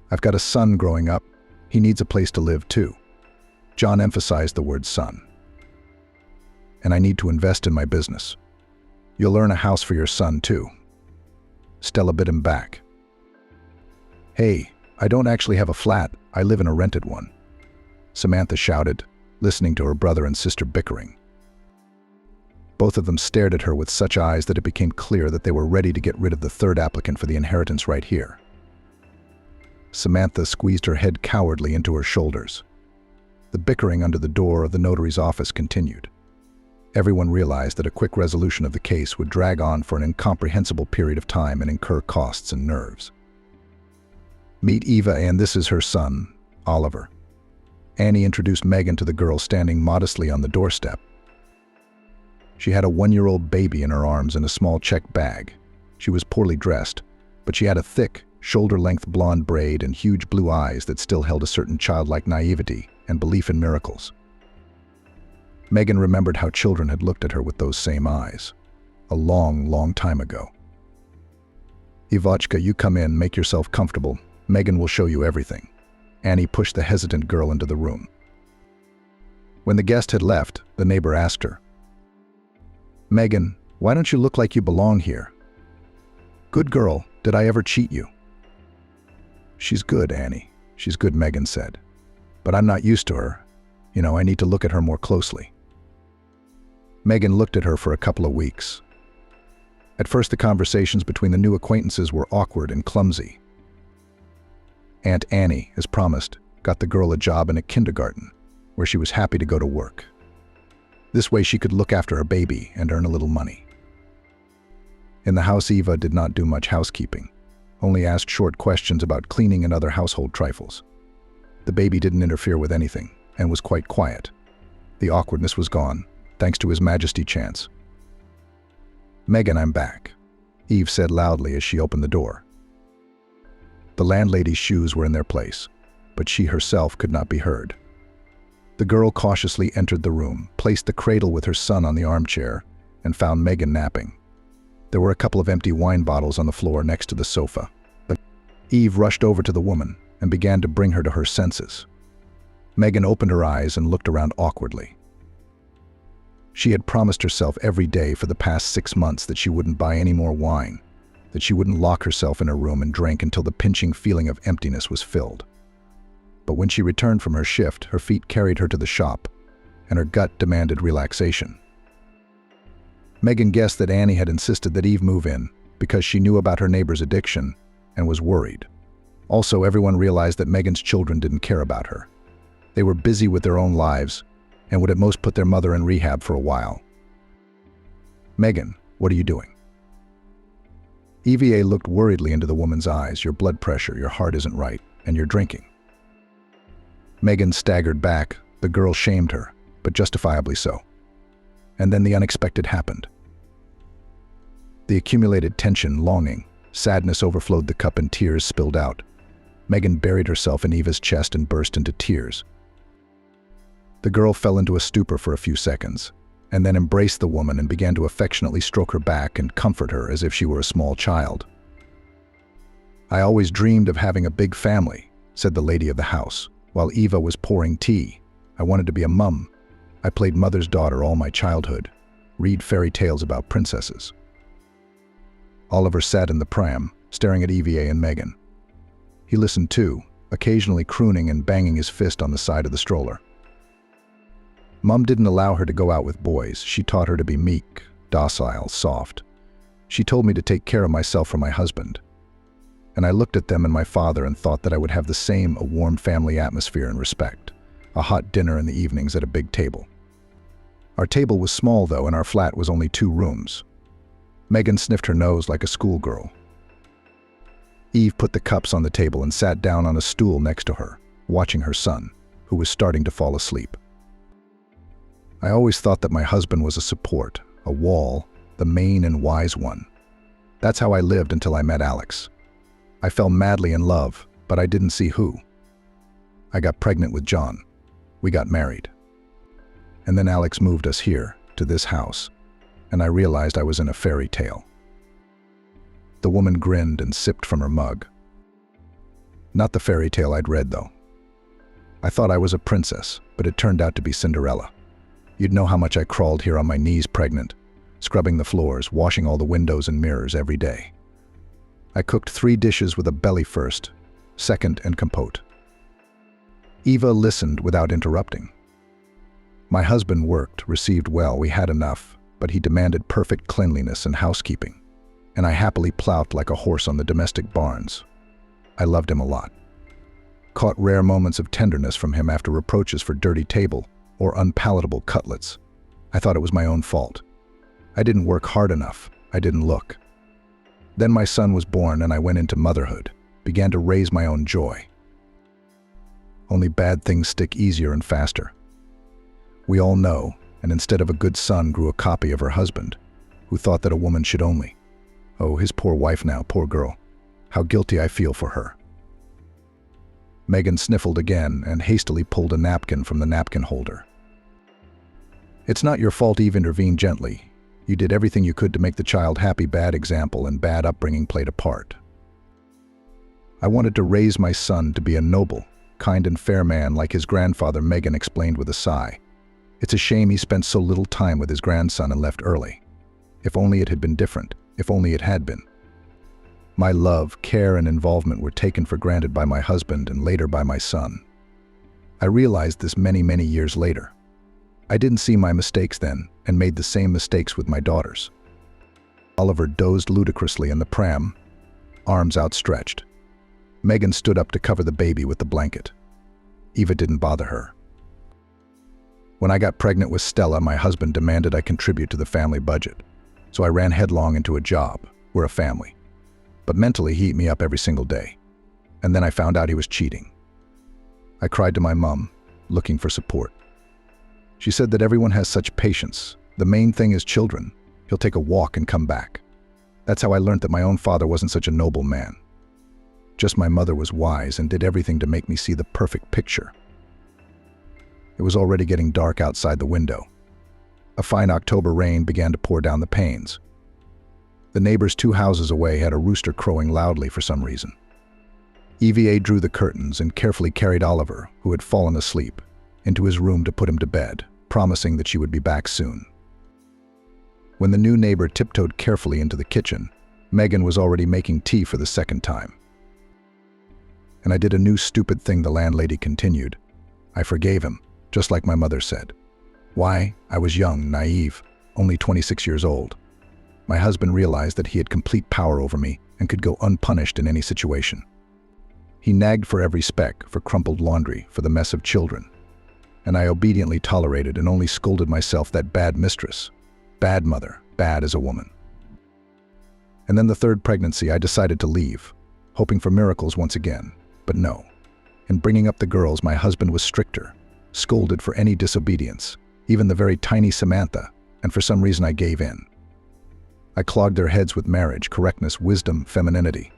I've got a son growing up. He needs a place to live too. John emphasized the word son. And I need to invest in my business. You'll earn a house for your son too. Stella bit him back. Hey, I don't actually have a flat. I live in a rented one. Samantha shouted, listening to her brother and sister bickering. Both of them stared at her with such eyes that it became clear that they were ready to get rid of the third applicant for the inheritance right here. Samantha squeezed her head cowardly into her shoulders. The bickering under the door of the notary's office continued. Everyone realized that a quick resolution of the case would drag on for an incomprehensible period of time and incur costs and nerves. Meet Eva, and this is her son, Oliver. Annie introduced Megan to the girl standing modestly on the doorstep. She had a 1-year-old baby in her arms and a small check bag. She was poorly dressed, but she had a thick, shoulder-length blonde braid and huge blue eyes that still held a certain childlike naivety and belief in miracles. Megan remembered how children had looked at her with those same eyes, a long, long time ago. Ivachka, you come in, make yourself comfortable. Megan will show you everything. Annie pushed the hesitant girl into the room. When the guest had left, the neighbor asked her, Megan, why don't you look like you belong here? Good girl, did I ever cheat you? She's good, Annie. She's good, Megan said. But I'm not used to her. I need to look at her more closely. Megan looked at her for a couple of weeks. At first, the conversations between the new acquaintances were awkward and clumsy. Aunt Annie, as promised, got the girl a job in a kindergarten, where she was happy to go to work. This way she could look after her baby and earn a little money. In the house, Eva did not do much housekeeping, only asked short questions about cleaning and other household trifles. The baby didn't interfere with anything and was quite quiet. The awkwardness was gone, thanks to His Majesty Chance. Megan, I'm back, Eve said loudly as she opened the door. The landlady's shoes were in their place, but she herself could not be heard. The girl cautiously entered the room, placed the cradle with her son on the armchair, and found Megan napping. There were a couple of empty wine bottles on the floor next to the sofa. But Eve rushed over to the woman and began to bring her to her senses. Megan opened her eyes and looked around awkwardly. She had promised herself every day for the past 6 months that she wouldn't buy any more wine, that she wouldn't lock herself in her room and drink until the pinching feeling of emptiness was filled. But when she returned from her shift, her feet carried her to the shop, and her gut demanded relaxation. Megan guessed that Annie had insisted that Eve move in because she knew about her neighbor's addiction and was worried. Also, everyone realized that Megan's children didn't care about her. They were busy with their own lives and would at most put their mother in rehab for a while. Megan, what are you doing? EVA looked worriedly into the woman's eyes. Your blood pressure, your heart isn't right, and you're drinking. Megan staggered back. The girl shamed her, but justifiably so. And then the unexpected happened. The accumulated tension, longing, sadness overflowed the cup and tears spilled out. Megan buried herself in Eva's chest and burst into tears. The girl fell into a stupor for a few seconds, and then embraced the woman and began to affectionately stroke her back and comfort her as if she were a small child. I always dreamed of having a big family, said the lady of the house, while Eva was pouring tea. I wanted to be a mum. I played mother's daughter all my childhood, read fairy tales about princesses. Oliver sat in the pram, staring at EVA and Megan. He listened too, occasionally crooning and banging his fist on the side of the stroller. Mum didn't allow her to go out with boys. She taught her to be meek, docile, soft. She told me to take care of myself for my husband. And I looked at them and my father and thought that I would have the same, a warm family atmosphere and respect. A hot dinner in the evenings at a big table. Our table was small though, and our flat was only 2 rooms. Megan sniffed her nose like a schoolgirl. Eve put the cups on the table and sat down on a stool next to her, watching her son, who was starting to fall asleep. I always thought that my husband was a support, a wall, the main and wise one. That's how I lived until I met Alex. I fell madly in love, but I didn't see who. I got pregnant with John. We got married. And then Alex moved us here, to this house, and I realized I was in a fairy tale. The woman grinned and sipped from her mug. Not the fairy tale I'd read, though. I thought I was a princess, but it turned out to be Cinderella. You'd know how much I crawled here on my knees pregnant, scrubbing the floors, washing all the windows and mirrors every day. I cooked 3 dishes with a belly first, second, and compote. Eva listened without interrupting. My husband worked, received well, we had enough, but he demanded perfect cleanliness and housekeeping, and I happily plowed like a horse on the domestic barns. I loved him a lot. Caught rare moments of tenderness from him after reproaches for dirty table or unpalatable cutlets. I thought it was my own fault. I didn't work hard enough. I didn't look. Then my son was born and I went into motherhood. began to raise my own joy. Only bad things stick easier and faster. We all know, and instead of a good son grew a copy of her husband, who thought that a woman should only. Oh, his poor wife now, poor girl. How guilty I feel for her. Megan sniffled again and hastily pulled a napkin from the napkin holder. It's not your fault, Eve intervened gently. You did everything you could to make the child happy. Bad example and bad upbringing played a part. I wanted to raise my son to be a noble, kind and fair man like his grandfather, Megan explained with a sigh. It's a shame he spent so little time with his grandson and left early. If only it had been different, if only it had been. My love, care, and involvement were taken for granted by my husband and later by my son. I realized this many, many years later. I didn't see my mistakes then and made the same mistakes with my daughters. Oliver dozed ludicrously in the pram, arms outstretched. Megan stood up to cover the baby with the blanket. Eva didn't bother her. When I got pregnant with Stella, my husband demanded I contribute to the family budget, so I ran headlong into a job. We're a family. But mentally, he ate me up every single day. And then I found out he was cheating. I cried to my mom, looking for support. She said that everyone has such patience. The main thing is children. He'll take a walk and come back. That's how I learned that my own father wasn't such a noble man. Just my mother was wise and did everything to make me see the perfect picture. It was already getting dark outside the window. A fine October rain began to pour down the panes. The neighbors 2 houses away had a rooster crowing loudly for some reason. EVA drew the curtains and carefully carried Oliver, who had fallen asleep, into his room to put him to bed, promising that she would be back soon. When the new neighbor tiptoed carefully into the kitchen, Megan was already making tea for the second time. And I did a new stupid thing, the landlady continued. I forgave him, just like my mother said. Why? I was young, naive, only 26 years old. My husband realized that he had complete power over me and could go unpunished in any situation. He nagged for every speck, for crumpled laundry, for the mess of children. And I obediently tolerated and only scolded myself, that bad mistress, bad mother, bad as a woman. And then the third pregnancy, I decided to leave, hoping for miracles once again. But no. In bringing up the girls, my husband was stricter, scolded for any disobedience, even the very tiny Samantha, and for some reason I gave in. I clogged their heads with marriage, correctness, wisdom, femininity.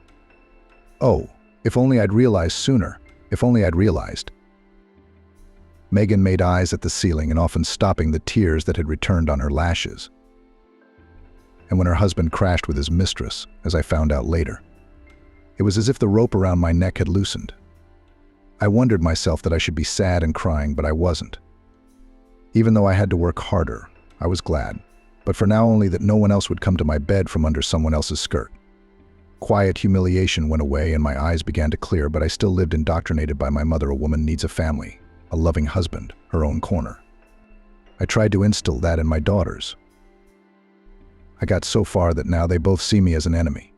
Oh, if only I'd realized sooner, if only I'd realized. Megan made eyes at the ceiling and often stopping the tears that had returned on her lashes. And when her husband crashed with his mistress, as I found out later, it was as if the rope around my neck had loosened. I wondered myself that I should be sad and crying, but I wasn't. Even though I had to work harder, I was glad, but for now only that no one else would come to my bed from under someone else's skirt. Quiet humiliation went away and my eyes began to clear, but I still lived indoctrinated by my mother. A woman needs a family, a loving husband, her own corner. I tried to instill that in my daughters. I got so far that now they both see me as an enemy,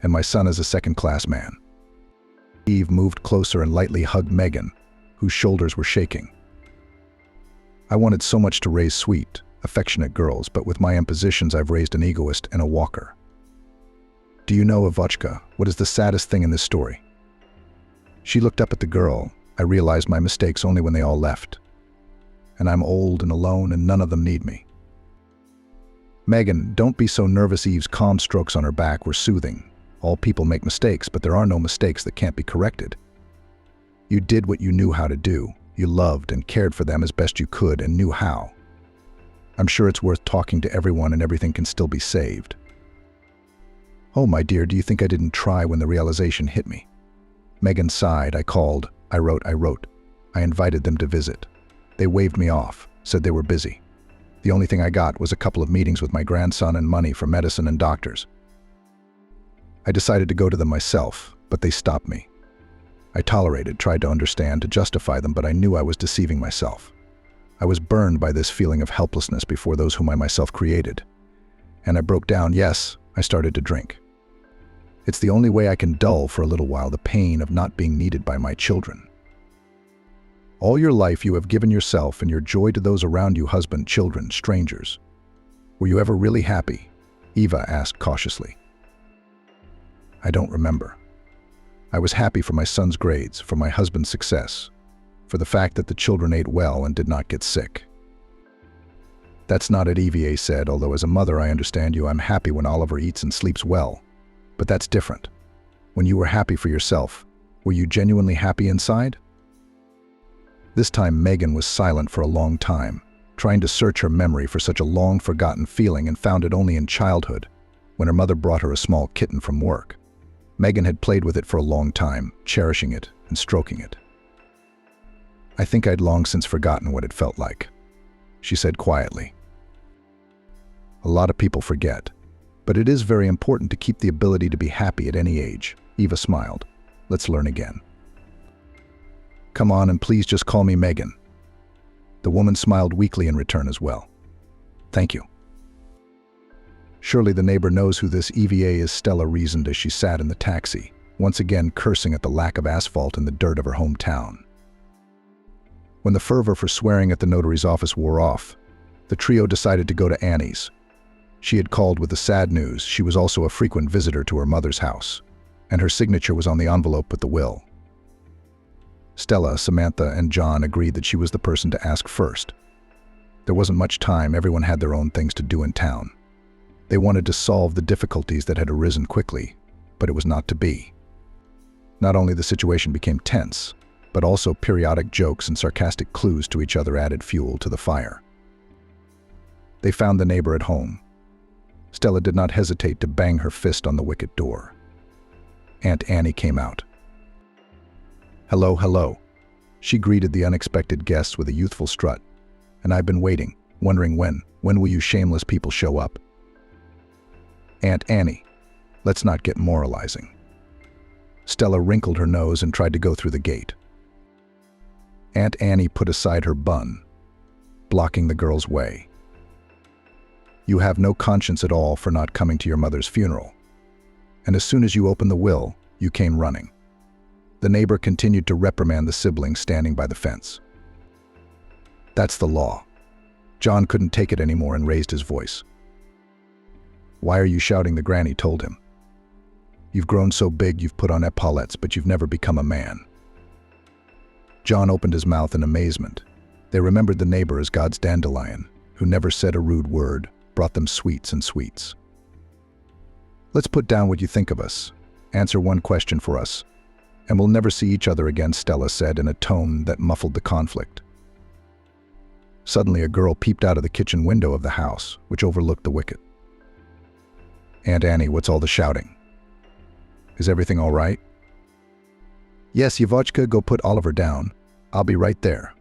and my son as a second-class man. Eve moved closer and lightly hugged Megan, whose shoulders were shaking. I wanted so much to raise sweet, affectionate girls, but with my impositions I've raised an egoist and a walker. Do you know, Avochka, what is the saddest thing in this story? She looked up at the girl. I realized my mistakes only when they all left. And I'm old and alone and none of them need me. Megan, don't be so nervous. Eve's calm strokes on her back were soothing. All people make mistakes, but there are no mistakes that can't be corrected. You did what you knew how to do. You loved and cared for them as best you could and knew how. I'm sure it's worth talking to everyone and everything can still be saved. Oh, my dear, do you think I didn't try when the realization hit me? Megan sighed. I called. I wrote. I invited them to visit. They waved me off, said they were busy. The only thing I got was a couple of meetings with my grandson and money for medicine and doctors. I decided to go to them myself, but they stopped me. I tolerated, tried to understand, to justify them, but I knew I was deceiving myself. I was burned by this feeling of helplessness before those whom I myself created. And I broke down. Yes, I started to drink. It's the only way I can dull for a little while the pain of not being needed by my children. All your life you have given yourself and your joy to those around you, husband, children, strangers. Were you ever really happy? Eva asked cautiously. I don't remember. I was happy for my son's grades, for my husband's success, for the fact that the children ate well and did not get sick. That's not it, EVA said, although as a mother I understand you. I'm happy when Oliver eats and sleeps well. But that's different. When you were happy for yourself, were you genuinely happy inside? This time Megan was silent for a long time, trying to search her memory for such a long-forgotten feeling, and found it only in childhood, when her mother brought her a small kitten from work. Megan had played with it for a long time, cherishing it and stroking it. I think I'd long since forgotten what it felt like, she said quietly. A lot of people forget, but it is very important to keep the ability to be happy at any age. Eva smiled. Let's learn again. Come on, and please just call me Megan. The woman smiled weakly in return as well. Thank you. Surely the neighbor knows who this EVA is, Stella reasoned as she sat in the taxi, once again cursing at the lack of asphalt in the dirt of her hometown. When the fervor for swearing at the notary's office wore off, the trio decided to go to Annie's. She had called with the sad news she was also a frequent visitor to her mother's house, and her signature was on the envelope with the will. Stella, Samantha, and John agreed that she was the person to ask first. There wasn't much time, everyone had their own things to do in town. They wanted to solve the difficulties that had arisen quickly, but it was not to be. Not only the situation became tense, but also periodic jokes and sarcastic clues to each other added fuel to the fire. They found the neighbor at home. Stella did not hesitate to bang her fist on the wicket door. Aunt Annie came out. Hello, hello. She greeted the unexpected guests with a youthful strut. And I've been waiting, wondering when will you shameless people show up? Aunt Annie, let's not get moralizing. Stella wrinkled her nose and tried to go through the gate. Aunt Annie put aside her bun, blocking the girl's way. You have no conscience at all for not coming to your mother's funeral. And as soon as you opened the will, you came running. The neighbor continued to reprimand the sibling standing by the fence. That's the law. John couldn't take it anymore and raised his voice. Why are you shouting? The granny told him. You've grown so big you've put on epaulettes, but you've never become a man. John opened his mouth in amazement. They remembered the neighbor as God's dandelion, who never said a rude word, brought them sweets and sweets. Let's put down what you think of us. Answer one question for us, and we'll never see each other again, Stella said in a tone that muffled the conflict. Suddenly a girl peeped out of the kitchen window of the house, which overlooked the wicket. Aunt Annie, what's all the shouting? Is everything all right? Yes, Yvochka, go put Oliver down. I'll be right there,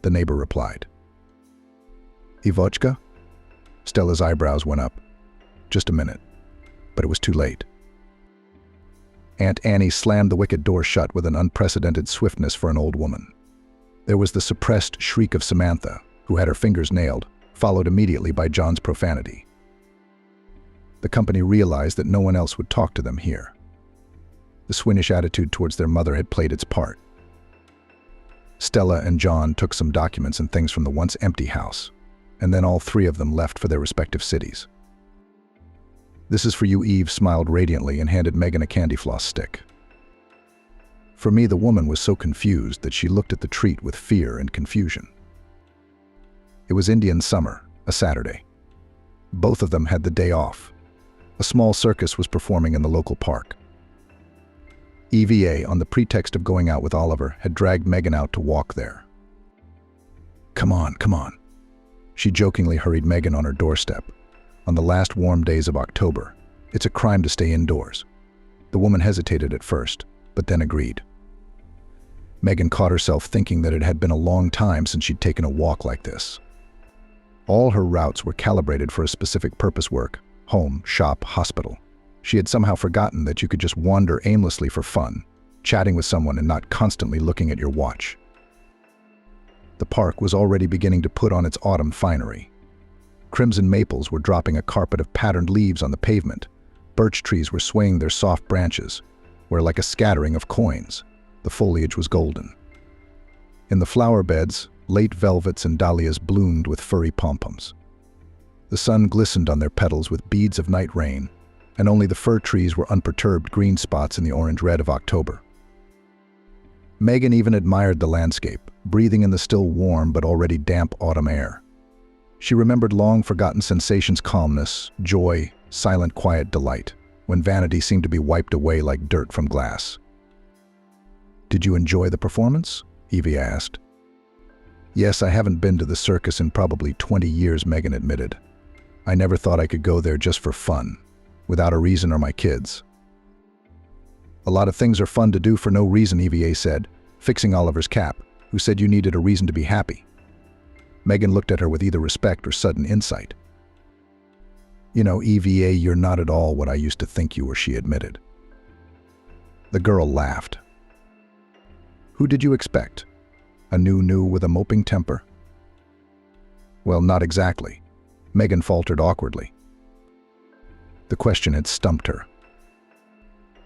the neighbor replied. Yvochka? Stella's eyebrows went up. Just a minute. But it was too late. Aunt Annie slammed the wicket door shut with an unprecedented swiftness for an old woman. There was the suppressed shriek of Samantha, who had her fingers nailed, followed immediately by John's profanity. The company realized that no one else would talk to them here. The swinish attitude towards their mother had played its part. Stella and John took some documents and things from the once empty house, and then all three of them left for their respective cities. This is for you, Eve smiled radiantly and handed Megan a candy floss stick. For me, the woman was so confused that she looked at the treat with fear and confusion. It was Indian summer, a Saturday. Both of them had the day off. A small circus was performing in the local park. EVA, on the pretext of going out with Oliver, had dragged Megan out to walk there. Come on, come on. She jokingly hurried Megan on her doorstep. On the last warm days of October, it's a crime to stay indoors. The woman hesitated at first, but then agreed. Megan caught herself thinking that it had been a long time since she'd taken a walk like this. All her routes were calibrated for a specific purpose: work, home, shop, hospital. She had somehow forgotten that you could just wander aimlessly for fun, chatting with someone and not constantly looking at your watch. The park was already beginning to put on its autumn finery. Crimson maples were dropping a carpet of patterned leaves on the pavement. Birch trees were swaying their soft branches, where, like a scattering of coins, the foliage was golden. In the flower beds, late velvets and dahlias bloomed with furry pom-poms. The sun glistened on their petals with beads of night rain, and only the fir trees were unperturbed green spots in the orange red of October. Megan even admired the landscape, breathing in the still warm but already damp autumn air. She remembered long-forgotten sensations: calmness, joy, silent, quiet delight, when vanity seemed to be wiped away like dirt from glass. "Did you enjoy the performance?" Evie asked. "Yes, I haven't been to the circus in probably 20 years, Megan admitted. I never thought I could go there just for fun, without a reason or my kids." "A lot of things are fun to do for no reason," Eva said, fixing Oliver's cap, who said you needed a reason to be happy. Megan looked at her with either respect or sudden insight. "You know, Eva, you're not at all what I used to think you were," she admitted. The girl laughed. "Who did you expect? A new with a moping temper?" "Well, not exactly," Megan faltered awkwardly. The question had stumped her.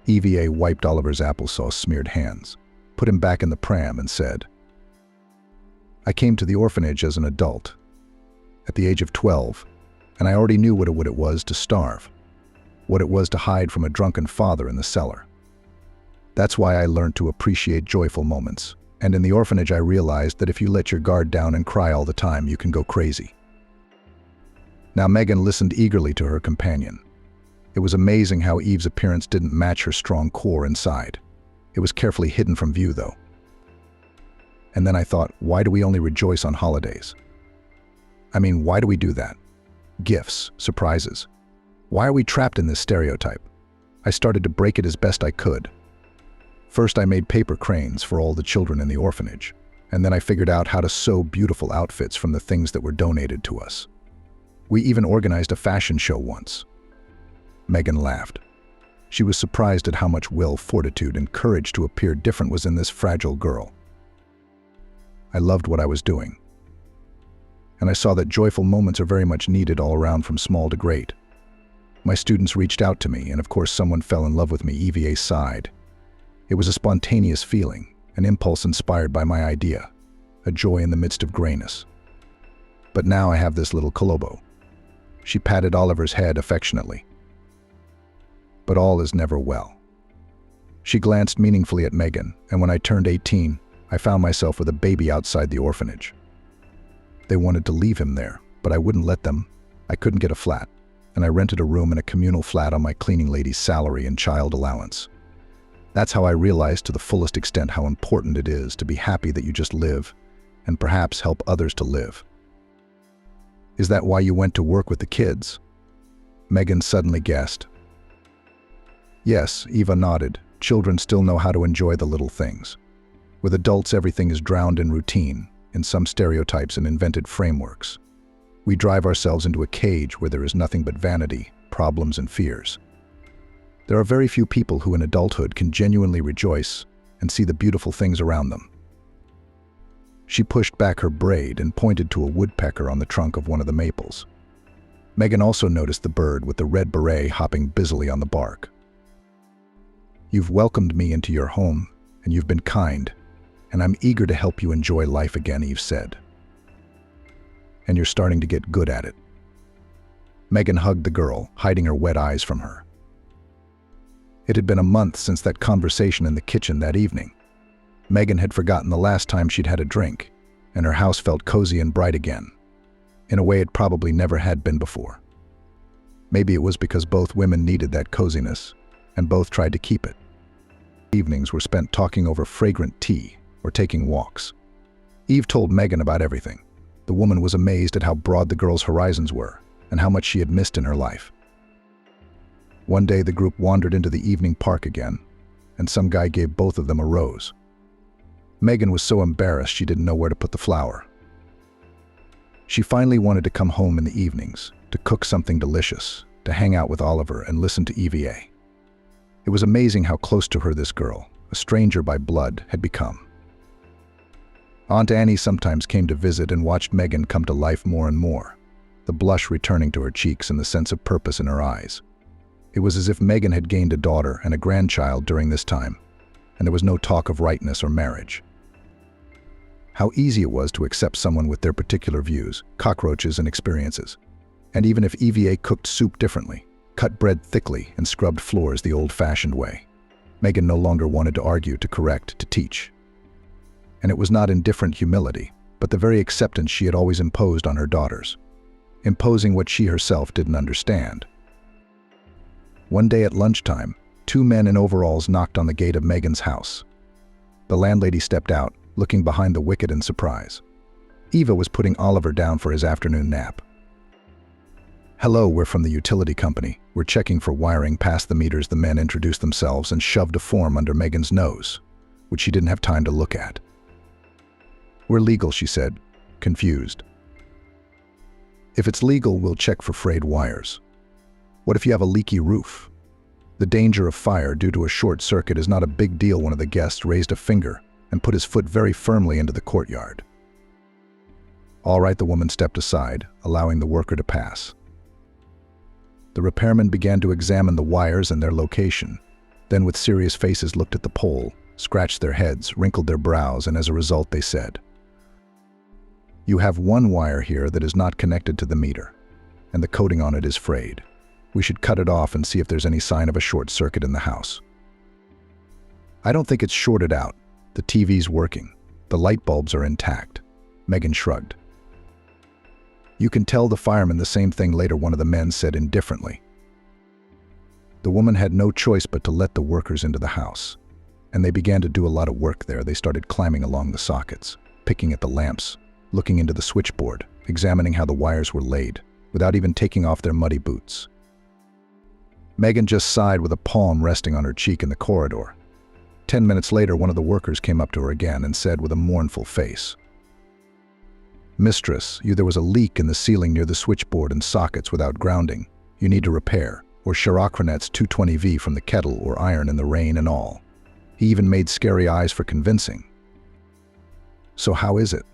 Eva wiped Oliver's applesauce-smeared hands, put him back in the pram, and said, "I came to the orphanage as an adult, at the age of 12, and I already knew what it was to starve, what it was to hide from a drunken father in the cellar. That's why I learned to appreciate joyful moments, and in the orphanage I realized that if you let your guard down and cry all the time, you can go crazy." Now Megan listened eagerly to her companion. It was amazing how Eve's appearance didn't match her strong core inside. It was carefully hidden from view, though. "And then I thought, why do we only rejoice on holidays? I mean, why do we do that? Gifts, surprises. Why are we trapped in this stereotype?" I started to break it as best I could. First, I made paper cranes for all the children in the orphanage, and then I figured out how to sew beautiful outfits from the things that were donated to us. We even organized a fashion show once. Megan laughed. She was surprised at how much will, fortitude, and courage to appear different was in this fragile girl. I loved what I was doing. And I saw that joyful moments are very much needed all around, from small to great. My students reached out to me, and of course someone fell in love with me. Eva sighed. It was a spontaneous feeling, an impulse inspired by my idea, a joy in the midst of grayness. But now I have this little Kolobo. She patted Oliver's head affectionately. But all is never well. She glanced meaningfully at Megan, and when I turned 18, I found myself with a baby outside the orphanage. They wanted to leave him there, but I wouldn't let them. I couldn't get a flat, and I rented a room in a communal flat on my cleaning lady's salary and child allowance. That's how I realized to the fullest extent how important it is to be happy that you just live, and perhaps help others to live. "Is that why you went to work with the kids?" Megan suddenly guessed. "Yes," Eva nodded. "Children still know how to enjoy the little things. With adults, everything is drowned in routine, in some stereotypes and invented frameworks. We drive ourselves into a cage where there is nothing but vanity, problems, and fears. There are very few people who in adulthood can genuinely rejoice and see the beautiful things around them." She pushed back her braid and pointed to a woodpecker on the trunk of one of the maples. Megan also noticed the bird with the red beret hopping busily on the bark. "You've welcomed me into your home, and you've been kind, and I'm eager to help you enjoy life again," Eve said. "And you're starting to get good at it." Megan hugged the girl, hiding her wet eyes from her. It had been a month since that conversation in the kitchen that evening. Megan had forgotten the last time she'd had a drink, and her house felt cozy and bright again, in a way it probably never had been before. Maybe it was because both women needed that coziness, and both tried to keep it. Evenings were spent talking over fragrant tea or taking walks. Eve told Megan about everything. The woman was amazed at how broad the girl's horizons were and how much she had missed in her life. One day the group wandered into the evening park again, and some guy gave both of them a rose. Megan was so embarrassed she didn't know where to put the flower. She finally wanted to come home in the evenings, to cook something delicious, to hang out with Oliver and listen to EVA. It was amazing how close to her this girl, a stranger by blood, had become. Aunt Annie sometimes came to visit and watched Megan come to life more and more, the blush returning to her cheeks and the sense of purpose in her eyes. It was as if Megan had gained a daughter and a grandchild during this time, and there was no talk of rightness or marriage. How easy it was to accept someone with their particular views, cockroaches, and experiences. And even if EVA cooked soup differently, cut bread thickly, and scrubbed floors the old-fashioned way, Megan no longer wanted to argue, to correct, to teach. And it was not indifferent humility, but the very acceptance she had always imposed on her daughters, imposing what she herself didn't understand. One day at lunchtime, two men in overalls knocked on the gate of Megan's house. The landlady stepped out, looking behind the wicket in surprise. Eva was putting Oliver down for his afternoon nap. "Hello, we're from the utility company. We're checking for wiring past the meters." The men introduced themselves and shoved a form under Megan's nose, which she didn't have time to look at. "We're legal," she said, confused. "If it's legal, we'll check for frayed wires. What if you have a leaky roof? The danger of fire due to a short circuit is not a big deal." One of the guests raised a finger and put his foot very firmly into the courtyard. "All right," the woman stepped aside, allowing the worker to pass. The repairmen began to examine the wires and their location, then with serious faces looked at the pole, scratched their heads, wrinkled their brows, and as a result they said, "You have one wire here that is not connected to the meter, and the coating on it is frayed. We should cut it off and see if there's any sign of a short circuit in the house." "I don't think it's shorted out. The TV's working. The light bulbs are intact." Megan shrugged. "You can tell the firemen the same thing later," one of the men said indifferently. The woman had no choice but to let the workers into the house, and they began to do a lot of work there. They started climbing along the sockets, picking at the lamps, looking into the switchboard, examining how the wires were laid, without even taking off their muddy boots. Megan just sighed with a palm resting on her cheek in the corridor. 10 minutes later, one of the workers came up to her again and said with a mournful face, "Mistress, there was a leak in the ceiling near the switchboard and sockets without grounding. You need to repair, or Chirocronet's 220V from the kettle or iron in the rain and all." He even made scary eyes for convincing. "So how is it?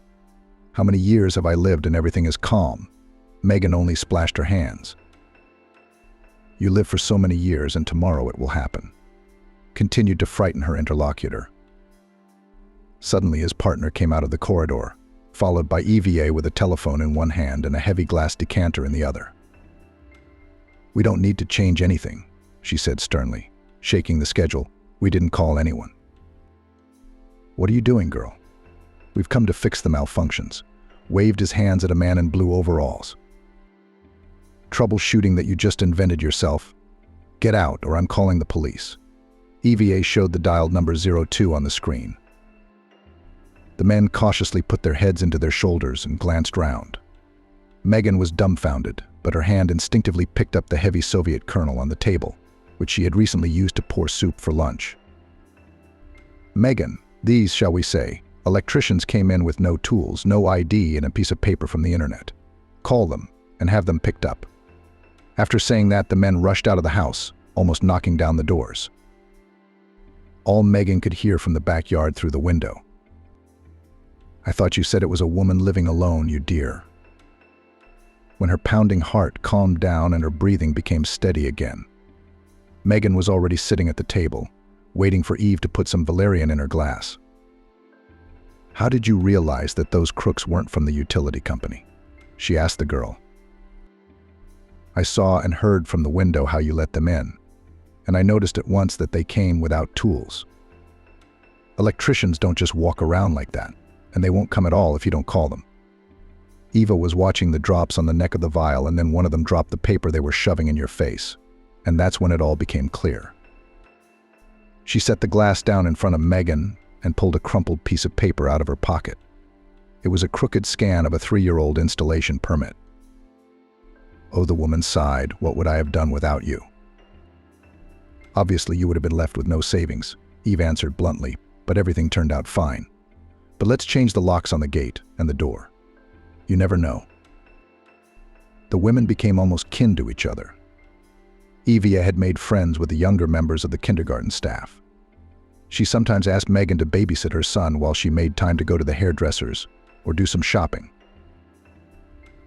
How many years have I lived and everything is calm?" Megan only splashed her hands. "You live for so many years and tomorrow it will happen," continued to frighten her interlocutor. Suddenly his partner came out of the corridor, followed by EVA with a telephone in one hand and a heavy glass decanter in the other. "We don't need to change anything," she said sternly, shaking the schedule. "We didn't call anyone." "What are you doing, girl?" "We've come to fix the malfunctions," waved his hands at a man in blue overalls. "Troubleshooting that you just invented yourself. Get out or I'm calling the police." EVA showed the dialed number 02 on the screen. The men cautiously put their heads into their shoulders and glanced round. Megan was dumbfounded, but her hand instinctively picked up the heavy Soviet kernel on the table, which she had recently used to pour soup for lunch. "Megan, these, shall we say, electricians came in with no tools, no ID, and a piece of paper from the internet. Call them and have them picked up." After saying that, the men rushed out of the house, almost knocking down the doors. All Megan could hear from the backyard through the window. "I thought you said it was a woman living alone, you dear." When her pounding heart calmed down and her breathing became steady again, Megan was already sitting at the table, waiting for Eve to put some valerian in her glass. "How did you realize that those crooks weren't from the utility company?" she asked the girl. "I saw and heard from the window how you let them in, and I noticed at once that they came without tools. Electricians don't just walk around like that, and they won't come at all if you don't call them." Eva was watching the drops on the neck of the vial, and then one of them dropped the paper they were shoving in your face, and that's when it all became clear. She set the glass down in front of Megan and pulled a crumpled piece of paper out of her pocket. It was a crooked scan of a 3-year-old installation permit. "Oh," the woman sighed, "what would I have done without you?" "Obviously, you would have been left with no savings," Eve answered bluntly, "but everything turned out fine. But let's change the locks on the gate and the door. You never know." The women became almost kin to each other. Evia had made friends with the younger members of the kindergarten staff. She sometimes asked Megan to babysit her son while she made time to go to the hairdressers or do some shopping.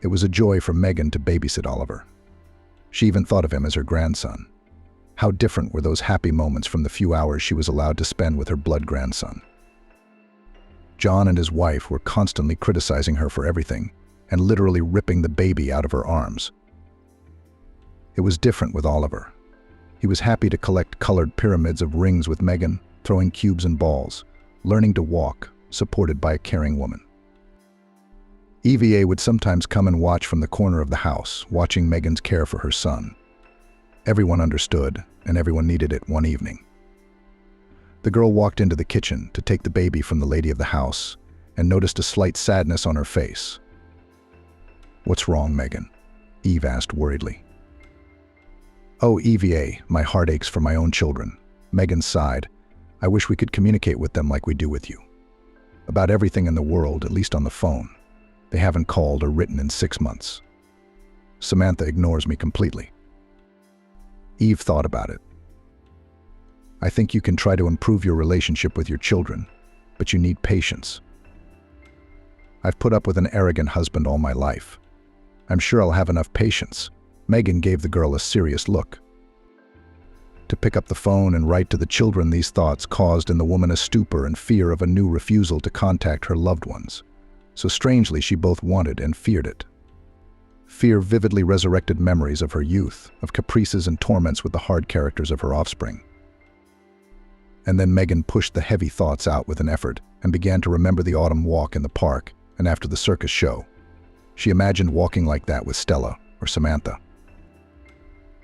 It was a joy for Megan to babysit Oliver. She even thought of him as her grandson. How different were those happy moments from the few hours she was allowed to spend with her blood grandson. John and his wife were constantly criticizing her for everything and literally ripping the baby out of her arms. It was different with Oliver. He was happy to collect colored pyramids of rings with Megan, throwing cubes and balls, learning to walk, supported by a caring woman. EVA would sometimes come and watch from the corner of the house, watching Megan's care for her son. Everyone understood, and everyone needed it one evening. The girl walked into the kitchen to take the baby from the lady of the house and noticed a slight sadness on her face. "What's wrong, Megan?" Eve asked worriedly. "Oh, EVA, my heart aches for my own children." Megan sighed. "I wish we could communicate with them like we do with you. About everything in the world, at least on the phone. They haven't called or written in 6 months. Samantha ignores me completely." Eve thought about it. "I think you can try to improve your relationship with your children, but you need patience. I've put up with an arrogant husband all my life. I'm sure I'll have enough patience." Megan gave the girl a serious look. To pick up the phone and write to the children, these thoughts caused in the woman a stupor and fear of a new refusal to contact her loved ones. So strangely, she both wanted and feared it. Fear vividly resurrected memories of her youth, of caprices and torments with the hard characters of her offspring. And then Megan pushed the heavy thoughts out with an effort and began to remember the autumn walk in the park and after the circus show. She imagined walking like that with Stella or Samantha.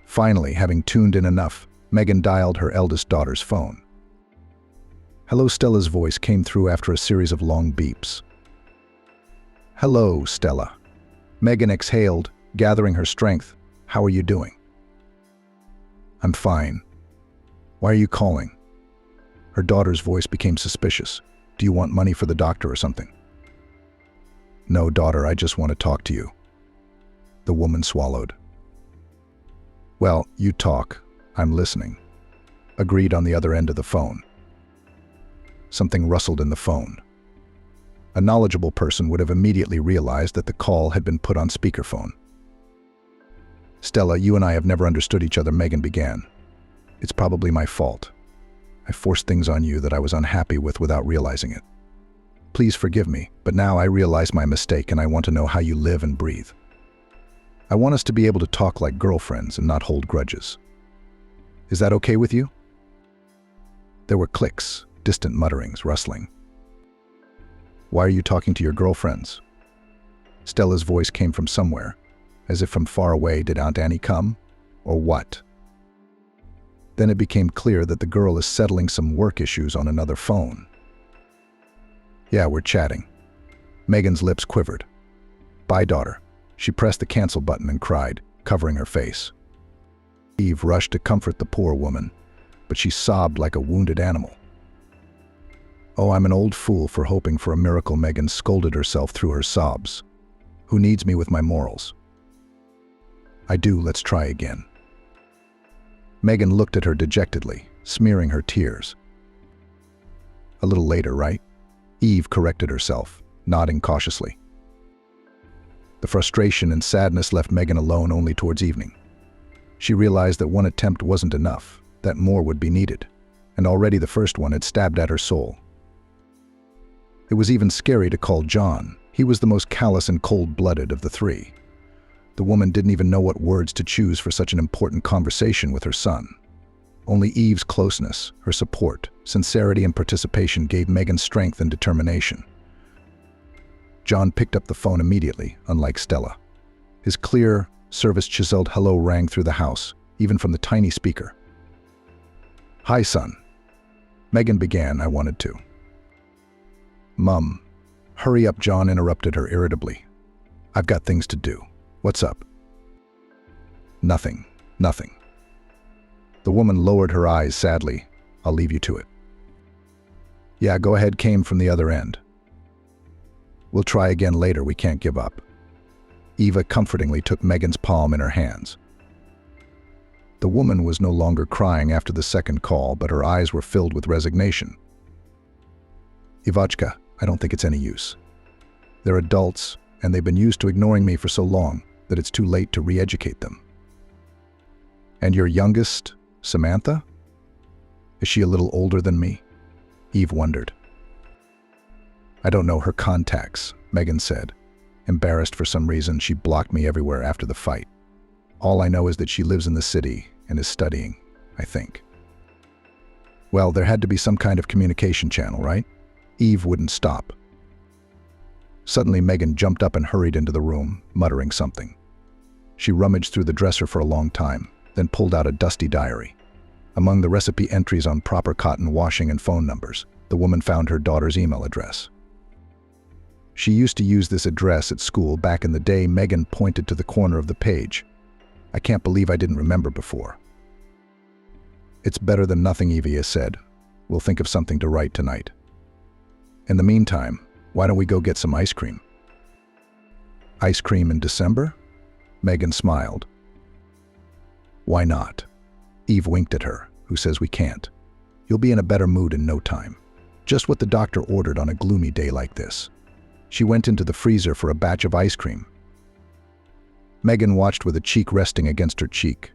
Finally, having tuned in enough, Megan dialed her eldest daughter's phone. "Hello," Stella's voice came through after a series of long beeps. "Hello, Stella." Megan exhaled, gathering her strength. "How are you doing?" "I'm fine. Why are you calling?" Her daughter's voice became suspicious. "Do you want money for the doctor or something?" "No, daughter, I just want to talk to you." The woman swallowed. "Well, you talk. I'm listening," agreed on the other end of the phone. Something rustled in the phone. A knowledgeable person would have immediately realized that the call had been put on speakerphone. "Stella, you and I have never understood each other," Megan began. "It's probably my fault. I forced things on you that I was unhappy with without realizing it. Please forgive me, but now I realize my mistake and I want to know how you live and breathe. I want us to be able to talk like girlfriends and not hold grudges. Is that okay with you?" There were clicks, distant mutterings, rustling. "Why are you talking to your girlfriends?" Stella's voice came from somewhere, as if from far away. Did Aunt Annie come? Or what? Then it became clear that the girl is settling some work issues on another phone. "Yeah, we're chatting." Megan's lips quivered. "Bye, daughter." She pressed the cancel button and cried, covering her face. Eve rushed to comfort the poor woman, but she sobbed like a wounded animal. "Oh, I'm an old fool for hoping for a miracle," Megan scolded herself through her sobs. "Who needs me with my morals?" "I do, let's try again." Megan looked at her dejectedly, smearing her tears. "A little later, right?" Eve corrected herself, nodding cautiously. The frustration and sadness left Megan alone only towards evening. She realized that one attempt wasn't enough, that more would be needed, and already the first one had stabbed at her soul. It was even scary to call John. He was the most callous and cold-blooded of the three. The woman didn't even know what words to choose for such an important conversation with her son. Only Eve's closeness, her support, sincerity, and participation gave Megan strength and determination. John picked up the phone immediately, unlike Stella. His clear, service-chiseled hello rang through the house, even from the tiny speaker. "Hi, son." Megan began. "I wanted to." "Mum." "Hurry up," John interrupted her irritably. "I've got things to do. What's up?" "Nothing. Nothing." The woman lowered her eyes sadly. "I'll leave you to it." "Yeah, go ahead," came from the other end. "We'll try again later. We can't give up." Eva comfortingly took Megan's palm in her hands. The woman was no longer crying after the second call, but her eyes were filled with resignation. "Ivachka, I don't think it's any use. They're adults, and they've been used to ignoring me for so long that it's too late to re-educate them." "And your youngest, Samantha? Is she a little older than me?" Eve wondered. "I don't know her contacts," Megan said. Embarrassed for some reason, she blocked me everywhere after the fight. "All I know is that she lives in the city and is studying, I think." "Well, there had to be some kind of communication channel, right?" Eve wouldn't stop. Suddenly, Megan jumped up and hurried into the room, muttering something. She rummaged through the dresser for a long time, then pulled out a dusty diary. Among the recipe entries on proper cotton washing and phone numbers, the woman found her daughter's email address. She used to use this address at school back in the day. Megan pointed to the corner of the page. I can't believe I didn't remember before. It's better than nothing, Evie said. We'll think of something to write tonight. In the meantime, why don't we go get some ice cream? Ice cream in December? Megan smiled. Why not? Eve winked at her, who says we can't. You'll be in a better mood in no time. Just what the doctor ordered on a gloomy day like this. She went into the freezer for a batch of ice cream. Megan watched with a cheek resting against her cheek.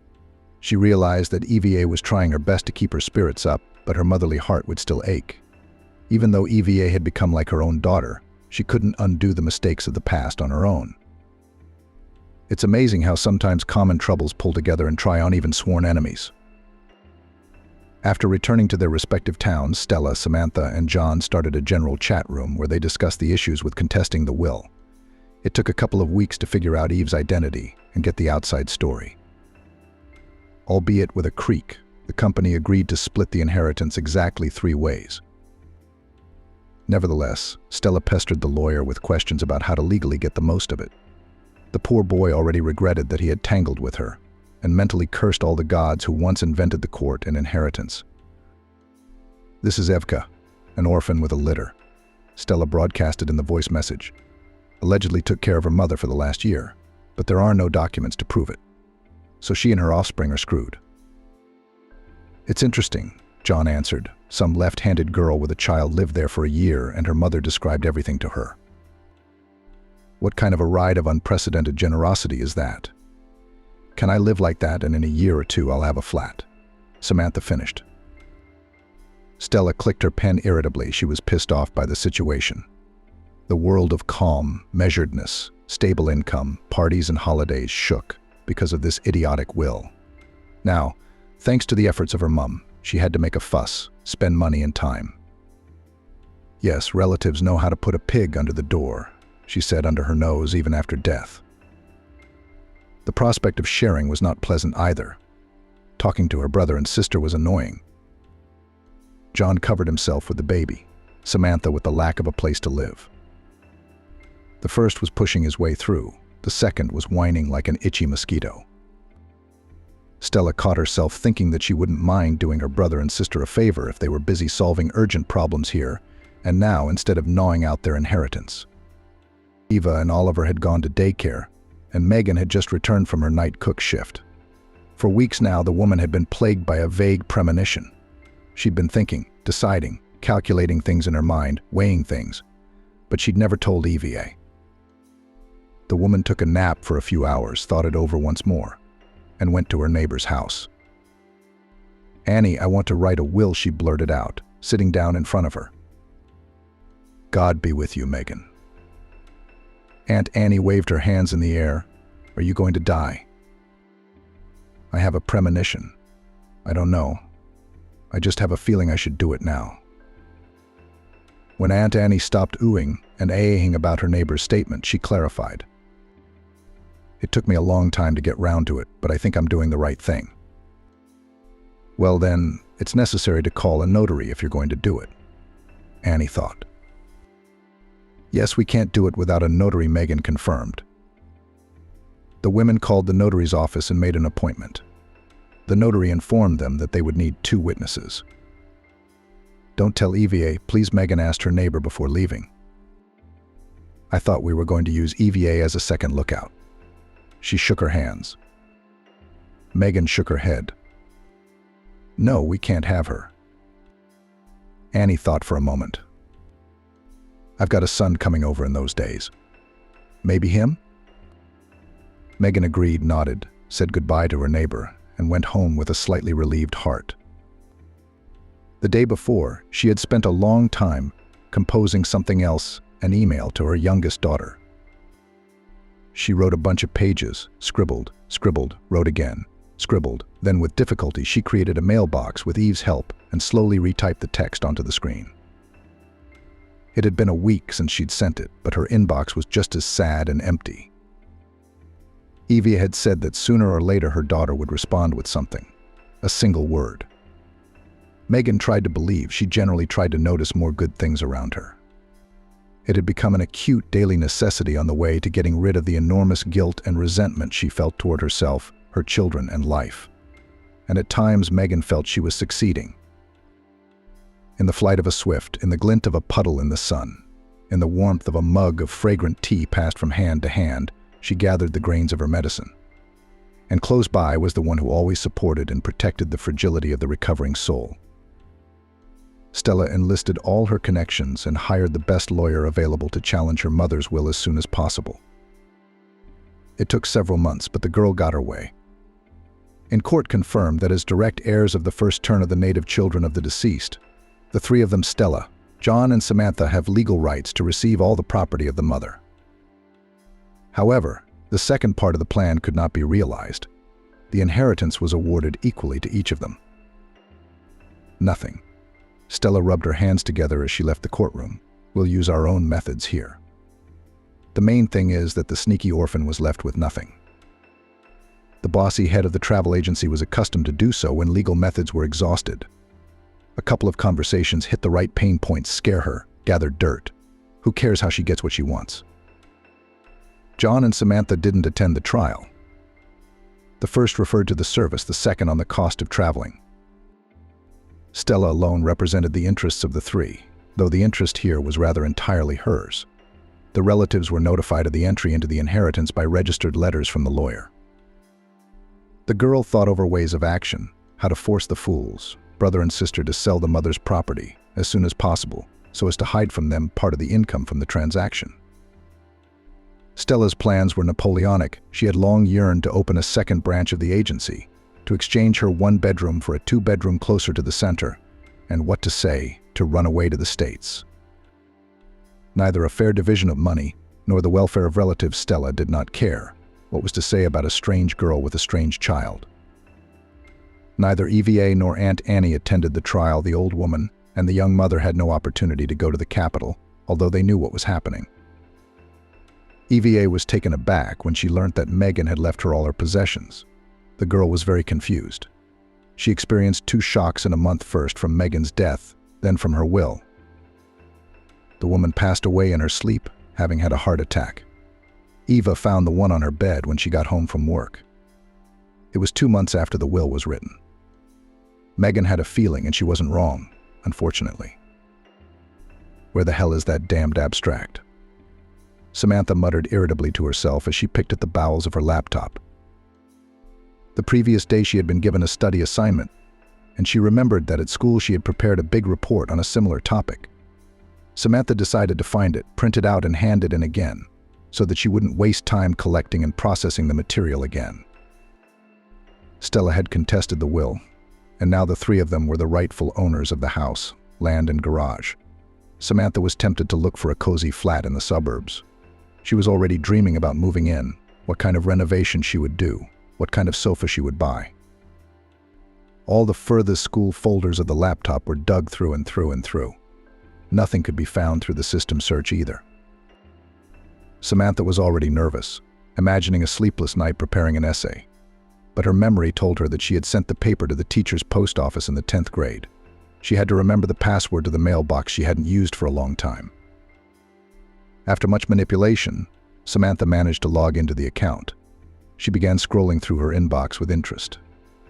She realized that Eva was trying her best to keep her spirits up, but her motherly heart would still ache. Even though Eva had become like her own daughter, she couldn't undo the mistakes of the past on her own. It's amazing how sometimes common troubles pull together and try on even sworn enemies. After returning to their respective towns, Stella, Samantha, and John started a general chat room where they discussed the issues with contesting the will. It took a couple of weeks to figure out Eve's identity and get the outside story. Albeit with a creak, the company agreed to split the inheritance exactly 3 ways. Nevertheless, Stella pestered the lawyer with questions about how to legally get the most of it. The poor boy already regretted that he had tangled with her, and mentally cursed all the gods who once invented the court and inheritance. This is Evka, an orphan with a litter. Stella broadcasted in the voice message. Allegedly took care of her mother for the last year, but there are no documents to prove it. So she and her offspring are screwed. It's interesting, John answered. Some left-handed girl with a child lived there for a year and her mother described everything to her. What kind of a ride of unprecedented generosity is that? Can I live like that and in a year or 2 I'll have a flat? Samantha finished. Stella clicked her pen irritably. She was pissed off by the situation. The world of calm, measuredness, stable income, parties and holidays shook because of this idiotic will. Now, thanks to the efforts of her mum, she had to make a fuss, spend money and time. Yes, relatives know how to put a pig under the door, she said under her nose even after death. The prospect of sharing was not pleasant either. Talking to her brother and sister was annoying. John covered himself with the baby, Samantha with the lack of a place to live. The first was pushing his way through, the second was whining like an itchy mosquito. Stella caught herself thinking that she wouldn't mind doing her brother and sister a favor if they were busy solving urgent problems here and now instead of gnawing out their inheritance. Eva and Oliver had gone to daycare, and Megan had just returned from her night cook shift. For weeks now, the woman had been plagued by a vague premonition. She'd been thinking, deciding, calculating things in her mind, weighing things, but she'd never told Eva. The woman took a nap for a few hours, thought it over once more, and went to her neighbor's house. "Annie, I want to write a will," she blurted out, sitting down in front of her. "God be with you, Megan." Aunt Annie waved her hands in the air. "Are you going to die?" "I have a premonition. I don't know. I just have a feeling I should do it now." When Aunt Annie stopped oohing and ah-ing about her neighbor's statement, she clarified. "It took me a long time to get round to it, but I think I'm doing the right thing." "Well then, it's necessary to call a notary if you're going to do it," Annie thought. "Yes, we can't do it without a notary," Megan confirmed. The women called the notary's office and made an appointment. The notary informed them that they would need 2 witnesses. "Don't tell Eva, please," Megan asked her neighbor before leaving. "I thought we were going to use Eva as a second lookout." She shook her hands. Megan shook her head. "No, we can't have her." Annie thought for a moment. "I've got a son coming over in those days. Maybe him?" Megan agreed, nodded, said goodbye to her neighbor, and went home with a slightly relieved heart. The day before, she had spent a long time composing something else, an email to her youngest daughter. She wrote a bunch of pages, scribbled, wrote again, scribbled. Then with difficulty she created a mailbox with Eve's help and slowly retyped the text onto the screen. It had been a week since she'd sent it, but her inbox was just as sad and empty. Evie had said that sooner or later her daughter would respond with something. A single word. Megan tried to believe. She generally tried to notice more good things around her. It had become an acute daily necessity on the way to getting rid of the enormous guilt and resentment she felt toward herself, her children, and life. And at times Megan felt she was succeeding. In the flight of a swift, in the glint of a puddle in the sun, in the warmth of a mug of fragrant tea passed from hand to hand, she gathered the grains of her medicine. And close by was the one who always supported and protected the fragility of the recovering soul. Stella enlisted all her connections and hired the best lawyer available to challenge her mother's will as soon as possible. It took several months, but the girl got her way. In court confirmed that as direct heirs of the first turn of the native children of the deceased, the three of them, Stella, John, and Samantha, have legal rights to receive all the property of the mother. However, the second part of the plan could not be realized. The inheritance was awarded equally to each of them. Nothing. Stella rubbed her hands together as she left the courtroom. We'll use our own methods here. The main thing is that the sneaky orphan was left with nothing. The bossy head of the travel agency was accustomed to do so when legal methods were exhausted. A couple of conversations hit the right pain points, scare her, gather dirt. Who cares how she gets what she wants? John and Samantha didn't attend the trial. The first referred to the service, the second on the cost of traveling. Stella alone represented the interests of the three, though the interest here was rather entirely hers. The relatives were notified of the entry into the inheritance by registered letters from the lawyer. The girl thought over ways of action, how to force the fools, brother and sister, to sell the mother's property as soon as possible, so as to hide from them part of the income from the transaction. Stella's plans were Napoleonic. She had long yearned to open a second branch of the agency, to exchange her one-bedroom for a two-bedroom closer to the center, and what to say, to run away to the States. Neither a fair division of money, nor the welfare of relatives, Stella did not care what was to say about a strange girl with a strange child. Neither EVA nor Aunt Annie attended the trial. The old woman and the young mother had no opportunity to go to the capital, although they knew what was happening. EVA was taken aback when she learned that Megan had left her all her possessions. The girl was very confused. She experienced two shocks in a month, first from Megan's death, then from her will. The woman passed away in her sleep, having had a heart attack. Eva found the one on her bed when she got home from work. It was 2 months after the will was written. Megan had a feeling, and she wasn't wrong, unfortunately. Where the hell is that damned abstract? Samantha muttered irritably to herself as she picked at the bowels of her laptop. The previous day she had been given a study assignment, and she remembered that at school she had prepared a big report on a similar topic. Samantha decided to find it, print it out, and hand it in again, so that she wouldn't waste time collecting and processing the material again. Stella had contested the will, and now the three of them were the rightful owners of the house, land, and garage. Samantha was tempted to look for a cozy flat in the suburbs. She was already dreaming about moving in, what kind of renovation she would do, what kind of sofa she would buy. All the furthest school folders of the laptop were dug through and through and through. Nothing could be found through the system search either. Samantha was already nervous, imagining a sleepless night preparing an essay. But her memory told her that she had sent the paper to the teacher's post office in the 10th grade. She had to remember the password to the mailbox she hadn't used for a long time. After much manipulation, Samantha managed to log into the account. She began scrolling through her inbox with interest.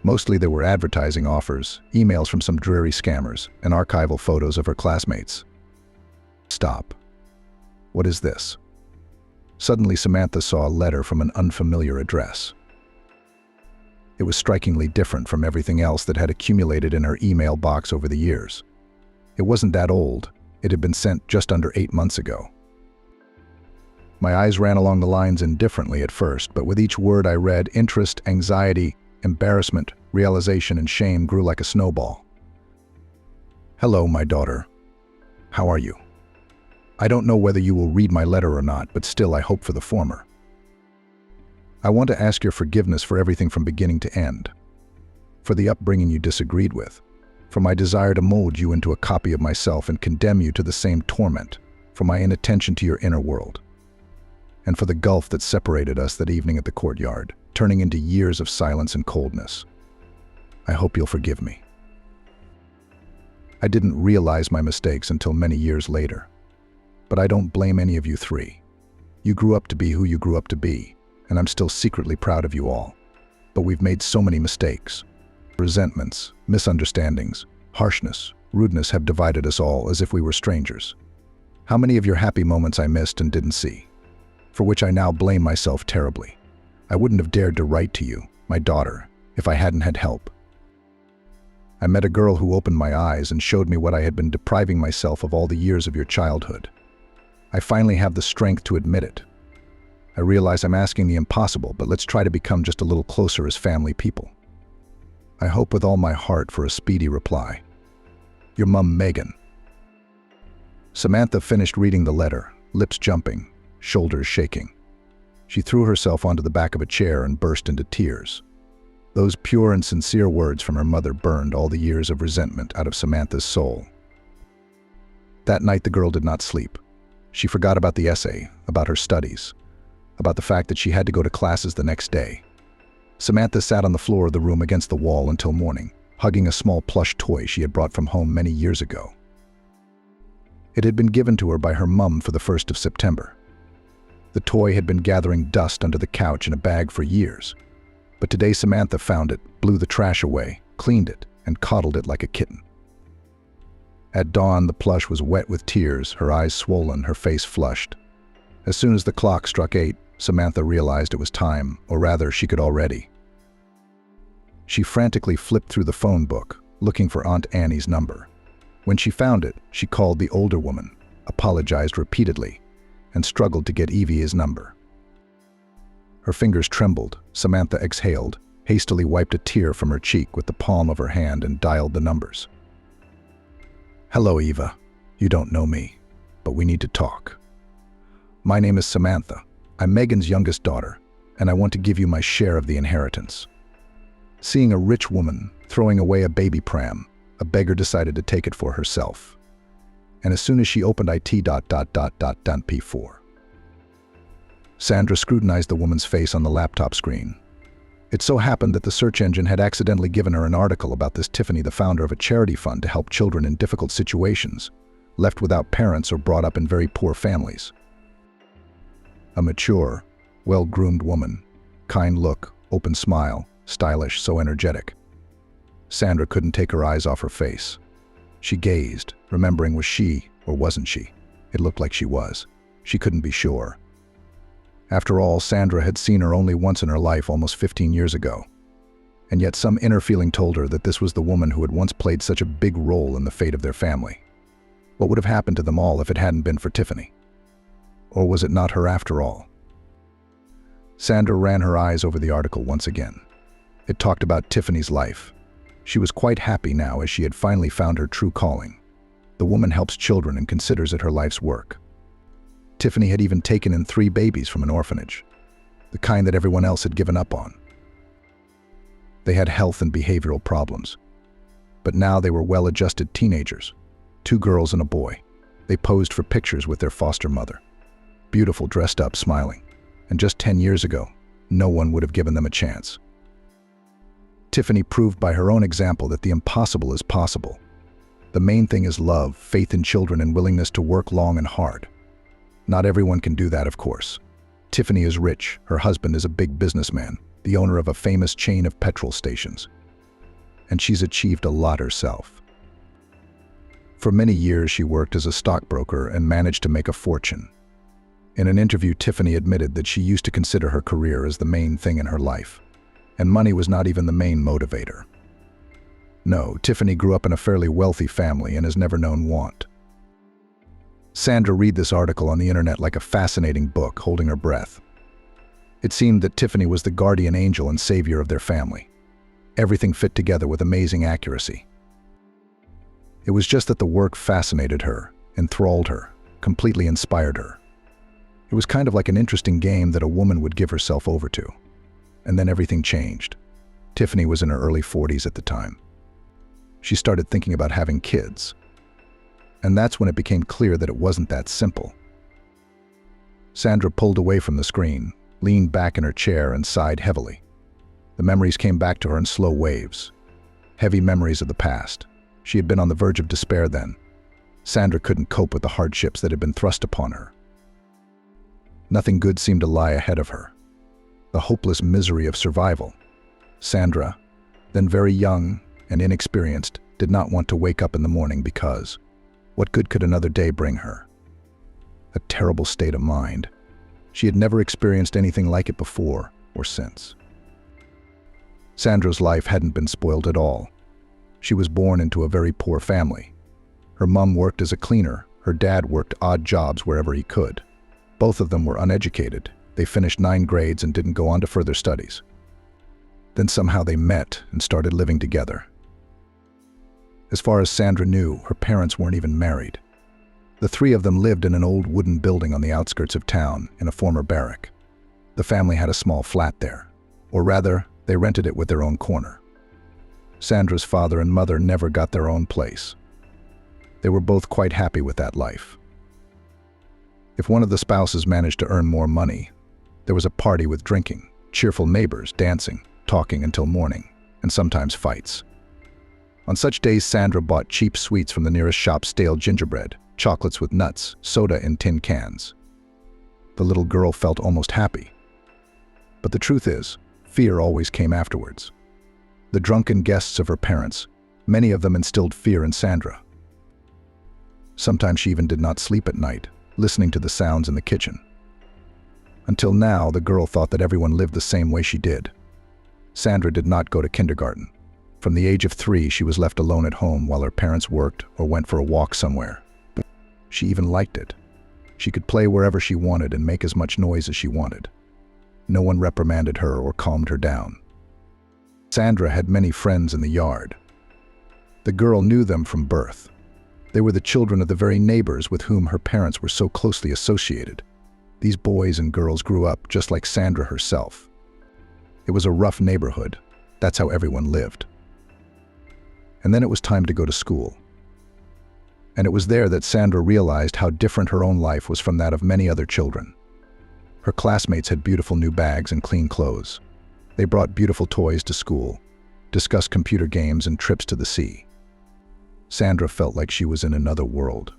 Mostly there were advertising offers, emails from some dreary scammers, and archival photos of her classmates. Stop. What is this? Suddenly Samantha saw a letter from an unfamiliar address. It was strikingly different from everything else that had accumulated in her email box over the years. It wasn't that old. It had been sent just under 8 months ago. My eyes ran along the lines indifferently at first, but with each word I read, interest, anxiety, embarrassment, realization, and shame grew like a snowball. Hello, my daughter. How are you? I don't know whether you will read my letter or not, but still I hope for the former. I want to ask your forgiveness for everything from beginning to end. For the upbringing you disagreed with. For my desire to mold you into a copy of myself and condemn you to the same torment. for my inattention to your inner world, and for the gulf that separated us that evening at the courtyard, turning into years of silence and coldness. I hope you'll forgive me. I didn't realize my mistakes until many years later. But I don't blame any of you three. You grew up to be who you grew up to be, and I'm still secretly proud of you all. But we've made so many mistakes. Resentments, misunderstandings, harshness, rudeness have divided us all as if we were strangers. How many of your happy moments I missed and didn't see? For which I now blame myself terribly. I wouldn't have dared to write to you, my daughter, if I hadn't had help. I met a girl who opened my eyes and showed me what I had been depriving myself of all the years of your childhood. I finally have the strength to admit it. I realize I'm asking the impossible, but let's try to become just a little closer as family people. I hope with all my heart for a speedy reply. Your mum, Megan. Samantha finished reading the letter, lips jumping, shoulders shaking. She threw herself onto the back of a chair and burst into tears. Those pure and sincere words from her mother burned all the years of resentment out of Samantha's soul. That night the girl did not sleep. She forgot about the essay, about her studies, about the fact that she had to go to classes the next day. Samantha sat on the floor of the room against the wall until morning, hugging a small plush toy she had brought from home many years ago. It had been given to her by her mum for the 1st of September. The toy had been gathering dust under the couch in a bag for years. But today Samantha found it, blew the trash away, cleaned it, and coddled it like a kitten. At dawn, the plush was wet with tears, her eyes swollen, her face flushed. As soon as the clock struck 8, Samantha realized it was time, or rather, she could already. She frantically flipped through the phone book, looking for Aunt Annie's number. When she found it, she called the older woman, apologized repeatedly, and struggled to get Evie's number. Her fingers trembled. Samantha exhaled, hastily wiped a tear from her cheek with the palm of her hand and dialed the numbers. Hello, Eva. You don't know me, but we need to talk. My name is Samantha. I'm Megan's youngest daughter, and I want to give you my share of the inheritance. Seeing a rich woman throwing away a baby pram, a beggar decided to take it for herself. And as soon as she opened P4, Sandra scrutinized the woman's face on the laptop screen. It so happened that the search engine had accidentally given her an article about this Tiffany, the founder of a charity fund to help children in difficult situations, left without parents or brought up in very poor families. A mature, well-groomed woman, kind look, open smile, stylish, so energetic. Sandra couldn't take her eyes off her face. She gazed, remembering was she or wasn't she? It looked like she was. She couldn't be sure. After all, Sandra had seen her only once in her life almost 15 years ago. And yet some inner feeling told her that this was the woman who had once played such a big role in the fate of their family. What would have happened to them all if it hadn't been for Tiffany? Or was it not her after all? Sandra ran her eyes over the article once again. It talked about Tiffany's life. She was quite happy now as she had finally found her true calling. The woman helps children and considers it her life's work. Tiffany had even taken in 3 babies from an orphanage, the kind that everyone else had given up on. They had health and behavioral problems, but now they were well-adjusted teenagers, 2 girls and a boy. They posed for pictures with their foster mother, beautiful, dressed up, smiling, and just 10 years ago, no one would have given them a chance. Tiffany proved by her own example that the impossible is possible. The main thing is love, faith in children, and willingness to work long and hard. Not everyone can do that, of course. Tiffany is rich. Her husband is a big businessman, the owner of a famous chain of petrol stations. And she's achieved a lot herself. For many years, she worked as a stockbroker and managed to make a fortune. In an interview, Tiffany admitted that she used to consider her career as the main thing in her life, and money was not even the main motivator. No, Tiffany grew up in a fairly wealthy family and has never known want. Sandra read this article on the internet like a fascinating book, holding her breath. It seemed that Tiffany was the guardian angel and savior of their family. Everything fit together with amazing accuracy. It was just that the work fascinated her, enthralled her, completely inspired her. It was kind of like an interesting game that a woman would give herself over to. And then everything changed. Tiffany was in her early 40s at the time. She started thinking about having kids. And that's when it became clear that it wasn't that simple. Sandra pulled away from the screen, leaned back in her chair, and sighed heavily. The memories came back to her in slow waves. Heavy memories of the past. She had been on the verge of despair then. Sandra couldn't cope with the hardships that had been thrust upon her. Nothing good seemed to lie ahead of her. The hopeless misery of survival. Sandra, then very young and inexperienced, did not want to wake up in the morning because what good could another day bring her? A terrible state of mind. She had never experienced anything like it before or since. Sandra's life hadn't been spoiled at all. She was born into a very poor family. Her mom worked as a cleaner, her dad worked odd jobs wherever he could. Both of them were uneducated. They finished 9 grades and didn't go on to further studies. Then somehow they met and started living together. As far as Sandra knew, her parents weren't even married. The 3 of them lived in an old wooden building on the outskirts of town in a former barrack. The family had a small flat there, or rather, they rented it with their own corner. Sandra's father and mother never got their own place. They were both quite happy with that life. If one of the spouses managed to earn more money, there was a party with drinking, cheerful neighbors, dancing, talking until morning, and sometimes fights. On such days, Sandra bought cheap sweets from the nearest shop, stale gingerbread, chocolates with nuts, soda in tin cans. The little girl felt almost happy. But the truth is, fear always came afterwards. The drunken guests of her parents, many of them instilled fear in Sandra. Sometimes she even did not sleep at night, listening to the sounds in the kitchen. Until now, the girl thought that everyone lived the same way she did. Sandra did not go to kindergarten. From the age of 3, she was left alone at home while her parents worked or went for a walk somewhere. She even liked it. She could play wherever she wanted and make as much noise as she wanted. No one reprimanded her or calmed her down. Sandra had many friends in the yard. The girl knew them from birth. They were the children of the very neighbors with whom her parents were so closely associated. These boys and girls grew up just like Sandra herself. It was a rough neighborhood. That's how everyone lived. And then it was time to go to school. And it was there that Sandra realized how different her own life was from that of many other children. Her classmates had beautiful new bags and clean clothes. They brought beautiful toys to school, discussed computer games and trips to the sea. Sandra felt like she was in another world.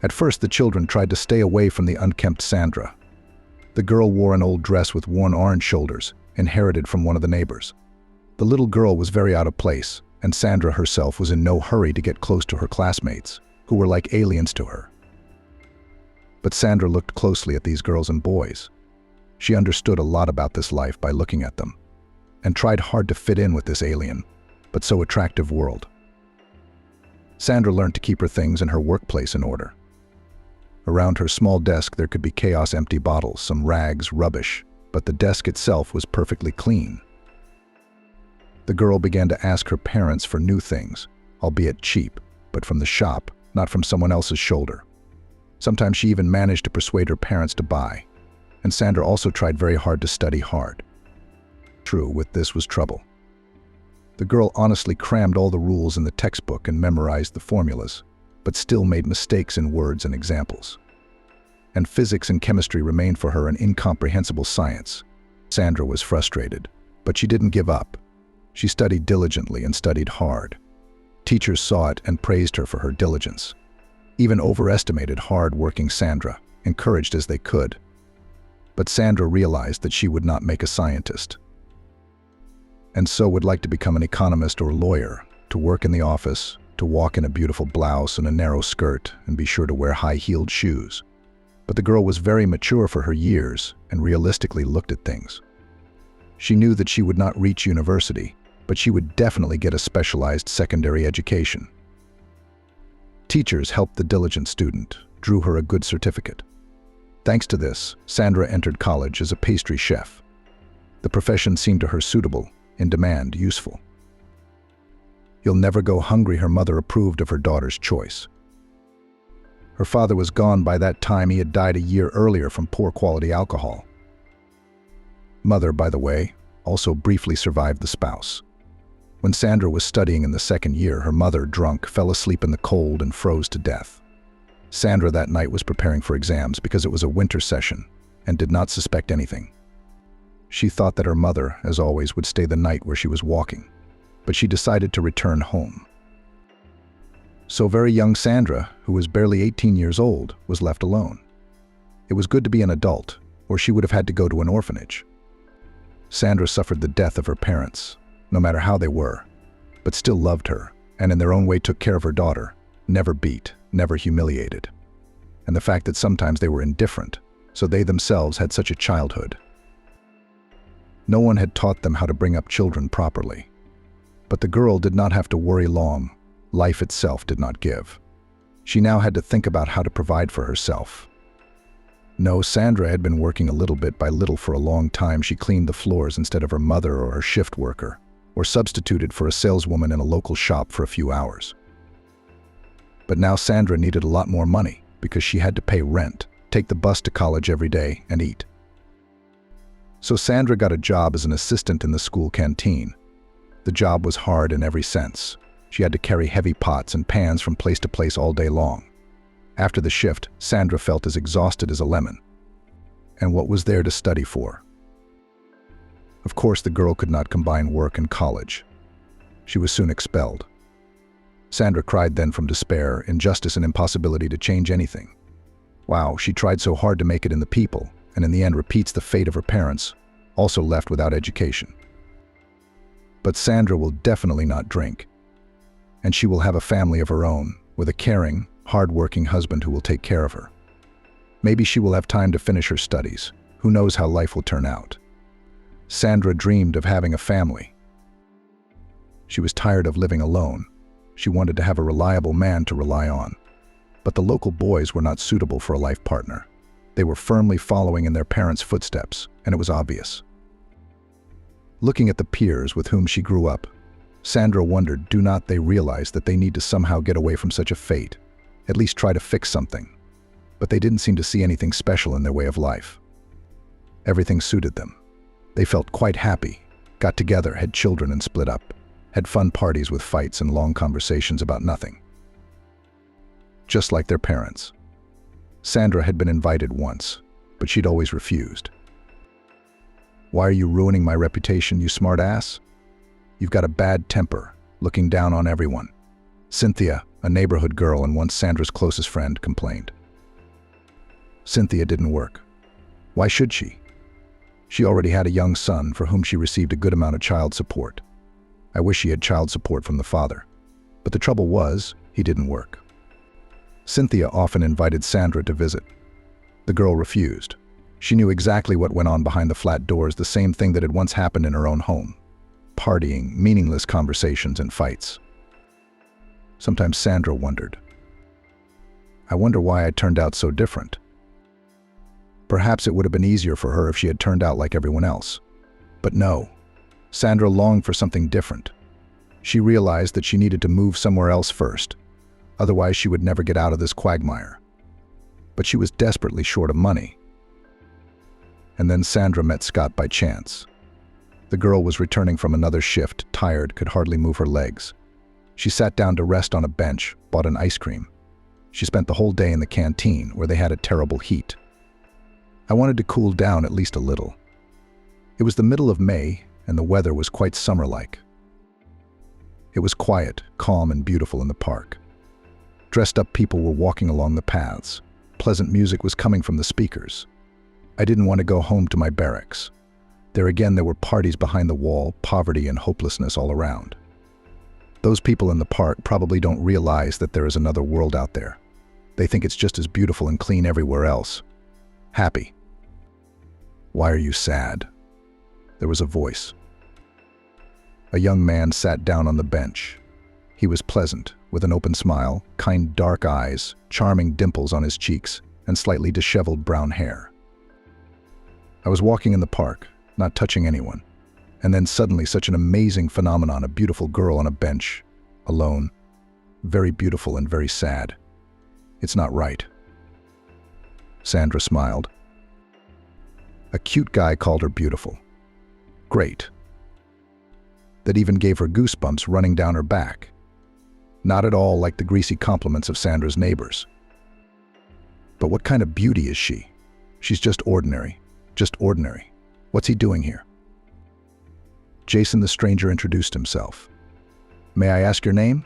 At first, the children tried to stay away from the unkempt Sandra. The girl wore an old dress with worn orange shoulders, inherited from one of the neighbors. The little girl was very out of place, and Sandra herself was in no hurry to get close to her classmates, who were like aliens to her. But Sandra looked closely at these girls and boys. She understood a lot about this life by looking at them, and tried hard to fit in with this alien, but so attractive world. Sandra learned to keep her things in her workplace in order. Around her small desk there could be chaos, empty bottles, some rags, rubbish, but the desk itself was perfectly clean. The girl began to ask her parents for new things, albeit cheap, but from the shop, not from someone else's shoulder. Sometimes she even managed to persuade her parents to buy, and Sandra also tried very hard to study hard. True, with this was trouble. The girl honestly crammed all the rules in the textbook and memorized the formulas, but still made mistakes in words and examples. And physics and chemistry remained for her an incomprehensible science. Sandra was frustrated, but she didn't give up. She studied diligently and studied hard. Teachers saw it and praised her for her diligence. Even overestimated hard-working Sandra, encouraged as they could. But Sandra realized that she would not make a scientist, and so would like to become an economist or lawyer, to work in the office, to walk in a beautiful blouse and a narrow skirt, and be sure to wear high-heeled shoes. But the girl was very mature for her years and realistically looked at things. She knew that she would not reach university, but she would definitely get a specialized secondary education. Teachers helped the diligent student, drew her a good certificate. Thanks to this, Sandra entered college as a pastry chef. The profession seemed to her suitable, in demand, useful. "You'll never go hungry," her mother approved of her daughter's choice. Her father was gone by that time. He had died a year earlier from poor quality alcohol. Mother, by the way, also briefly survived the spouse. When Sandra was studying in the second year, her mother, drunk, fell asleep in the cold and froze to death. Sandra that night was preparing for exams because it was a winter session and did not suspect anything. She thought that her mother, as always, would stay the night where she was walking, but she decided to return home. So very young Sandra, who was barely 18 years old, was left alone. It was good to be an adult, or she would have had to go to an orphanage. Sandra suffered the death of her parents, no matter how they were, but still loved her, and in their own way took care of her daughter, never beat, never humiliated. And the fact that sometimes they were indifferent, so they themselves had such a childhood. No one had taught them how to bring up children properly. But the girl did not have to worry long. Life itself did not give. She now had to think about how to provide for herself. No, Sandra had been working a little bit by little for a long time. She cleaned the floors instead of her mother or her shift worker, or substituted for a saleswoman in a local shop for a few hours. But now Sandra needed a lot more money because she had to pay rent, take the bus to college every day, and eat. So Sandra got a job as an assistant in the school canteen. The job was hard in every sense. She had to carry heavy pots and pans from place to place all day long. After the shift, Sandra felt as exhausted as a lemon. And what was there to study for? Of course, the girl could not combine work and college. She was soon expelled. Sandra cried then from despair, injustice, and impossibility to change anything. Wow, she tried so hard to make it in the people, and in the end repeats the fate of her parents, also left without education. But Sandra will definitely not drink. And she will have a family of her own, with a caring, hard-working husband who will take care of her. Maybe she will have time to finish her studies. Who knows how life will turn out? Sandra dreamed of having a family. She was tired of living alone. She wanted to have a reliable man to rely on. But the local boys were not suitable for a life partner. They were firmly following in their parents' footsteps, and it was obvious. Looking at the peers with whom she grew up, Sandra wondered, do not they realize that they need to somehow get away from such a fate, at least try to fix something? But they didn't seem to see anything special in their way of life. Everything suited them. They felt quite happy, got together, had children and split up, had fun parties with fights and long conversations about nothing. Just like their parents. Sandra had been invited once, but she'd always refused. Why are you ruining my reputation, you smart ass? You've got a bad temper, looking down on everyone. Cynthia, a neighborhood girl and once Sandra's closest friend, complained. Cynthia didn't work. Why should she? She already had a young son for whom she received a good amount of child support. I wish she had child support from the father. But the trouble was, he didn't work. Cynthia often invited Sandra to visit. The girl refused. She knew exactly what went on behind the flat doors, the same thing that had once happened in her own home. Partying, meaningless conversations, and fights. Sometimes Sandra wondered, I wonder why I turned out so different. Perhaps it would have been easier for her if she had turned out like everyone else. But no, Sandra longed for something different. She realized that she needed to move somewhere else first, otherwise she would never get out of this quagmire. But she was desperately short of money. And then Sandra met Scott by chance. The girl was returning from another shift, tired, could hardly move her legs. She sat down to rest on a bench, bought an ice cream. She spent the whole day in the canteen, where they had a terrible heat. I wanted to cool down at least a little. It was the middle of May, and the weather was quite summer-like. It was quiet, calm, and beautiful in the park. Dressed-up people were walking along the paths. Pleasant music was coming from the speakers. I didn't want to go home to my barracks. There again, there were parties behind the wall, poverty and hopelessness all around. Those people in the park probably don't realize that there is another world out there. They think it's just as beautiful and clean everywhere else. Happy. Why are you sad? There was a voice. A young man sat down on the bench. He was pleasant, with an open smile, kind dark eyes, charming dimples on his cheeks, and slightly disheveled brown hair. I was walking in the park, not touching anyone, and then suddenly such an amazing phenomenon, a beautiful girl on a bench, alone, very beautiful and very sad. It's not right. Sandra smiled. A cute guy called her beautiful. Great. that even gave her goosebumps running down her back. Not at all like the greasy compliments of Sandra's neighbors. But what kind of beauty is she? She's just ordinary. Just ordinary. What's he doing here? Jason the stranger introduced himself. May I ask your name?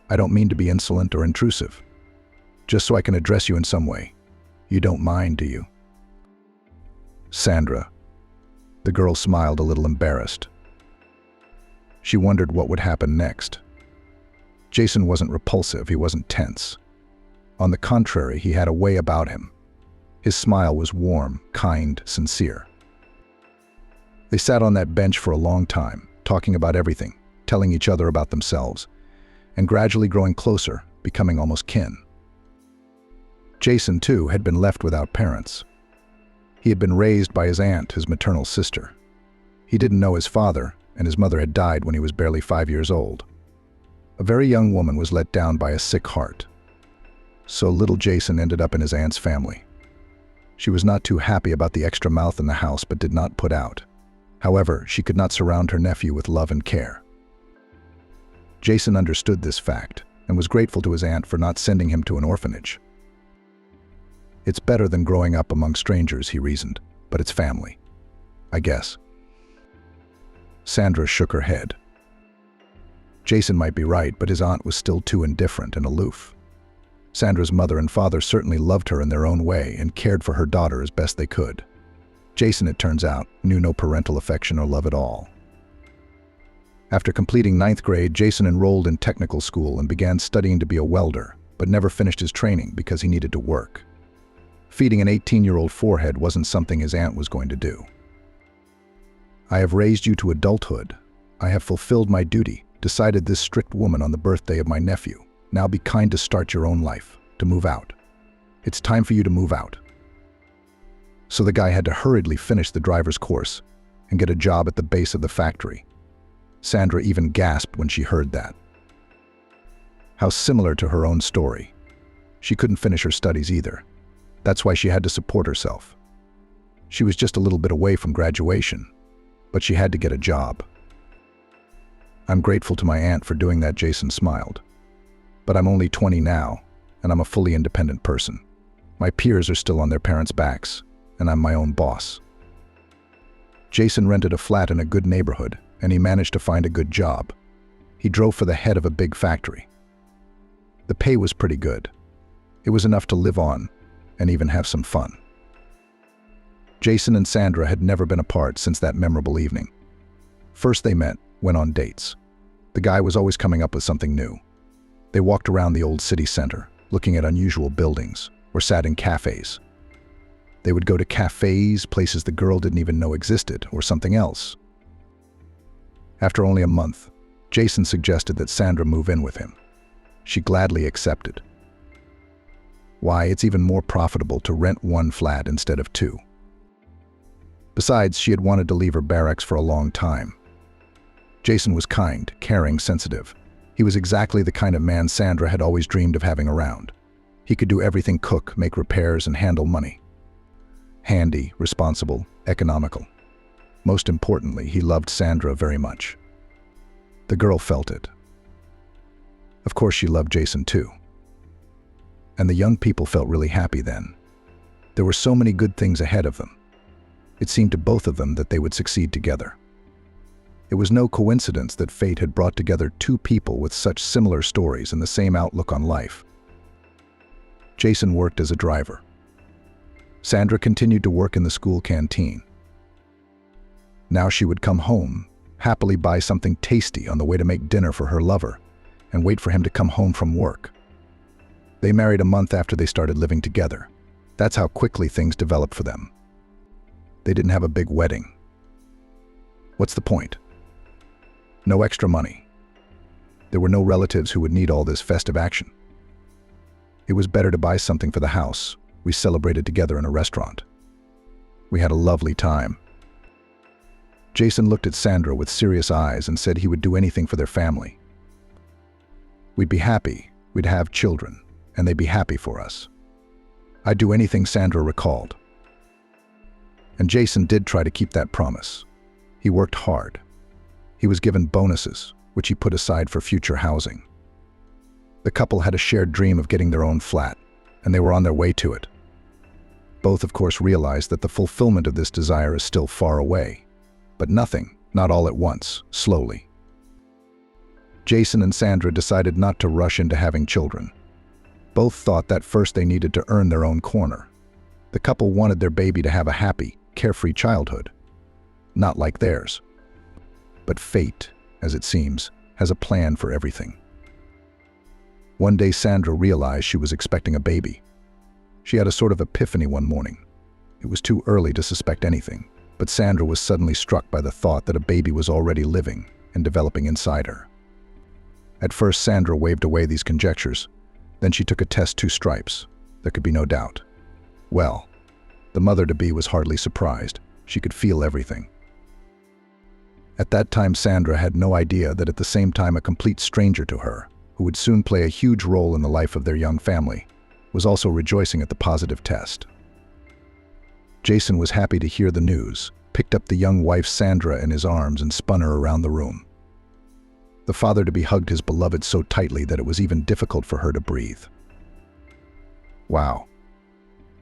I don't mean to be insolent or intrusive. Just so I can address you in some way. You don't mind, do you? Sandra. The girl smiled a little embarrassed. She wondered what would happen next. Jason wasn't repulsive, he wasn't tense. On the contrary, he had a way about him. His smile was warm, kind, sincere. They sat on that bench for a long time, talking about everything, telling each other about themselves, and gradually growing closer, becoming almost kin. Jason, too, had been left without parents. He had been raised by his aunt, his maternal sister. He didn't know his father, and his mother had died when he was barely 5 years old. A very young woman was let down by a sick heart. So little Jason ended up in his aunt's family. She was not too happy about the extra mouth in the house, but did not put out. However, she could not surround her nephew with love and care. Jason understood this fact and was grateful to his aunt for not sending him to an orphanage. It's better than growing up among strangers, he reasoned, but it's family, I guess. Sandra shook her head. Jason might be right, but his aunt was still too indifferent and aloof. Sandra's mother and father certainly loved her in their own way and cared for her daughter as best they could. Jason, it turns out, knew no parental affection or love at all. After completing 9th grade, Jason enrolled in technical school and began studying to be a welder, but never finished his training because he needed to work. Feeding an 18-year-old forehead wasn't something his aunt was going to do. I have raised you to adulthood. I have fulfilled my duty, decided this strict woman on the birthday of my nephew. Now be kind to start your own life, to move out. It's time for you to move out. So the guy had to hurriedly finish the driver's course and get a job at the base of the factory. Sandra even gasped when she heard that. How similar to her own story. She couldn't finish her studies either. That's why she had to support herself. She was just a little bit away from graduation, but she had to get a job. I'm grateful to my aunt for doing that, Jason smiled. But I'm only 20 now, and I'm a fully independent person. My peers are still on their parents' backs, and I'm my own boss. Jason rented a flat in a good neighborhood, and he managed to find a good job. He drove for the head of a big factory. The pay was pretty good. It was enough to live on, and even have some fun. Jason and Sandra had never been apart since that memorable evening. First they met, went on dates. The guy was always coming up with something new. They walked around the old city center, looking at unusual buildings, or sat in cafes. They would go to cafes, places the girl didn't even know existed, or something else. After only a month, Jason suggested that Sandra move in with him. She gladly accepted. Why, it's even more profitable to rent one flat instead of two. Besides, she had wanted to leave her barracks for a long time. Jason was kind, caring, sensitive. He was exactly the kind of man Sandra had always dreamed of having around. He could do everything: cook, make repairs, and handle money. Handy, responsible, economical. Most importantly, he loved Sandra very much. The girl felt it. Of course, she loved Jason too. And the young people felt really happy then. There were so many good things ahead of them. It seemed to both of them that they would succeed together. It was no coincidence that fate had brought together two people with such similar stories and the same outlook on life. Jason worked as a driver. Sandra continued to work in the school canteen. Now she would come home, happily buy something tasty on the way to make dinner for her lover, and wait for him to come home from work. They married a month after they started living together. That's how quickly things developed for them. They didn't have a big wedding. What's the point? No extra money. There were no relatives who would need all this festive action. It was better to buy something for the house. We celebrated together in a restaurant. We had a lovely time. Jason looked at Sandra with serious eyes and said he would do anything for their family. We'd be happy, we'd have children, and they'd be happy for us. I'd do anything, Sandra recalled. And Jason did try to keep that promise. He worked hard. He was given bonuses, which he put aside for future housing. The couple had a shared dream of getting their own flat, and they were on their way to it. Both, of course, realized that the fulfillment of this desire is still far away. But nothing, not all at once, slowly. Jason and Sandra decided not to rush into having children. Both thought that first they needed to earn their own corner. The couple wanted their baby to have a happy, carefree childhood. Not like theirs. But fate, as it seems, has a plan for everything. One day Sandra realized she was expecting a baby. She had a sort of epiphany one morning. It was too early to suspect anything, but Sandra was suddenly struck by the thought that a baby was already living and developing inside her. At first Sandra waved away these conjectures. Then she took a test 2 stripes. There could be no doubt. Well, the mother-to-be was hardly surprised. She could feel everything. At that time Sandra had no idea that at the same time a complete stranger to her, who would soon play a huge role in the life of their young family, was also rejoicing at the positive test. Jason was happy to hear the news, picked up the young wife Sandra in his arms and spun her around the room. The father-to-be hugged his beloved so tightly that it was even difficult for her to breathe. "Wow.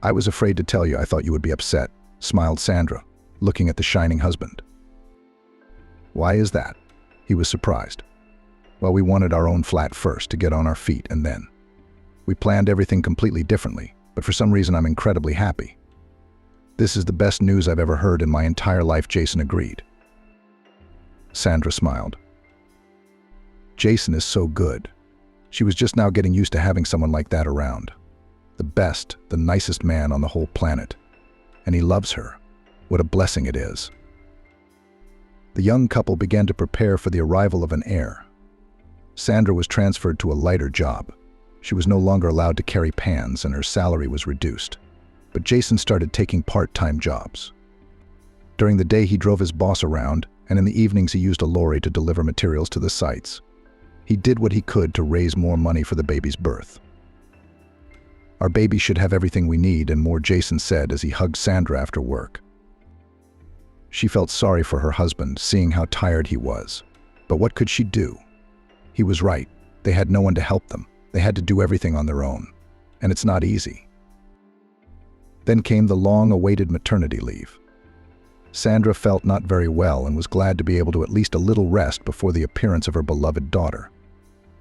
I was afraid to tell you. I thought you would be upset," smiled Sandra, looking at the shining husband. "Why is that?" He was surprised. "Well, we wanted our own flat first to get on our feet, and then we planned everything completely differently, but for some reason I'm incredibly happy." "This is the best news I've ever heard in my entire life," Jason agreed. Sandra smiled. Jason is so good. She was just now getting used to having someone like that around. The best, the nicest man on the whole planet. And he loves her. What a blessing it is. The young couple began to prepare for the arrival of an heir. Sandra was transferred to a lighter job. She was no longer allowed to carry pans and her salary was reduced. But Jason started taking part-time jobs. During the day he drove his boss around, and in the evenings he used a lorry to deliver materials to the sites. He did what he could to raise more money for the baby's birth. "Our baby should have everything we need and more," Jason said as he hugged Sandra after work. She felt sorry for her husband, seeing how tired he was. But what could she do? He was right. They had no one to help them. They had to do everything on their own. And it's not easy. Then came the long-awaited maternity leave. Sandra felt not very well and was glad to be able to at least a little rest before the appearance of her beloved daughter.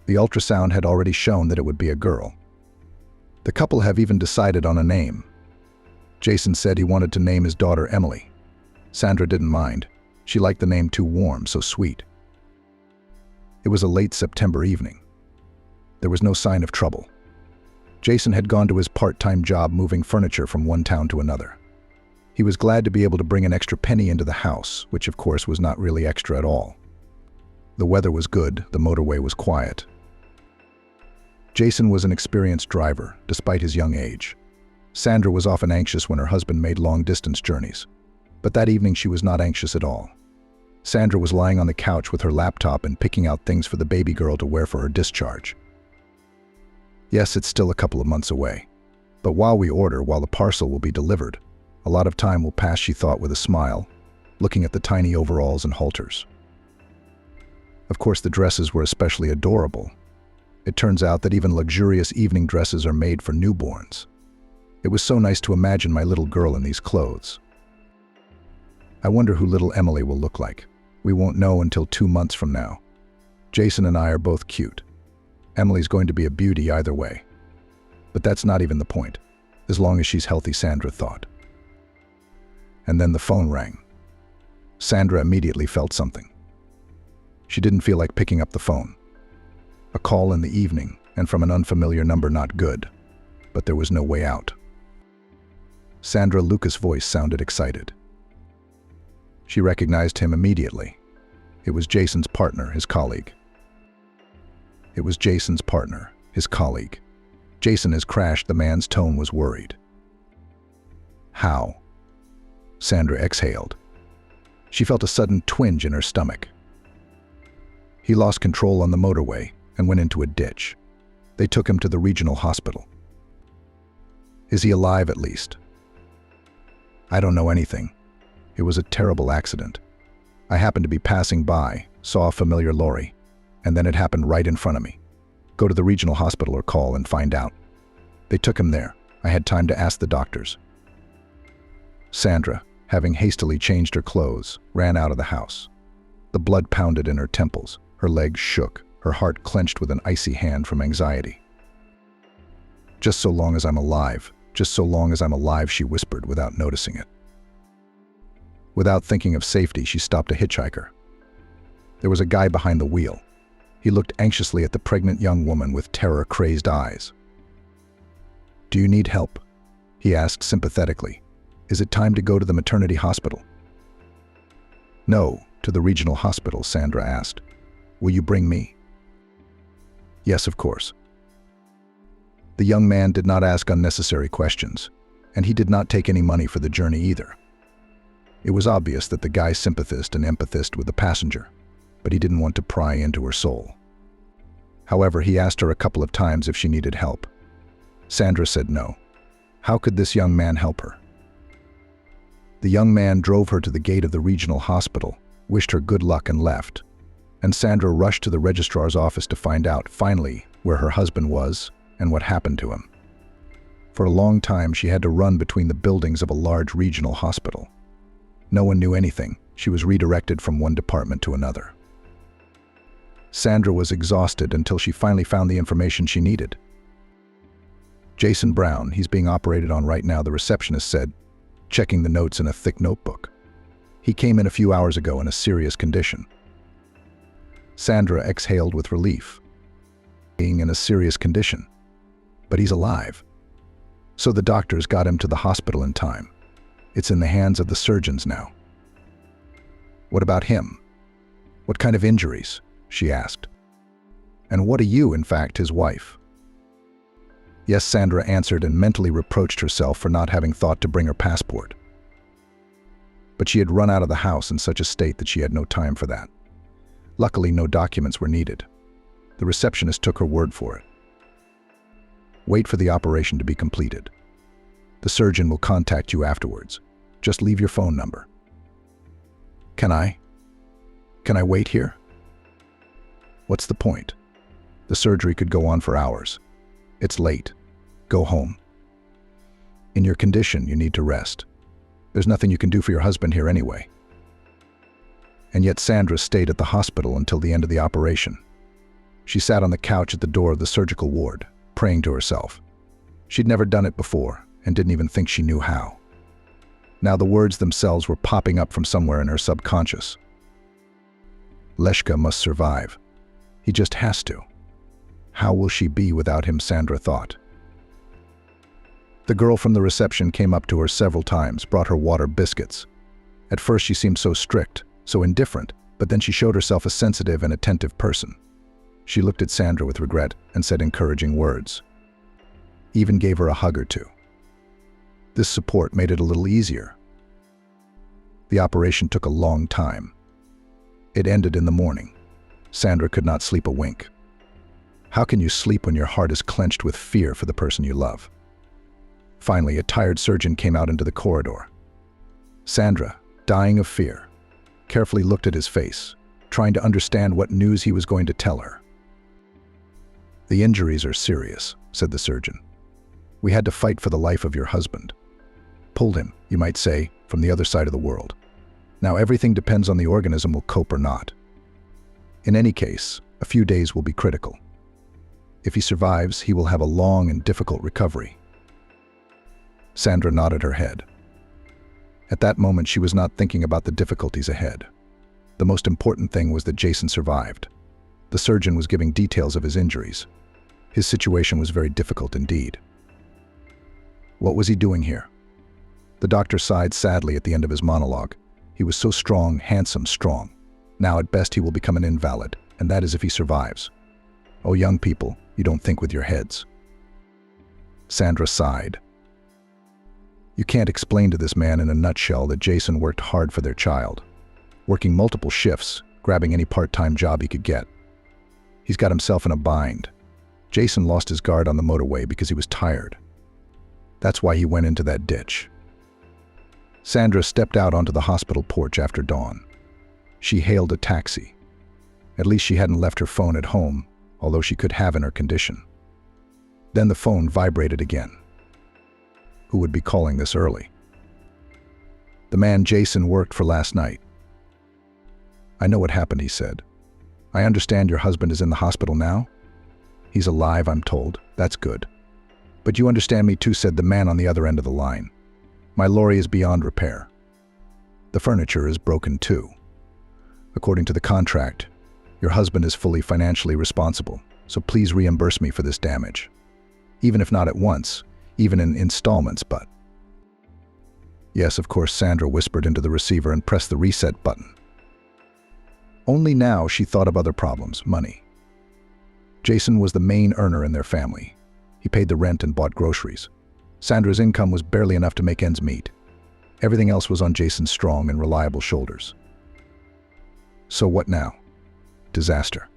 The ultrasound had already shown that it would be a girl. The couple have even decided on a name. Jason said he wanted to name his daughter Emily. Sandra didn't mind. She liked the name too warm, so sweet. It was a late September evening. There was no sign of trouble. Jason had gone to his part-time job moving furniture from one town to another. He was glad to be able to bring an extra penny into the house, which of course was not really extra at all. The weather was good, the motorway was quiet. Jason was an experienced driver, despite his young age. Sandra was often anxious when her husband made long-distance journeys. But that evening she was not anxious at all. Sandra was lying on the couch with her laptop and picking out things for the baby girl to wear for her discharge. Yes, it's still a couple of months away. But while the parcel will be delivered, a lot of time will pass, she thought with a smile, looking at the tiny overalls and halters. Of course, the dresses were especially adorable. It turns out that even luxurious evening dresses are made for newborns. It was so nice to imagine my little girl in these clothes. I wonder who little Emily will look like. We won't know until 2 months from now. Jason and I are both cute. Emily's going to be a beauty either way. But that's not even the point, as long as she's healthy, Sandra thought. And then the phone rang. Sandra immediately felt something. She didn't feel like picking up the phone. A call in the evening, and from an unfamiliar number, not good. But there was no way out. Sandra Lucas' voice sounded excited. She recognized him immediately. It was Jason's partner, his colleague. It was Jason's partner, his colleague. Jason has crashed. The man's tone was worried. How? Sandra exhaled. She felt a sudden twinge in her stomach. He lost control on the motorway and went into a ditch. They took him to the regional hospital. Is he alive at least? I don't know anything. It was a terrible accident. I happened to be passing by, saw a familiar lorry, and then it happened right in front of me. Go to the regional hospital or call and find out. They took him there. I had time to ask the doctors. Sandra, having hastily changed her clothes, ran out of the house. The blood pounded in her temples, her legs shook, her heart clenched with an icy hand from anxiety. "Just so long as I'm alive, just so long as I'm alive," she whispered without noticing it. Without thinking of safety, she stopped a hitchhiker. There was a guy behind the wheel. He looked anxiously at the pregnant young woman with terror-crazed eyes. "Do you need help?" he asked sympathetically. "Is it time to go to the maternity hospital?" "No, to the regional hospital," Sandra asked. "Will you bring me?" "Yes, of course." The young man did not ask unnecessary questions, and he did not take any money for the journey either. It was obvious that the guy sympathized and empathized with the passenger, but he didn't want to pry into her soul. However, he asked her a couple of times if she needed help. Sandra said no. How could this young man help her? The young man drove her to the gate of the regional hospital, wished her good luck and left, and Sandra rushed to the registrar's office to find out, finally, where her husband was and what happened to him. For a long time, she had to run between the buildings of a large regional hospital. No one knew anything. She was redirected from one department to another. Sandra was exhausted until she finally found the information she needed. "Jason Brown, he's being operated on right now," the receptionist said, checking the notes in a thick notebook. "He came in a few hours ago in a serious condition." Sandra exhaled with relief. Being in a serious condition. But he's alive. So the doctors got him to the hospital in time. It's in the hands of the surgeons now. "What about him? What kind of injuries?" she asked. "And what are you, in fact, his wife?" "Yes," Sandra answered and mentally reproached herself for not having thought to bring her passport. But she had run out of the house in such a state that she had no time for that. Luckily, no documents were needed. The receptionist took her word for it. "Wait for the operation to be completed. The surgeon will contact you afterwards. Just leave your phone number." Can I wait here?" "What's the point? The surgery could go on for hours. It's late. Go home. In your condition, you need to rest. There's nothing you can do for your husband here anyway." And yet Sandra stayed at the hospital until the end of the operation. She sat on the couch at the door of the surgical ward, praying to herself. She'd never done it before and didn't even think she knew how. Now the words themselves were popping up from somewhere in her subconscious. "Leshka must survive. He just has to. How will she be without him?" Sandra thought. The girl from the reception came up to her several times, brought her water, biscuits. At first she seemed so strict, so indifferent, but then she showed herself a sensitive and attentive person. She looked at Sandra with regret and said encouraging words. Even gave her a hug or two. This support made it a little easier. The operation took a long time. It ended in the morning. Sandra could not sleep a wink. How can you sleep when your heart is clenched with fear for the person you love? Finally, a tired surgeon came out into the corridor. Sandra, dying of fear, carefully looked at his face, trying to understand what news he was going to tell her. "The injuries are serious," said the surgeon. "We had to fight for the life of your husband. Pulled him, you might say, from the other side of the world. Now everything depends on the organism will cope or not. In any case, a few days will be critical. If he survives, he will have a long and difficult recovery." Sandra nodded her head. At that moment, she was not thinking about the difficulties ahead. The most important thing was that Jason survived. The surgeon was giving details of his injuries. His situation was very difficult indeed. What was he doing here? The doctor sighed sadly at the end of his monologue. He was so strong, handsome, strong. Now at best he will become an invalid, and that is if he survives. Oh, young people, you don't think with your heads. Sandra sighed. You can't explain to this man in a nutshell that Jason worked hard for their child, working multiple shifts, grabbing any part-time job he could get. He's got himself in a bind. Jason lost his guard on the motorway because he was tired. That's why he went into that ditch. Sandra stepped out onto the hospital porch after dawn. She hailed a taxi. At least she hadn't left her phone at home, although she could have in her condition. Then the phone vibrated again. Who would be calling this early? The man Jason worked for last night. "I know what happened," he said. "I understand your husband is in the hospital now?" "He's alive, I'm told. That's good." "But you understand me too," said the man on the other end of the line. "My lorry is beyond repair. The furniture is broken too. According to the contract, your husband is fully financially responsible, so please reimburse me for this damage. Even if not at once, even in installments, but..." "Yes, of course," Sandra whispered into the receiver and pressed the reset button. Only now she thought of other problems: money. Jason was the main earner in their family. He paid the rent and bought groceries. Sandra's income was barely enough to make ends meet. Everything else was on Jason's strong and reliable shoulders. So what now? Disaster.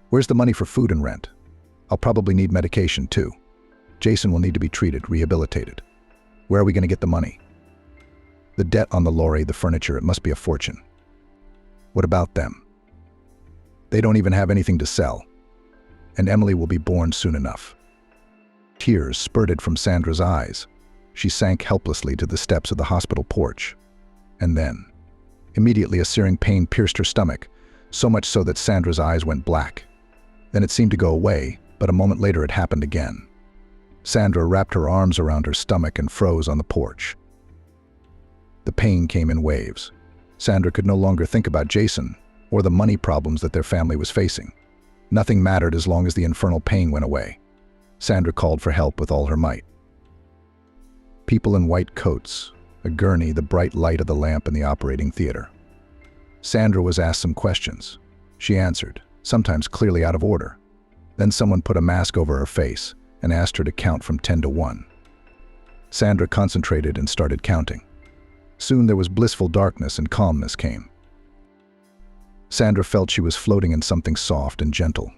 Where's the money for food and rent? I'll probably need medication too. Jason will need to be treated, rehabilitated. Where are we going to get the money? The debt on the lorry, the furniture, it must be a fortune. What about them? They don't even have anything to sell. And Emily will be born soon enough. Tears spurted from Sandra's eyes. She sank helplessly to the steps of the hospital porch. And then, immediately a searing pain pierced her stomach, so much so that Sandra's eyes went black. Then it seemed to go away, but a moment later it happened again. Sandra wrapped her arms around her stomach and froze on the porch. The pain came in waves. Sandra could no longer think about Jason or the money problems that their family was facing. Nothing mattered as long as the infernal pain went away. Sandra called for help with all her might. People in white coats, a gurney, the bright light of the lamp in the operating theater. Sandra was asked some questions. She answered, sometimes clearly out of order. Then someone put a mask over her face and asked her to count from 10 to 1. Sandra concentrated and started counting. Soon there was blissful darkness and calmness came. Sandra felt she was floating in something soft and gentle.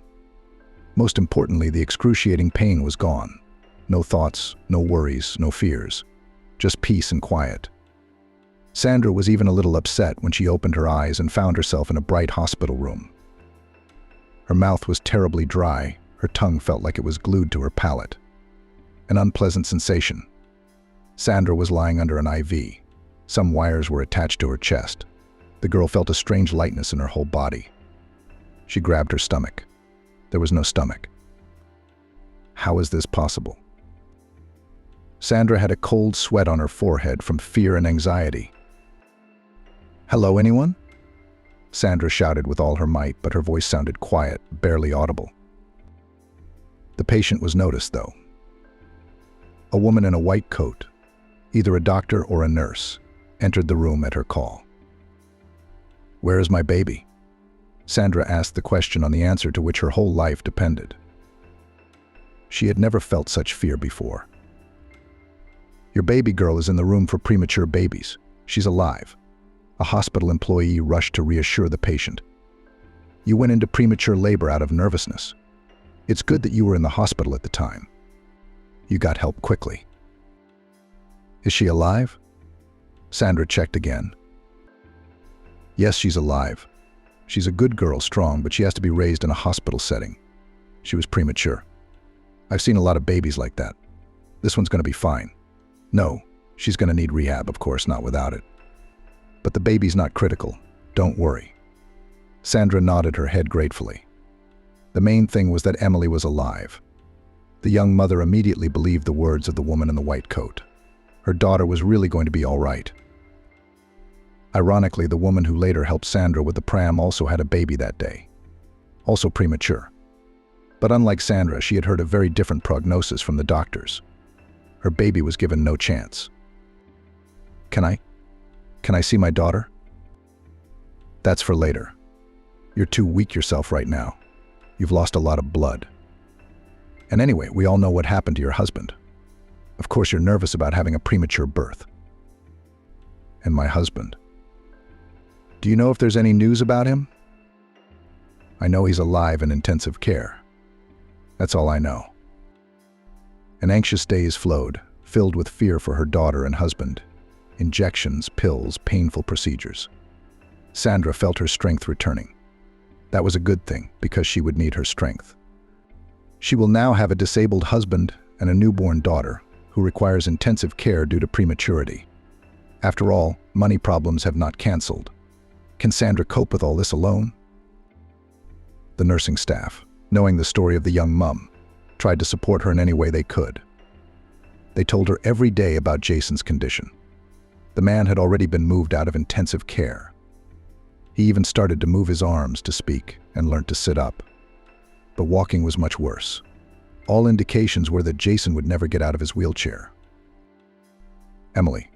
Most importantly, the excruciating pain was gone. No thoughts, no worries, no fears. Just peace and quiet. Sandra was even a little upset when she opened her eyes and found herself in a bright hospital room. Her mouth was terribly dry. Her tongue felt like it was glued to her palate. An unpleasant sensation. Sandra was lying under an IV. Some wires were attached to her chest. The girl felt a strange lightness in her whole body. She grabbed her stomach. There was no stomach. How is this possible? Sandra had a cold sweat on her forehead from fear and anxiety. "Hello, anyone?" Sandra shouted with all her might, but her voice sounded quiet, barely audible. The patient was noticed, though. A woman in a white coat, either a doctor or a nurse, entered the room at her call. "Where is my baby?" Sandra asked the question on the answer to which her whole life depended. She had never felt such fear before. "Your baby girl is in the room for premature babies. She's alive." A hospital employee rushed to reassure the patient. "You went into premature labor out of nervousness. It's good that you were in the hospital at the time. You got help quickly." "Is she alive?" Sandra checked again. "Yes, she's alive. She's a good girl, strong, but she has to be raised in a hospital setting. She was premature. I've seen a lot of babies like that. This one's going to be fine. No, she's going to need rehab, of course, not without it. But the baby's not critical. Don't worry." Sandra nodded her head gratefully. The main thing was that Emily was alive. The young mother immediately believed the words of the woman in the white coat. Her daughter was really going to be all right. Ironically, the woman who later helped Sandra with the pram also had a baby that day. Also premature. But unlike Sandra, she had heard a very different prognosis from the doctors. Her baby was given no chance. Can I see my daughter?" "That's for later. You're too weak yourself right now. You've lost a lot of blood. And anyway, we all know what happened to your husband. Of course you're nervous about having a premature birth." "And my husband? Do you know if there's any news about him?" "I know he's alive in intensive care. That's all I know." An anxious days flowed, filled with fear for her daughter and husband. Injections, pills, painful procedures. Sandra felt her strength returning. That was a good thing, because she would need her strength. She will now have a disabled husband and a newborn daughter who requires intensive care due to prematurity. After all, money problems have not canceled. Can Sandra cope with all this alone? The nursing staff, knowing the story of the young mum, tried to support her in any way they could. They told her every day about Jason's condition. The man had already been moved out of intensive care. He even started to move his arms to speak and learned to sit up. But walking was much worse. All indications were that Jason would never get out of his wheelchair. Emily.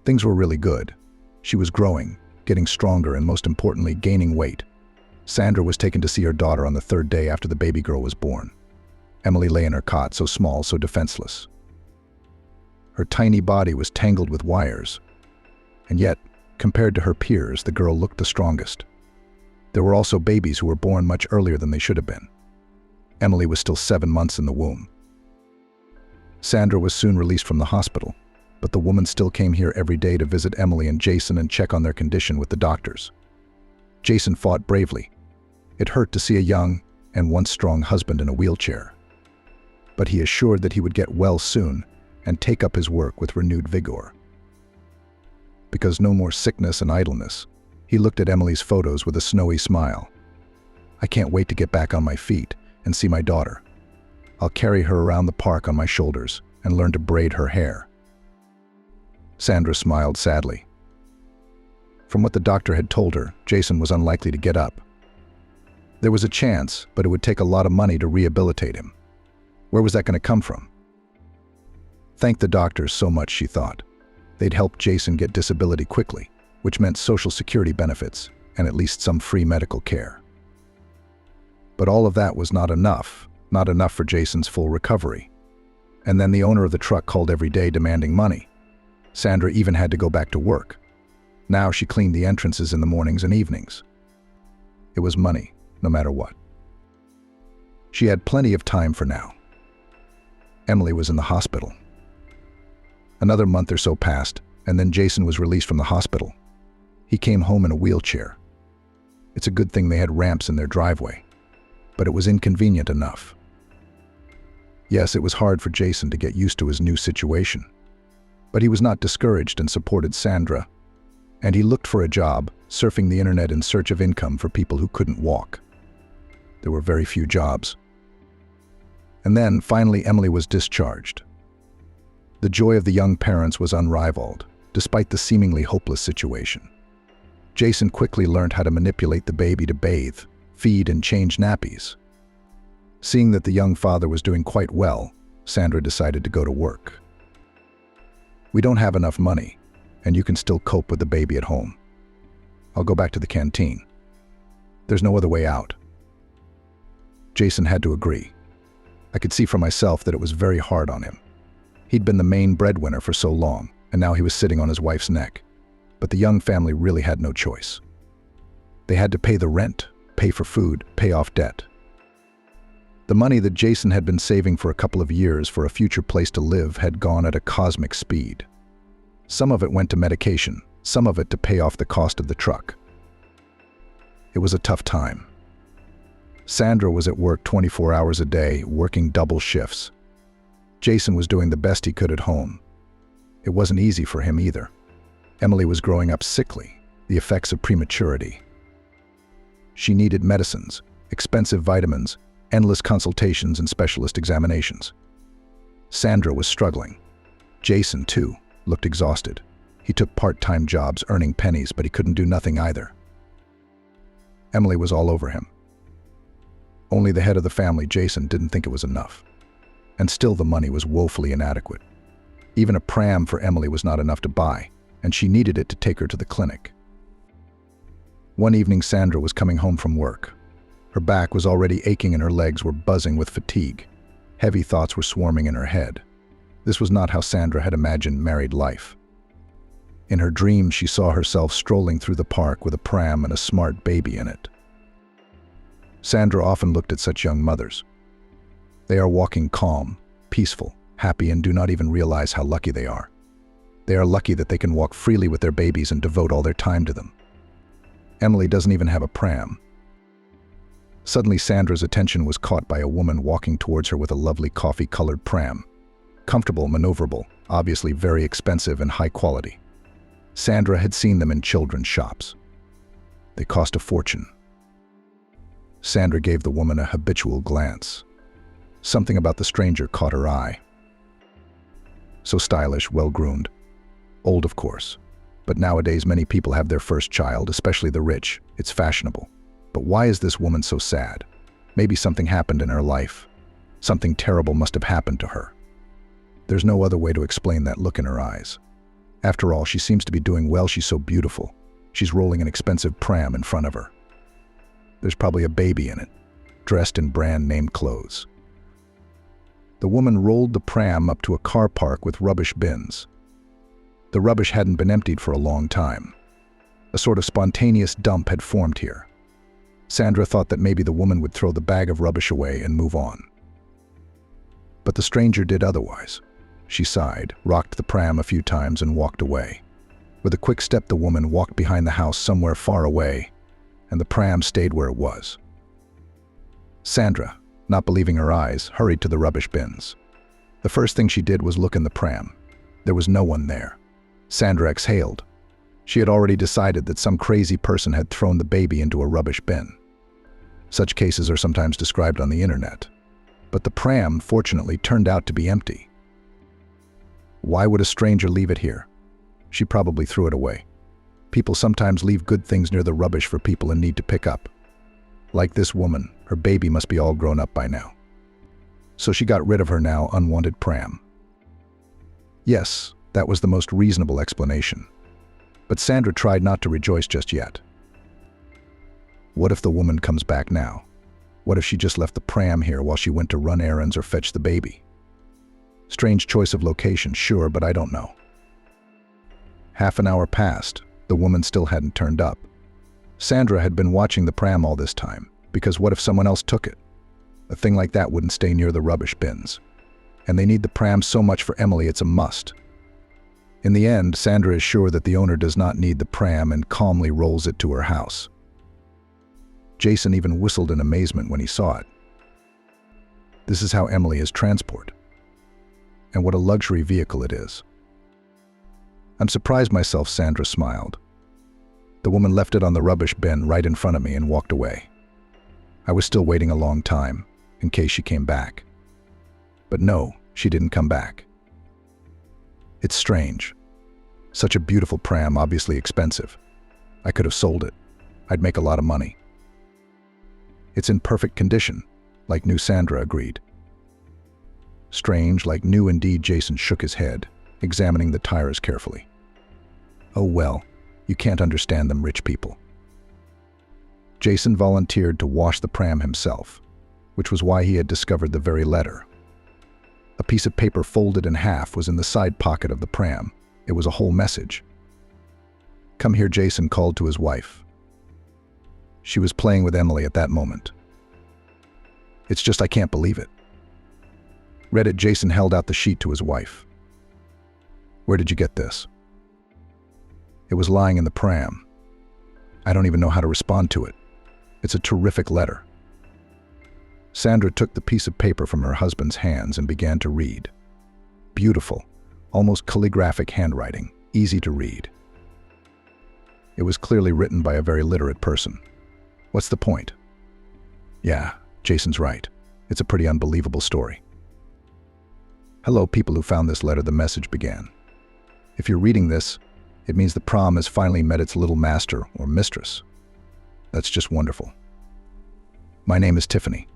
Things were really good. She was growing, getting stronger, and most importantly, gaining weight. Sandra was taken to see her daughter on the third day after the baby girl was born. Emily lay in her cot, so small, so defenseless. Her tiny body was tangled with wires, and yet, compared to her peers, the girl looked the strongest. There were also babies who were born much earlier than they should have been. Emily was still 7 months in the womb. Sandra was soon released from the hospital, but the woman still came here every day to visit Emily and Jason and check on their condition with the doctors. Jason fought bravely. It hurt to see a young and once strong husband in a wheelchair. But he assured that he would get well soon and take up his work with renewed vigor. Because no more sickness and idleness, he looked at Emily's photos with a snowy smile. "I can't wait to get back on my feet and see my daughter. I'll carry her around the park on my shoulders and learn to braid her hair." Sandra smiled sadly. From what the doctor had told her, Jason was unlikely to get up. There was a chance, but it would take a lot of money to rehabilitate him. Where was that going to come from? Thank the doctors so much, she thought. They'd help Jason get disability quickly, which meant Social Security benefits and at least some free medical care. But all of that was not enough for Jason's full recovery. And then the owner of the truck called every day demanding money. Sandra even had to go back to work. Now she cleaned the entrances in the mornings and evenings. It was money, no matter what. She had plenty of time for now. Emily was in the hospital. Another month or so passed, and then Jason was released from the hospital. He came home in a wheelchair. It's a good thing they had ramps in their driveway, but it was inconvenient enough. Yes, it was hard for Jason to get used to his new situation, but he was not discouraged and supported Sandra, and he looked for a job, surfing the internet in search of income for people who couldn't walk. There were very few jobs. And then, finally, Emily was discharged. The joy of the young parents was unrivaled, despite the seemingly hopeless situation. Jason quickly learned how to manipulate the baby to bathe, feed, and change nappies. Seeing that the young father was doing quite well, Sandra decided to go to work. "We don't have enough money, and you can still cope with the baby at home. I'll go back to the canteen. There's no other way out." Jason had to agree. I could see for myself that it was very hard on him. He'd been the main breadwinner for so long, and now he was sitting on his wife's neck. But the young family really had no choice. They had to pay the rent, pay for food, pay off debt. The money that Jason had been saving for a couple of years for a future place to live had gone at a cosmic speed. Some of it went to medication, some of it to pay off the cost of the truck. It was a tough time. Sandra was at work 24 hours a day, working double shifts. Jason was doing the best he could at home. It wasn't easy for him either. Emily was growing up sickly, the effects of prematurity. She needed medicines, expensive vitamins, endless consultations and specialist examinations. Sandra was struggling. Jason, too, looked exhausted. He took part-time jobs earning pennies, but he couldn't do nothing either. Emily was all over him. Only the head of the family, Jason, didn't think it was enough. And still the money was woefully inadequate. Even a pram for Emily was not enough to buy, and she needed it to take her to the clinic. One evening, Sandra was coming home from work. Her back was already aching and her legs were buzzing with fatigue. Heavy thoughts were swarming in her head. This was not how Sandra had imagined married life. In her dreams, she saw herself strolling through the park with a pram and a smart baby in it. Sandra often looked at such young mothers. They are walking calm, peaceful, happy, and do not even realize how lucky they are. They are lucky that they can walk freely with their babies and devote all their time to them. Emily doesn't even have a pram. Suddenly Sandra's attention was caught by a woman walking towards her with a lovely coffee-colored pram. Comfortable, maneuverable, obviously very expensive and high quality. Sandra had seen them in children's shops. They cost a fortune. Sandra gave the woman a habitual glance. Something about the stranger caught her eye. So stylish, well-groomed. Old, of course. But nowadays many people have their first child, especially the rich. It's fashionable. But why is this woman so sad? Maybe something happened in her life. Something terrible must have happened to her. There's no other way to explain that look in her eyes. After all, she seems to be doing well. She's so beautiful. She's rolling an expensive pram in front of her. There's probably a baby in it, dressed in brand-name clothes. The woman rolled the pram up to a car park with rubbish bins. The rubbish hadn't been emptied for a long time. A sort of spontaneous dump had formed here. Sandra thought that maybe the woman would throw the bag of rubbish away and move on. But the stranger did otherwise. She sighed, rocked the pram a few times and walked away. With a quick step, the woman walked behind the house somewhere far away, and the pram stayed where it was. Sandra, not believing her eyes, hurried to the rubbish bins. The first thing she did was look in the pram. There was no one there. Sandra exhaled. She had already decided that some crazy person had thrown the baby into a rubbish bin. Such cases are sometimes described on the internet. But the pram, fortunately, turned out to be empty. Why would a stranger leave it here? She probably threw it away. People sometimes leave good things near the rubbish for people in need to pick up. Like this woman, her baby must be all grown up by now. So she got rid of her now unwanted pram. Yes, that was the most reasonable explanation. But Sandra tried not to rejoice just yet. What if the woman comes back now? What if she just left the pram here while she went to run errands or fetch the baby? Strange choice of location, sure, but I don't know. Half an hour passed. The woman still hadn't turned up. Sandra had been watching the pram all this time, because what if someone else took it? A thing like that wouldn't stay near the rubbish bins. And they need the pram so much for Emily, it's a must. In the end, Sandra is sure that the owner does not need the pram and calmly rolls it to her house. Jason even whistled in amazement when he saw it. This is how Emily is transported. And what a luxury vehicle it is. I'm surprised myself, Sandra smiled. The woman left it on the rubbish bin right in front of me and walked away. I was still waiting a long time, in case she came back. But no, she didn't come back. It's strange. Such a beautiful pram, obviously expensive. I could have sold it. I'd make a lot of money. It's in perfect condition, like new, Sandra agreed. Strange, like new indeed, Jason shook his head, examining the tires carefully. Oh well, you can't understand them rich people. Jason volunteered to wash the pram himself, which was why he had discovered the very letter. A piece of paper folded in half was in the side pocket of the pram. It was a whole message. Come here, Jason called to his wife. She was playing with Emily at that moment. It's just I can't believe it. Read it, Jason held out the sheet to his wife. Where did you get this? It was lying in the pram. I don't even know how to respond to it. It's a terrific letter. Sandra took the piece of paper from her husband's hands and began to read. Beautiful, almost calligraphic handwriting, easy to read. It was clearly written by a very literate person. What's the point? Yeah, Jason's right. It's a pretty unbelievable story. Hello, people who found this letter, the message began. If you're reading this, it means the pram has finally met its little master or mistress. That's just wonderful. My name is Tiffany.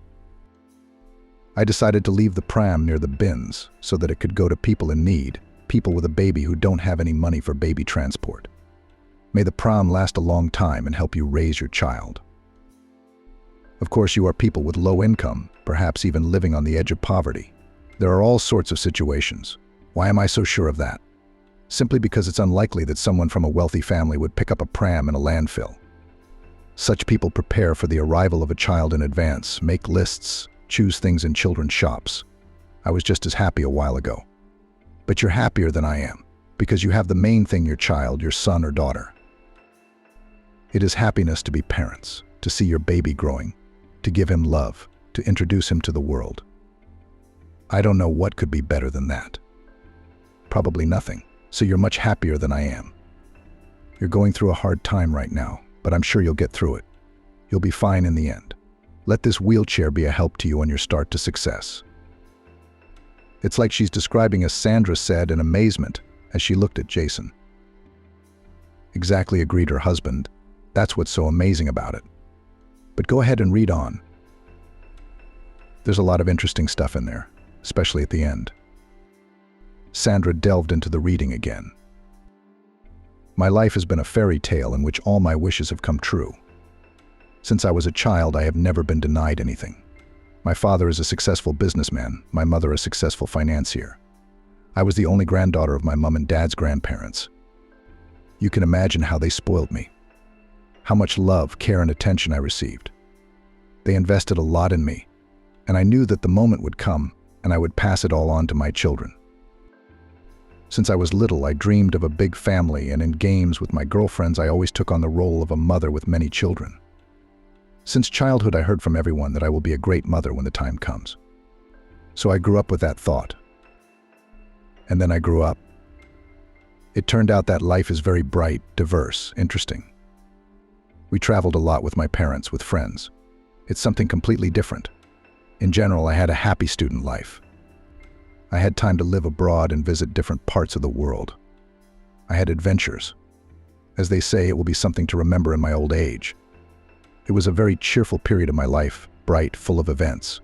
I decided to leave the pram near the bins so that it could go to people in need, people with a baby who don't have any money for baby transport. May the pram last a long time and help you raise your child. Of course, you are people with low income, perhaps even living on the edge of poverty. There are all sorts of situations. Why am I so sure of that? Simply because it's unlikely that someone from a wealthy family would pick up a pram in a landfill. Such people prepare for the arrival of a child in advance, make lists, choose things in children's shops. I was just as happy a while ago. But you're happier than I am, because you have the main thing, your child, your son or daughter. It is happiness to be parents, to see your baby growing, to give him love, to introduce him to the world. I don't know what could be better than that. Probably nothing, so you're much happier than I am. You're going through a hard time right now, but I'm sure you'll get through it. You'll be fine in the end. Let this wheelchair be a help to you on your start to success." It's like she's describing as Sandra said in amazement as she looked at Jason. "Exactly," agreed her husband. "That's what's so amazing about it. But go ahead and read on. There's a lot of interesting stuff in there, especially at the end." Sandra delved into the reading again. "My life has been a fairy tale in which all my wishes have come true. Since I was a child, I have never been denied anything. My father is a successful businessman, my mother a successful financier. I was the only granddaughter of my mom and dad's grandparents. You can imagine how they spoiled me, how much love, care, and attention I received. They invested a lot in me, and I knew that the moment would come and I would pass it all on to my children. Since I was little, I dreamed of a big family, and in games with my girlfriends, I always took on the role of a mother with many children. Since childhood, I heard from everyone that I will be a great mother when the time comes. So I grew up with that thought. And then I grew up. It turned out that life is very bright, diverse, interesting. We traveled a lot with my parents, with friends. It's something completely different. In general, I had a happy student life. I had time to live abroad and visit different parts of the world. I had adventures. As they say, it will be something to remember in my old age. It was a very cheerful period of my life, bright, full of events.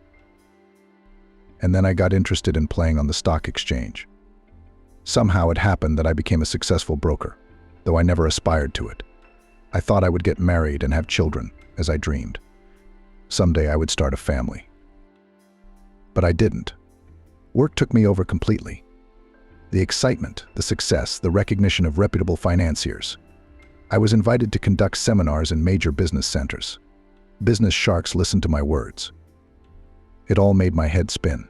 And then I got interested in playing on the stock exchange. Somehow it happened that I became a successful broker, though I never aspired to it. I thought I would get married and have children, as I dreamed. Someday I would start a family. But I didn't. Work took me over completely. The excitement, the success, the recognition of reputable financiers. I was invited to conduct seminars in major business centers. Business sharks listened to my words. It all made my head spin.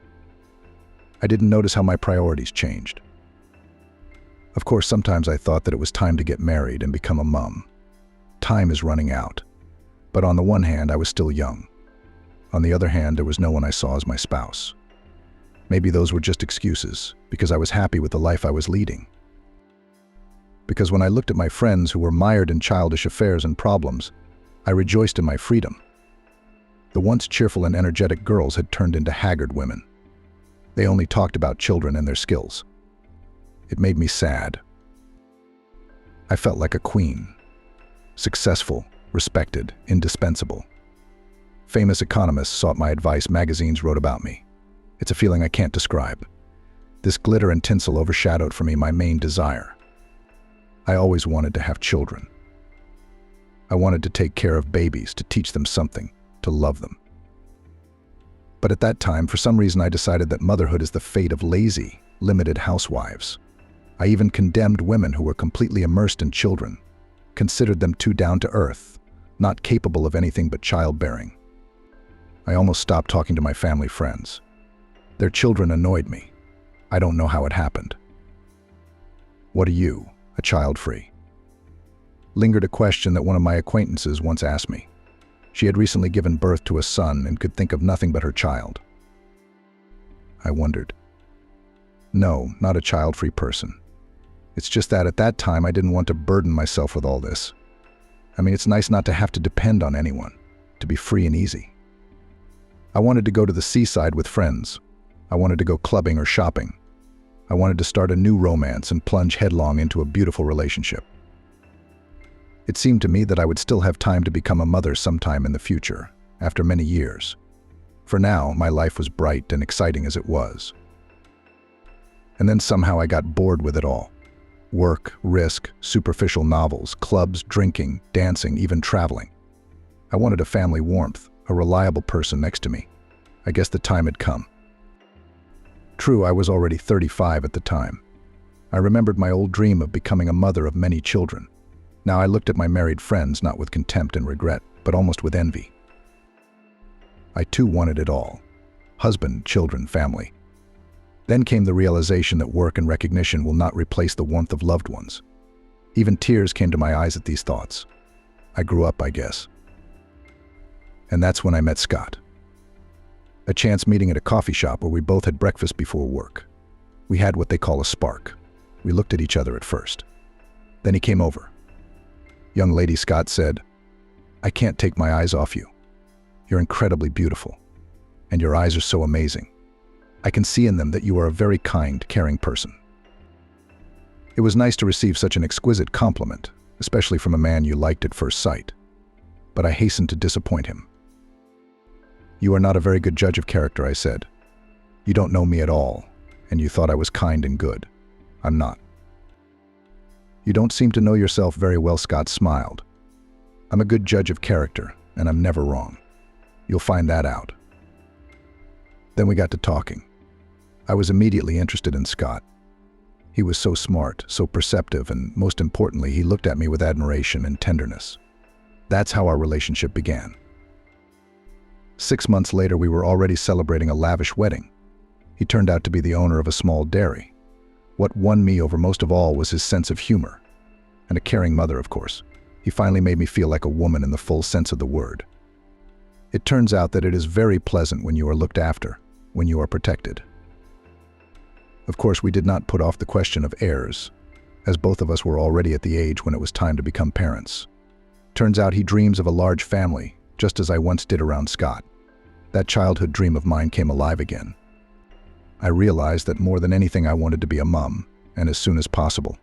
I didn't notice how my priorities changed. Of course, sometimes I thought that it was time to get married and become a mom. Time is running out. But on the one hand, I was still young. On the other hand, there was no one I saw as my spouse. Maybe those were just excuses, because I was happy with the life I was leading. Because when I looked at my friends who were mired in childish affairs and problems, I rejoiced in my freedom. The once cheerful and energetic girls had turned into haggard women. They only talked about children and their skills. It made me sad. I felt like a queen. Successful, respected, indispensable. Famous economists sought my advice, magazines wrote about me. It's a feeling I can't describe. This glitter and tinsel overshadowed for me my main desire. I always wanted to have children. I wanted to take care of babies, to teach them something, to love them. But at that time, for some reason, I decided that motherhood is the fate of lazy, limited housewives. I even condemned women who were completely immersed in children, considered them too down to earth, not capable of anything but childbearing. I almost stopped talking to my family friends. Their children annoyed me. I don't know how it happened. What are you, a child free? Lingered a question that one of my acquaintances once asked me. She had recently given birth to a son and could think of nothing but her child. I wondered. No, not a child-free person. It's just that at that time I didn't want to burden myself with all this. I mean, it's nice not to have to depend on anyone, to be free and easy. I wanted to go to the seaside with friends. I wanted to go clubbing or shopping. I wanted to start a new romance and plunge headlong into a beautiful relationship. It seemed to me that I would still have time to become a mother sometime in the future, after many years. For now, my life was bright and exciting as it was. And then somehow I got bored with it all. Work, risk, superficial novels, clubs, drinking, dancing, even traveling. I wanted a family warmth, a reliable person next to me. I guess the time had come. True, I was already 35 at the time. I remembered my old dream of becoming a mother of many children. Now I looked at my married friends not with contempt and regret, but almost with envy. I too wanted it all. Husband, children, family. Then came the realization that work and recognition will not replace the warmth of loved ones. Even tears came to my eyes at these thoughts. I grew up, I guess. And that's when I met Scott. A chance meeting at a coffee shop where we both had breakfast before work. We had what they call a spark. We looked at each other at first. Then he came over. "Young lady," Scott said, "I can't take my eyes off you. You're incredibly beautiful, and your eyes are so amazing. I can see in them that you are a very kind, caring person." It was nice to receive such an exquisite compliment, especially from a man you liked at first sight. But I hastened to disappoint him. "You are not a very good judge of character," I said. "You don't know me at all, and you thought I was kind and good. I'm not." "You don't seem to know yourself very well," Scott smiled. "I'm a good judge of character, and I'm never wrong. You'll find that out." Then we got to talking. I was immediately interested in Scott. He was so smart, so perceptive, and most importantly, he looked at me with admiration and tenderness. That's how our relationship began. 6 months later, we were already celebrating a lavish wedding. He turned out to be the owner of a small dairy. What won me over most of all was his sense of humor. And a caring mother, of course. He finally made me feel like a woman in the full sense of the word. It turns out that it is very pleasant when you are looked after, when you are protected. Of course, we did not put off the question of heirs, as both of us were already at the age when it was time to become parents. Turns out he dreams of a large family, just as I once did around Scott. That childhood dream of mine came alive again. I realized that more than anything I wanted to be a mom, and as soon as possible.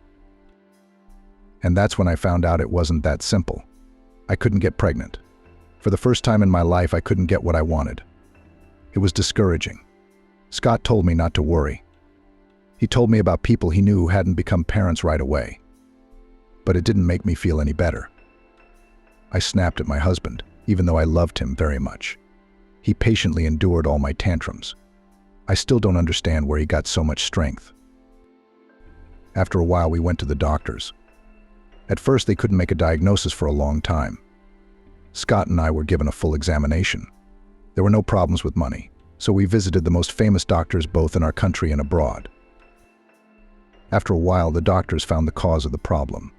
And that's when I found out it wasn't that simple. I couldn't get pregnant. For the first time in my life, I couldn't get what I wanted. It was discouraging. Scott told me not to worry. He told me about people he knew who hadn't become parents right away. But it didn't make me feel any better. I snapped at my husband, even though I loved him very much. He patiently endured all my tantrums. I still don't understand where he got so much strength. After a while, we went to the doctors. At first, they couldn't make a diagnosis for a long time. Scott and I were given a full examination. There were no problems with money, so we visited the most famous doctors both in our country and abroad. After a while, the doctors found the cause of the problem.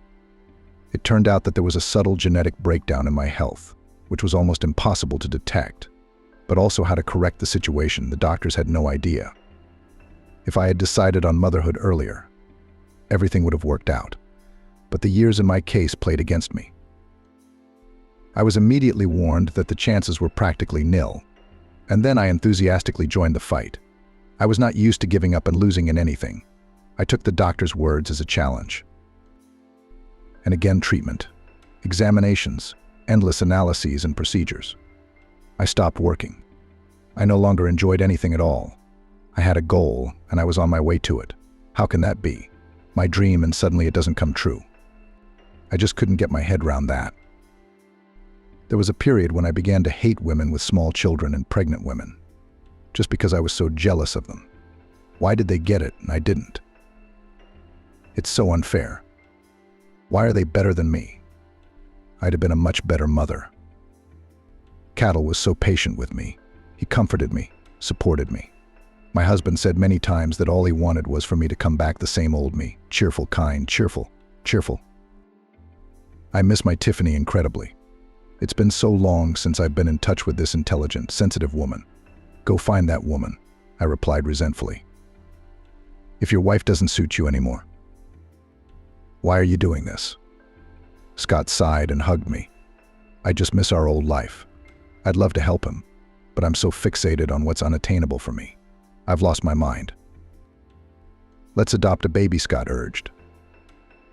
It turned out that there was a subtle genetic breakdown in my health, which was almost impossible to detect. But also how to correct the situation, the doctors had no idea. If I had decided on motherhood earlier, everything would have worked out. But the years in my case played against me. I was immediately warned that the chances were practically nil, and then I enthusiastically joined the fight. I was not used to giving up and losing in anything. I took the doctor's words as a challenge. And again, treatment, examinations, endless analyses and procedures. I stopped working. I no longer enjoyed anything at all. I had a goal, and I was on my way to it. How can that be? My dream, and suddenly it doesn't come true. I just couldn't get my head around that. There was a period when I began to hate women with small children and pregnant women, just because I was so jealous of them. Why did they get it and I didn't? It's so unfair. Why are they better than me? I'd have been a much better mother. Cattle was so patient with me. He comforted me, supported me. My husband said many times that all he wanted was for me to come back the same old me, cheerful, kind, cheerful. I miss my Tiffany incredibly. It's been so long since I've been in touch with this intelligent, sensitive woman. Go find that woman, I replied resentfully. If your wife doesn't suit you anymore. Why are you doing this? Scott sighed and hugged me. I just miss our old life. I'd love to help him, but I'm so fixated on what's unattainable for me. I've lost my mind. Let's adopt a baby, Scott urged.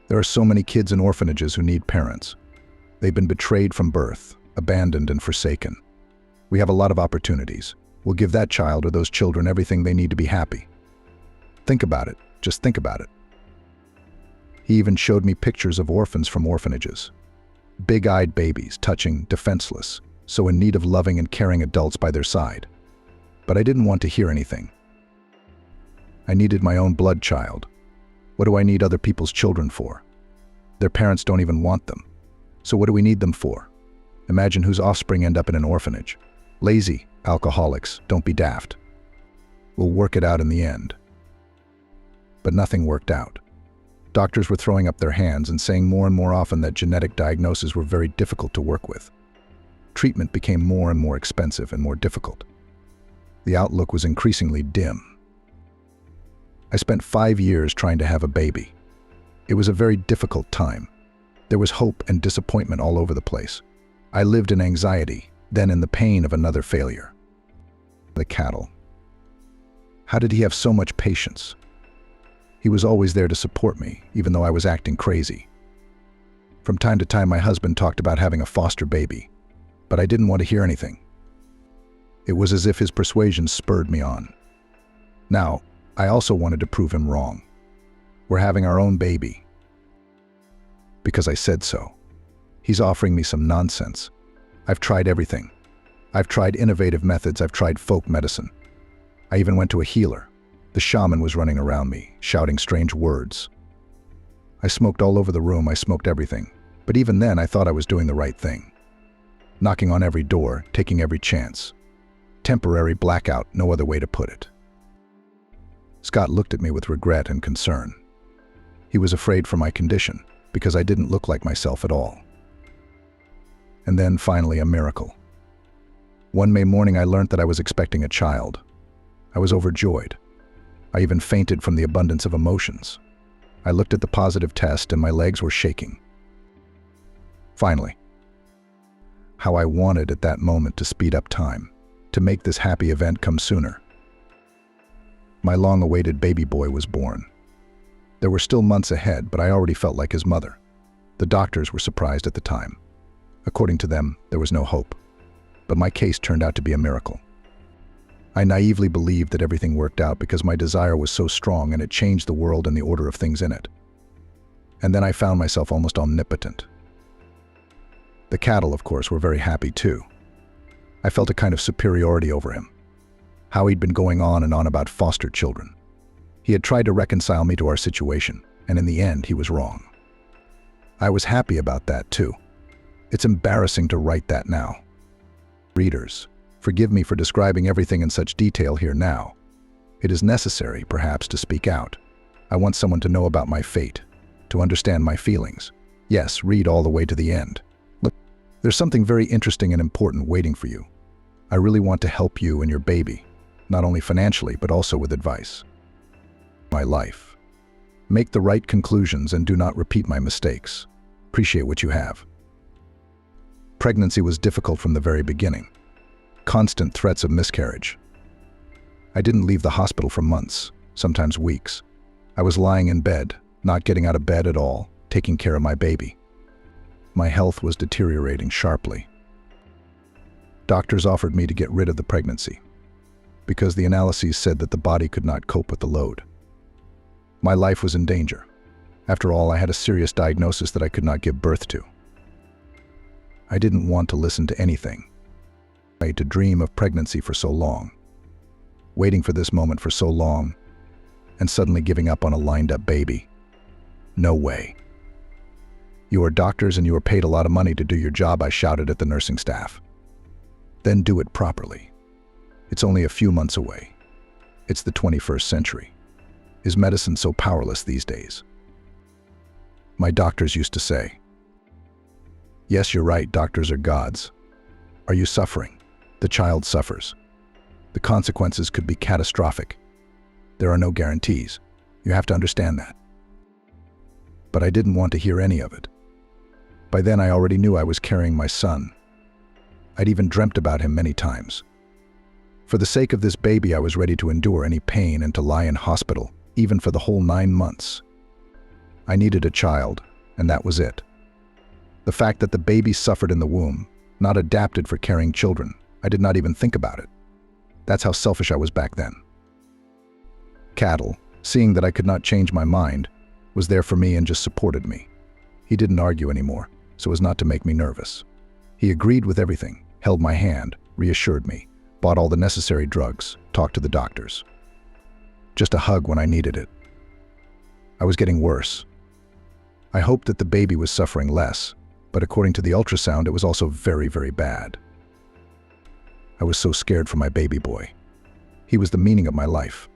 There are so many kids in orphanages who need parents. They've been betrayed from birth, abandoned and forsaken. We have a lot of opportunities. We'll give that child or those children everything they need to be happy. Think about it. Just think about it. He even showed me pictures of orphans from orphanages. Big-eyed babies, touching, defenseless, so in need of loving and caring adults by their side. But I didn't want to hear anything. I needed my own blood child. What do I need other people's children for? Their parents don't even want them. So what do we need them for? Imagine whose offspring end up in an orphanage. Lazy, alcoholics, don't be daft. We'll work it out in the end. But nothing worked out. Doctors were throwing up their hands and saying more and more often that genetic diagnoses were very difficult to work with. treatment became more and more expensive and more difficult. The outlook was increasingly dim. I spent 5 years trying to have a baby. It was a very difficult time. There was hope and disappointment all over the place. I lived in anxiety, then in the pain of another failure. The cattle. How did he have so much patience? He was always there to support me, even though I was acting crazy. From time to time, my husband talked about having a foster baby, but I didn't want to hear anything. It was as if his persuasion spurred me on. Now, I also wanted to prove him wrong. We're having our own baby. Because I said so. He's offering me some nonsense. I've tried everything. I've tried innovative methods. I've tried folk medicine. I even went to a healer. The shaman was running around me, shouting strange words. I smoked all over the room. I smoked everything. But even then, I thought I was doing the right thing. Knocking on every door, taking every chance. Temporary blackout, no other way to put it. Scott looked at me with regret and concern. He was afraid for my condition, because I didn't look like myself at all. And then, finally, a miracle. One May morning, I learned that I was expecting a child. I was overjoyed. I even fainted from the abundance of emotions. I looked at the positive test and my legs were shaking. Finally. How I wanted at that moment to speed up time, to make this happy event come sooner. My long-awaited baby boy was born. There were still months ahead, but I already felt like his mother. The doctors were surprised at the time. According to them, there was no hope. But my case turned out to be a miracle. I naively believed that everything worked out because my desire was so strong and it changed the world and the order of things in it. And then I found myself almost omnipotent. The cattle, of course, were very happy too. I felt a kind of superiority over him. How he'd been going on and on about foster children. He had tried to reconcile me to our situation, and in the end, he was wrong. I was happy about that too. It's embarrassing to write that now. Readers, forgive me for describing everything in such detail here now. It is necessary, perhaps, to speak out. I want someone to know about my fate, to understand my feelings. Yes, read all the way to the end. Look, there's something very interesting and important waiting for you. I really want to help you and your baby, not only financially, but also with advice. My life. Make the right conclusions and do not repeat my mistakes. Appreciate what you have. Pregnancy was difficult from the very beginning. Constant threats of miscarriage. I didn't leave the hospital for months, sometimes weeks. I was lying in bed, not getting out of bed at all, taking care of my baby. My health was deteriorating sharply. Doctors offered me to get rid of the pregnancy, because the analyses said that the body could not cope with the load. My life was in danger. After all, I had a serious diagnosis that I could not give birth to. I didn't want to listen to anything. I had to dream of pregnancy for so long, waiting for this moment for so long, and suddenly giving up on a lined-up baby. No way. You are doctors and you are paid a lot of money to do your job, I shouted at the nursing staff. Then do it properly. It's only a few months away. It's the 21st century. Is medicine so powerless these days? My doctors used to say. Yes, you're right, doctors are gods. Are you suffering? The child suffers. The consequences could be catastrophic. There are no guarantees. You have to understand that. But I didn't want to hear any of it. By then I already knew I was carrying my son. I'd even dreamt about him many times. For the sake of this baby, I was ready to endure any pain and to lie in hospital, even for the whole 9 months. I needed a child, and that was it. The fact that the baby suffered in the womb, not adapted for carrying children, I did not even think about it. That's how selfish I was back then. Cattle, seeing that I could not change my mind, was there for me and just supported me. He didn't argue anymore, so as not to make me nervous. He agreed with everything, held my hand, reassured me, bought all the necessary drugs, talked to the doctors. Just a hug when I needed it. I was getting worse. I hoped that the baby was suffering less, but according to the ultrasound, it was also very, very bad. I was so scared for my baby boy. He was the meaning of my life.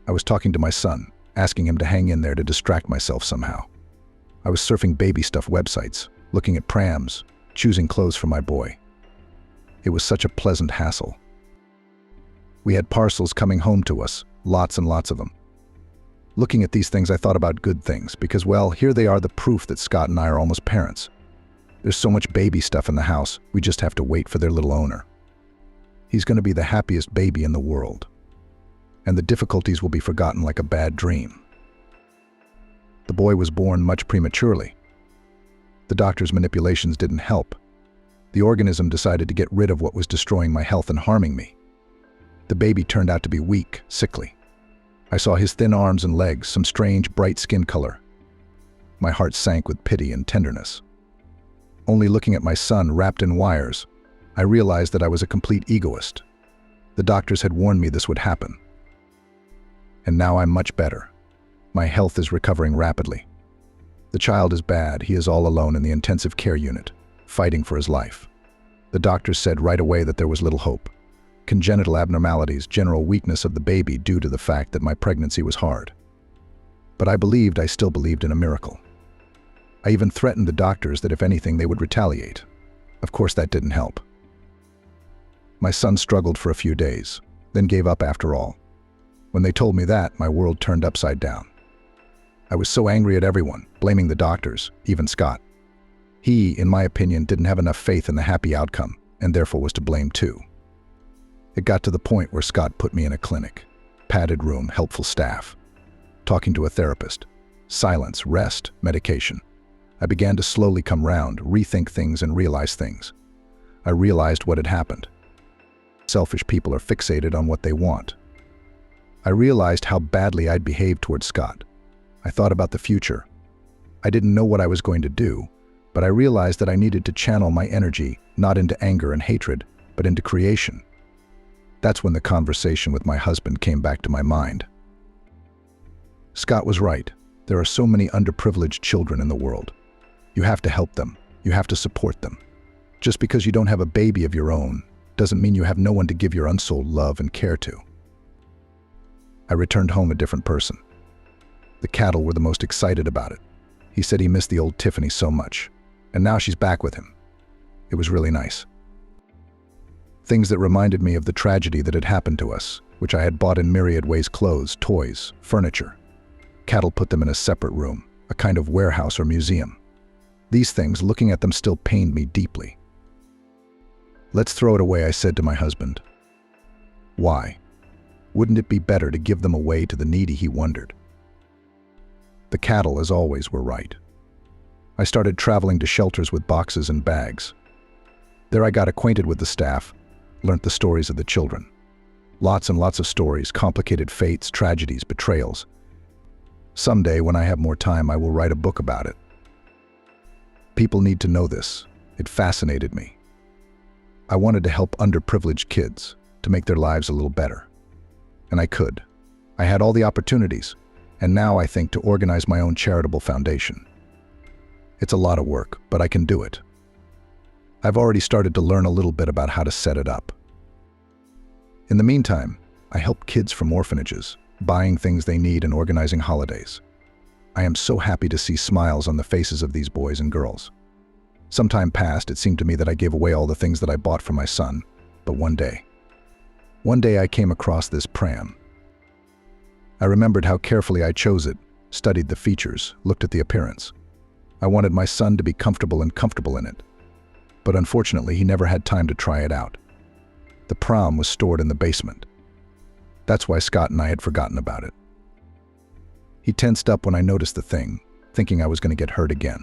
I was talking to my son, asking him to hang in there to distract myself somehow. I was surfing baby stuff websites, looking at prams, choosing clothes for my boy. It was such a pleasant hassle. We had parcels coming home to us, lots and lots of them. Looking at these things, I thought about good things, because, well, here they are, the proof that Scott and I are almost parents. There's so much baby stuff in the house, we just have to wait for their little owner. He's going to be the happiest baby in the world. And the difficulties will be forgotten like a bad dream. The boy was born much prematurely. The doctor's manipulations didn't help. The organism decided to get rid of what was destroying my health and harming me. The baby turned out to be weak, sickly. I saw his thin arms and legs, some strange, bright skin color. My heart sank with pity and tenderness. Only looking at my son wrapped in wires, I realized that I was a complete egoist. The doctors had warned me this would happen. And now I'm much better. My health is recovering rapidly. The child is bad. He is all alone in the intensive care unit, fighting for his life. The doctors said right away that there was little hope. Congenital abnormalities, general weakness of the baby due to the fact that my pregnancy was hard. But I still believed in a miracle. I even threatened the doctors that if anything they would retaliate. Of course that didn't help. My son struggled for a few days, then gave up after all. When they told me that, my world turned upside down. I was so angry at everyone, blaming the doctors, even Scott. He, in my opinion, didn't have enough faith in the happy outcome, and therefore was to blame too. It got to the point where Scott put me in a clinic. Padded room, helpful staff. Talking to a therapist. Silence, rest, medication. I began to slowly come round, rethink things and realize things. I realized what had happened. Selfish people are fixated on what they want. I realized how badly I'd behaved towards Scott. I thought about the future. I didn't know what I was going to do, but I realized that I needed to channel my energy not into anger and hatred, but into creation. That's when the conversation with my husband came back to my mind. Scott was right. There are so many underprivileged children in the world. You have to help them. You have to support them. Just because you don't have a baby of your own doesn't mean you have no one to give your unsold love and care to. I returned home a different person. The cattle were the most excited about it. He said he missed the old Tiffany so much, and now she's back with him. It was really nice. Things that reminded me of the tragedy that had happened to us, which I had bought in myriad ways: clothes, toys, furniture. Cattle put them in a separate room, a kind of warehouse or museum. These things, looking at them, still pained me deeply. Let's throw it away, I said to my husband. Why? Wouldn't it be better to give them away to the needy, he wondered. The cattle, as always, were right. I started traveling to shelters with boxes and bags. There I got acquainted with the staff, learnt the stories of the children. Lots and lots of stories, complicated fates, tragedies, betrayals. Someday, when I have more time, I will write a book about it. People need to know this. It fascinated me. I wanted to help underprivileged kids, to make their lives a little better. And I could. I had all the opportunities, and now I think to organize my own charitable foundation. It's a lot of work, but I can do it. I've already started to learn a little bit about how to set it up. In the meantime, I help kids from orphanages, buying things they need and organizing holidays. I am so happy to see smiles on the faces of these boys and girls. Some time past, it seemed to me that I gave away all the things that I bought for my son, but one day I came across this pram. I remembered how carefully I chose it, studied the features, looked at the appearance. I wanted my son to be comfortable in it. But unfortunately, he never had time to try it out. The pram was stored in the basement. That's why Scott and I had forgotten about it. He tensed up when I noticed the thing, thinking I was going to get hurt again.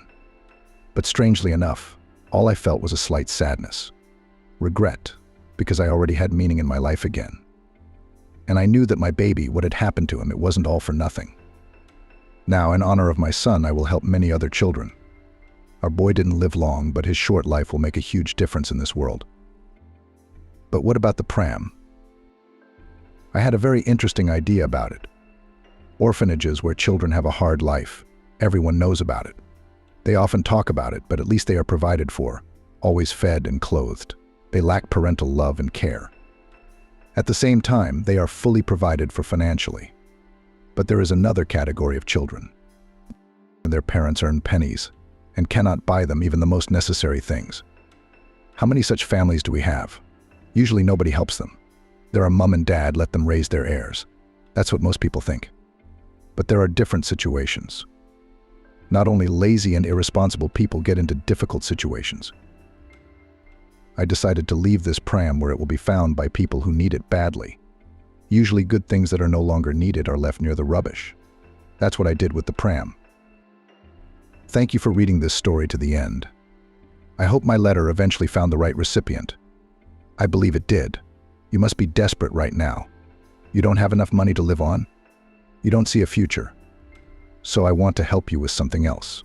But strangely enough, all I felt was a slight sadness. Regret, because I already had meaning in my life again. And I knew that my baby, what had happened to him, it wasn't all for nothing. Now, in honor of my son, I will help many other children. Our boy didn't live long, but his short life will make a huge difference in this world. But what about the pram? I had a very interesting idea about it. Orphanages where children have a hard life. Everyone knows about it. They often talk about it, but at least they are provided for, always fed and clothed. They lack parental love and care. At the same time, they are fully provided for financially. But there is another category of children. Their parents earn pennies and cannot buy them even the most necessary things. How many such families do we have? Usually nobody helps them. They're a mom and dad, let them raise their heirs. That's what most people think. But there are different situations. Not only lazy and irresponsible people get into difficult situations. I decided to leave this pram where it will be found by people who need it badly. Usually good things that are no longer needed are left near the rubbish. That's what I did with the pram. Thank you for reading this story to the end. I hope my letter eventually found the right recipient. I believe it did. You must be desperate right now. You don't have enough money to live on? You don't see a future. So I want to help you with something else.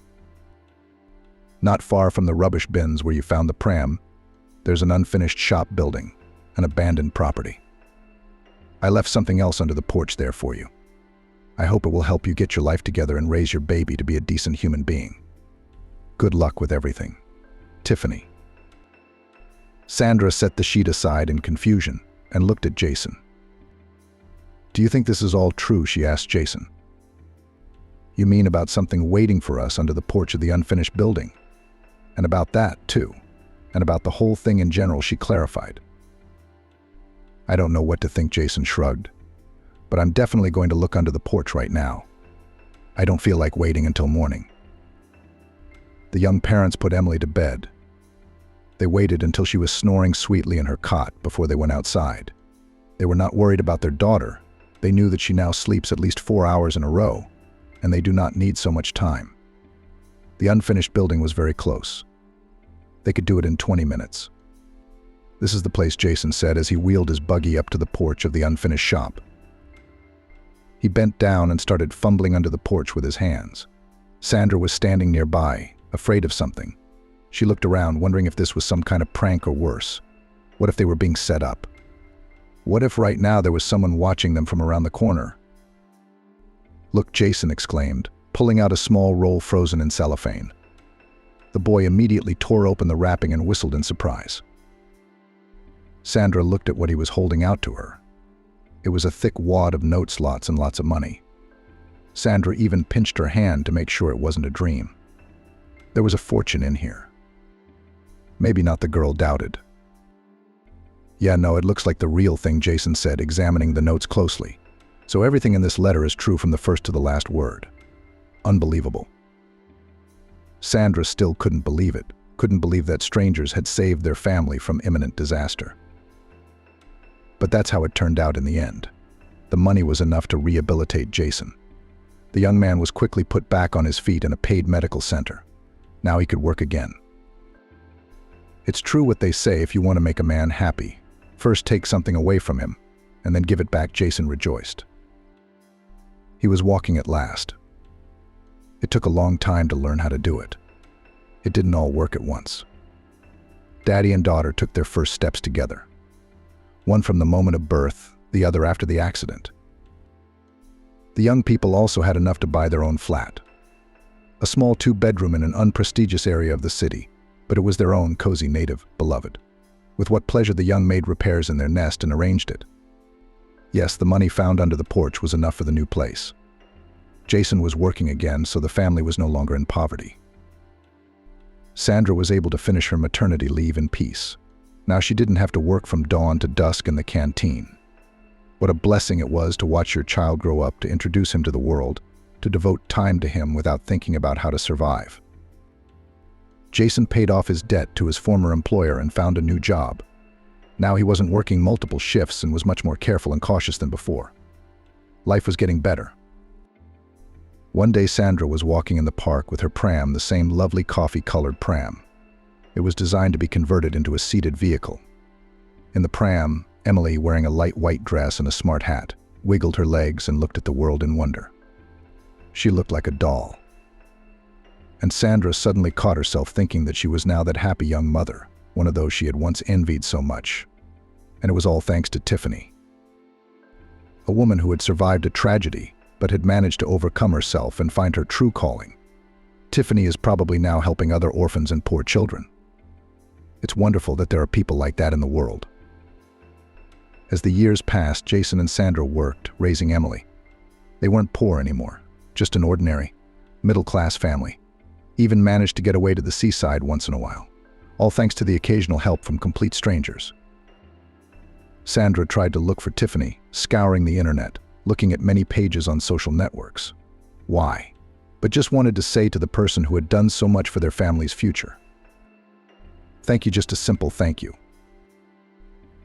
Not far from the rubbish bins where you found the pram, there's an unfinished shop building, an abandoned property. I left something else under the porch there for you. I hope it will help you get your life together and raise your baby to be a decent human being. Good luck with everything. Tiffany. Sandra set the sheet aside in confusion and looked at Jason. Do you think this is all true? She asked Jason. You mean about something waiting for us under the porch of the unfinished building? And about that, too. And about the whole thing in general, she clarified. I don't know what to think, Jason shrugged. But I'm definitely going to look under the porch right now. I don't feel like waiting until morning. The young parents put Emily to bed. They waited until she was snoring sweetly in her cot before they went outside. They were not worried about their daughter. They knew that she now sleeps at least 4 hours in a row, and they do not need so much time. The unfinished building was very close. They could do it in 20 minutes. This is the place, Jason said as he wheeled his buggy up to the porch of the unfinished shop. He bent down and started fumbling under the porch with his hands. Sandra was standing nearby, afraid of something. She looked around, wondering if this was some kind of prank or worse. What if they were being set up? What if right now there was someone watching them from around the corner? Look, Jason exclaimed, pulling out a small roll frozen in cellophane. The boy immediately tore open the wrapping and whistled in surprise. Sandra looked at what he was holding out to her. It was a thick wad of note slots and lots of money. Sandra even pinched her hand to make sure it wasn't a dream. There was a fortune in here. Maybe not, the girl doubted. Yeah, no, it looks like the real thing, Jason said, examining the notes closely. So everything in this letter is true from the first to the last word. Unbelievable. Sandra still couldn't believe it, couldn't believe that strangers had saved their family from imminent disaster. But that's how it turned out in the end. The money was enough to rehabilitate Jason. The young man was quickly put back on his feet in a paid medical center. Now he could work again. It's true what they say, if you want to make a man happy, first take something away from him, and then give it back, Jason rejoiced. He was walking at last. It took a long time to learn how to do it. It didn't all work at once. Daddy and daughter took their first steps together. One from the moment of birth, the other after the accident. The young people also had enough to buy their own flat. A small 2-bedroom in an unprestigious area of the city, but it was their own cozy native beloved. With what pleasure the young made repairs in their nest and arranged it. Yes, the money found under the porch was enough for the new place. Jason was working again, so the family was no longer in poverty. Sandra was able to finish her maternity leave in peace. Now she didn't have to work from dawn to dusk in the canteen. What a blessing it was to watch your child grow up, to introduce him to the world, to devote time to him without thinking about how to survive. Jason paid off his debt to his former employer and found a new job. Now he wasn't working multiple shifts and was much more careful and cautious than before. Life was getting better. One day Sandra was walking in the park with her pram, the same lovely coffee-colored pram. It was designed to be converted into a seated vehicle. In the pram, Emily, wearing a light white dress and a smart hat, wiggled her legs and looked at the world in wonder. She looked like a doll. And Sandra suddenly caught herself thinking that she was now that happy young mother, one of those she had once envied so much. And it was all thanks to Tiffany. A woman who had survived a tragedy, but had managed to overcome herself and find her true calling. Tiffany is probably now helping other orphans and poor children. It's wonderful that there are people like that in the world. As the years passed, Jason and Sandra worked, raising Emily. They weren't poor anymore, just an ordinary, middle-class family. Even managed to get away to the seaside once in a while, all thanks to the occasional help from complete strangers. Sandra tried to look for Tiffany, scouring the internet, looking at many pages on social networks. Why? But just wanted to say to the person who had done so much for their family's future. Thank you, just a simple thank you.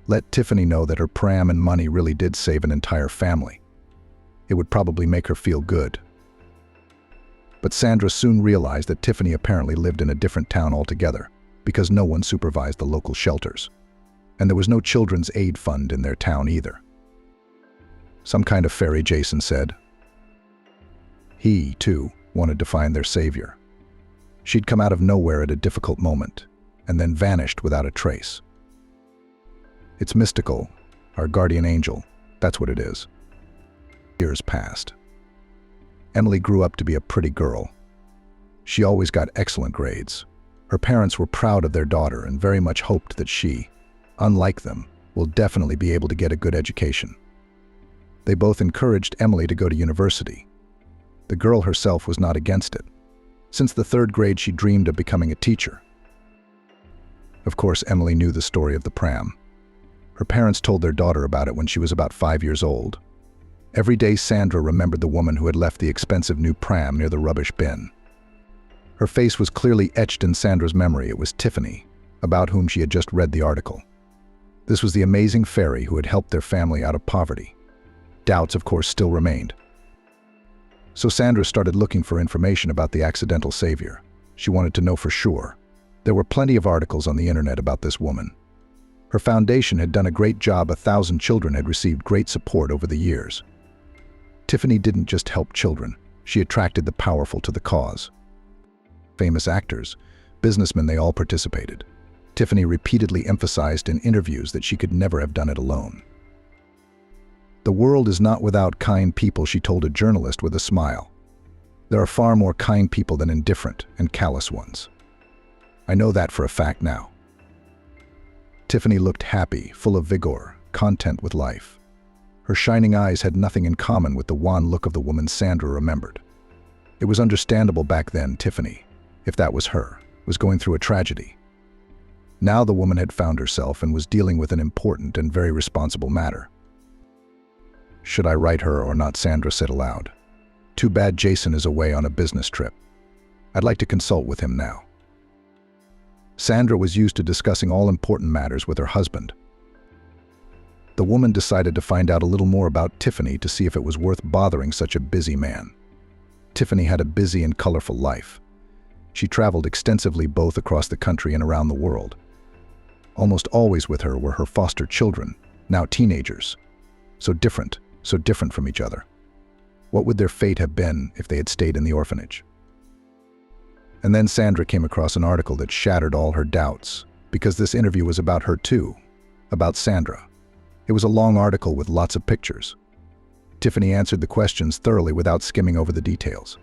Let Tiffany know that her pram and money really did save an entire family. It would probably make her feel good. But Sandra soon realized that Tiffany apparently lived in a different town altogether, because no one supervised the local shelters. And there was no children's aid fund in their town either. Some kind of fairy, Jason said. He, too, wanted to find their savior. She'd come out of nowhere at a difficult moment, and then vanished without a trace. It's mystical, our guardian angel, that's what it is. Years passed. Emily grew up to be a pretty girl. She always got excellent grades. Her parents were proud of their daughter and very much hoped that she, unlike them, will definitely be able to get a good education. They both encouraged Emily to go to university. The girl herself was not against it. Since the 3rd grade, she dreamed of becoming a teacher. Of course, Emily knew the story of the pram. Her parents told their daughter about it when she was about 5 years old. Every day, Sandra remembered the woman who had left the expensive new pram near the rubbish bin. Her face was clearly etched in Sandra's memory. It was Tiffany, about whom she had just read the article. This was the amazing fairy who had helped their family out of poverty. Doubts, of course, still remained. So Sandra started looking for information about the accidental savior. She wanted to know for sure. There were plenty of articles on the internet about this woman. Her foundation had done a great job. 1,000 children had received great support over the years. Tiffany didn't just help children. She attracted the powerful to the cause. Famous actors, businessmen, they all participated. Tiffany repeatedly emphasized in interviews that she could never have done it alone. The world is not without kind people, she told a journalist with a smile. There are far more kind people than indifferent and callous ones. I know that for a fact now. Tiffany looked happy, full of vigor, content with life. Her shining eyes had nothing in common with the wan look of the woman Sandra remembered. It was understandable back then Tiffany, if that was her, was going through a tragedy. Now the woman had found herself and was dealing with an important and very responsible matter. Should I write her or not? Sandra said aloud. Too bad Jason is away on a business trip. I'd like to consult with him now. Sandra was used to discussing all important matters with her husband. The woman decided to find out a little more about Tiffany to see if it was worth bothering such a busy man. Tiffany had a busy and colorful life. She traveled extensively both across the country and around the world. Almost always with her were her foster children, now teenagers. So different from each other. What would their fate have been if they had stayed in the orphanage? And then Sandra came across an article that shattered all her doubts, because this interview was about her too, about Sandra. It was a long article with lots of pictures. Tiffany answered the questions thoroughly without skimming over the details.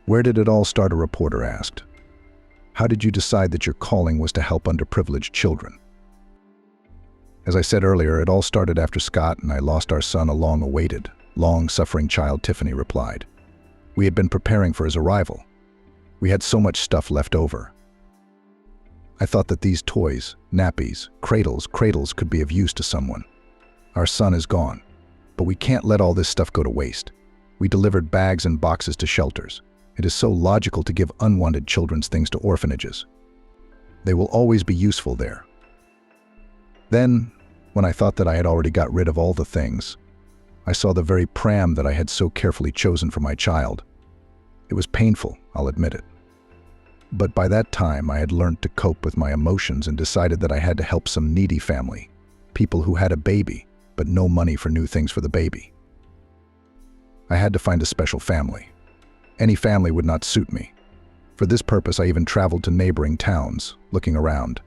Where did it all start? A reporter asked. How did you decide that your calling was to help underprivileged children? As I said earlier, it all started after Scott and I lost our son, a long-awaited, long-suffering child, Tiffany replied. We had been preparing for his arrival. We had so much stuff left over. I thought that these toys, nappies, cradles could be of use to someone. Our son is gone, but we can't let all this stuff go to waste. We delivered bags and boxes to shelters. It is so logical to give unwanted children's things to orphanages. They will always be useful there. Then, when I thought that I had already got rid of all the things, I saw the very pram that I had so carefully chosen for my child. It was painful, I'll admit it. But by that time, I had learned to cope with my emotions and decided that I had to help some needy family, people who had a baby, but no money for new things for the baby. I had to find a special family. Any family would not suit me. For this purpose, I even traveled to neighboring towns, looking around.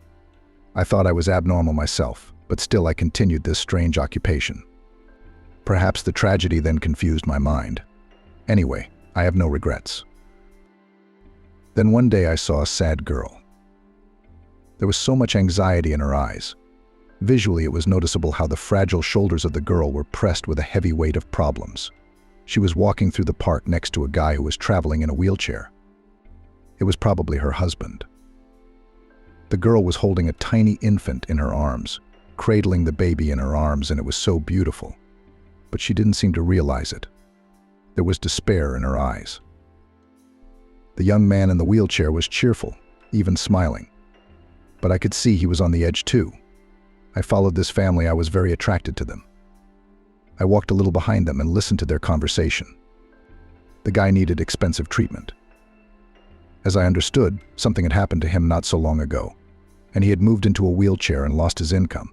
I thought I was abnormal myself, but still I continued this strange occupation. Perhaps the tragedy then confused my mind. Anyway, I have no regrets. Then one day I saw a sad girl. There was so much anxiety in her eyes. Visually, it was noticeable how the fragile shoulders of the girl were pressed with a heavy weight of problems. She was walking through the park next to a guy who was traveling in a wheelchair. It was probably her husband. The girl was holding a tiny infant in her arms, cradling the baby in her arms, and it was so beautiful. But she didn't seem to realize it. There was despair in her eyes. The young man in the wheelchair was cheerful, even smiling. But I could see he was on the edge too. I followed this family. I was very attracted to them. I walked a little behind them and listened to their conversation. The guy needed expensive treatment. As I understood, something had happened to him not so long ago, and he had moved into a wheelchair and lost his income.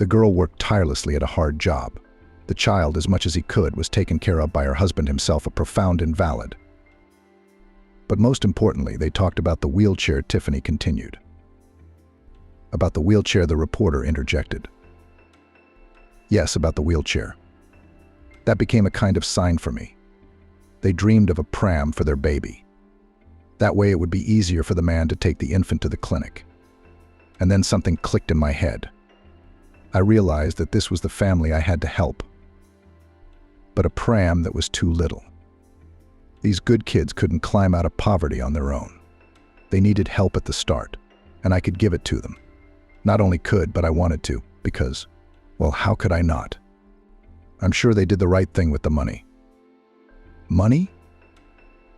The girl worked tirelessly at a hard job. The child, as much as he could, was taken care of by her husband, himself a profound invalid. But most importantly, they talked about the wheelchair. Tiffany continued. About the wheelchair, the reporter interjected. Yes, about the wheelchair. That became a kind of sign for me. They dreamed of a pram for their baby. That way it would be easier for the man to take the infant to the clinic. And then something clicked in my head. I realized that this was the family I had to help. But a pram that was too little. These good kids couldn't climb out of poverty on their own. They needed help at the start, and I could give it to them. Not only could, but I wanted to, because, well, how could I not? I'm sure they did the right thing with the money. Money?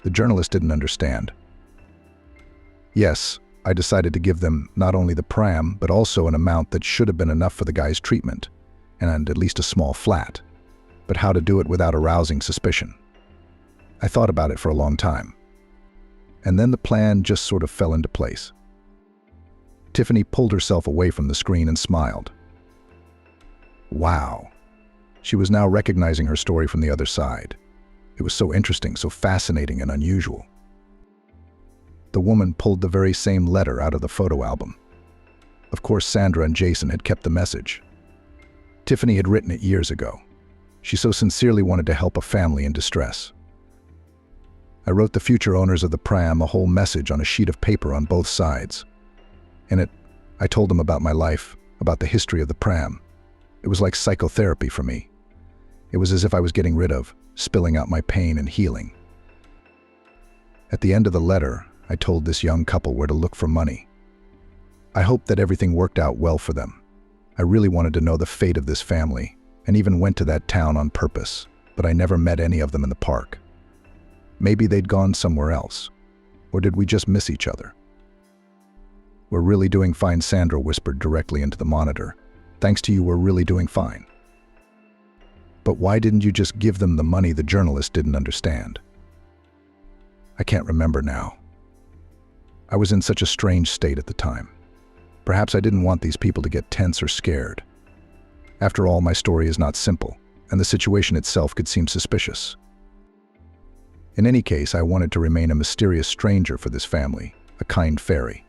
The journalist didn't understand. Yes, I decided to give them not only the pram, but also an amount that should have been enough for the guy's treatment, and at least a small flat. But how to do it without arousing suspicion? I thought about it for a long time. And then the plan just sort of fell into place. Tiffany pulled herself away from the screen and smiled. Wow. She was now recognizing her story from the other side. It was so interesting, so fascinating and unusual. The woman pulled the very same letter out of the photo album. Of course, Sandra and Jason had kept the message. Tiffany had written it years ago. She so sincerely wanted to help a family in distress. I wrote the future owners of the pram a whole message on a sheet of paper on both sides. In it, I told them about my life, about the history of the pram. It was like psychotherapy for me. It was as if I was getting rid of, spilling out my pain and healing. At the end of the letter, I told this young couple where to look for money. I hoped that everything worked out well for them. I really wanted to know the fate of this family, and even went to that town on purpose, but I never met any of them in the park. Maybe they'd gone somewhere else. Or did we just miss each other? We're really doing fine, Sandra whispered directly into the monitor. Thanks to you, we're really doing fine. But why didn't you just give them the money? The journalist didn't understand. I can't remember now. I was in such a strange state at the time. Perhaps I didn't want these people to get tense or scared. After all, my story is not simple, and the situation itself could seem suspicious. In any case, I wanted to remain a mysterious stranger for this family, a kind fairy.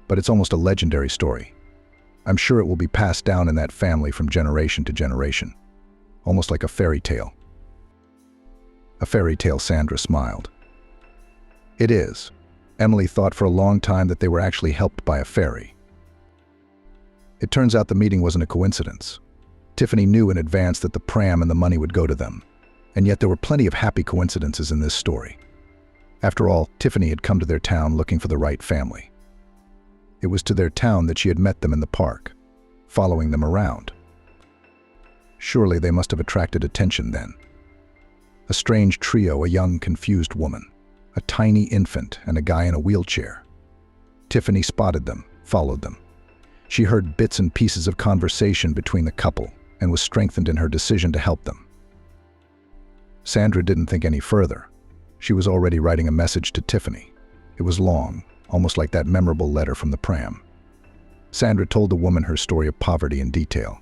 But it's almost a legendary story. I'm sure it will be passed down in that family from generation to generation, almost like a fairy tale. A fairy tale, Sandra smiled. It is. Emily thought for a long time that they were actually helped by a fairy. It turns out the meeting wasn't a coincidence. Tiffany knew in advance that the pram and the money would go to them, and yet there were plenty of happy coincidences in this story. After all, Tiffany had come to their town looking for the right family. It was to their town that she had met them in the park, following them around. Surely they must have attracted attention then. A strange trio, a young, confused woman, a tiny infant, and a guy in a wheelchair. Tiffany spotted them, followed them. She heard bits and pieces of conversation between the couple and was strengthened in her decision to help them. Sandra didn't think any further. She was already writing a message to Tiffany. It was long, almost like that memorable letter from the pram. Sandra told the woman her story of poverty in detail.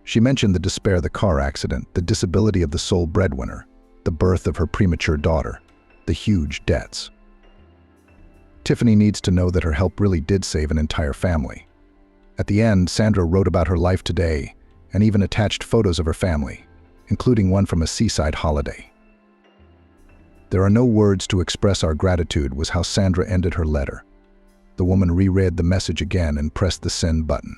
She mentioned the despair of the car accident, the disability of the sole breadwinner, the birth of her premature daughter, the huge debts. Tiffany needs to know that her help really did save an entire family. At the end, Sandra wrote about her life today and even attached photos of her family, including one from a seaside holiday. There are no words to express our gratitude, was how Sandra ended her letter. The woman reread the message again and pressed the send button.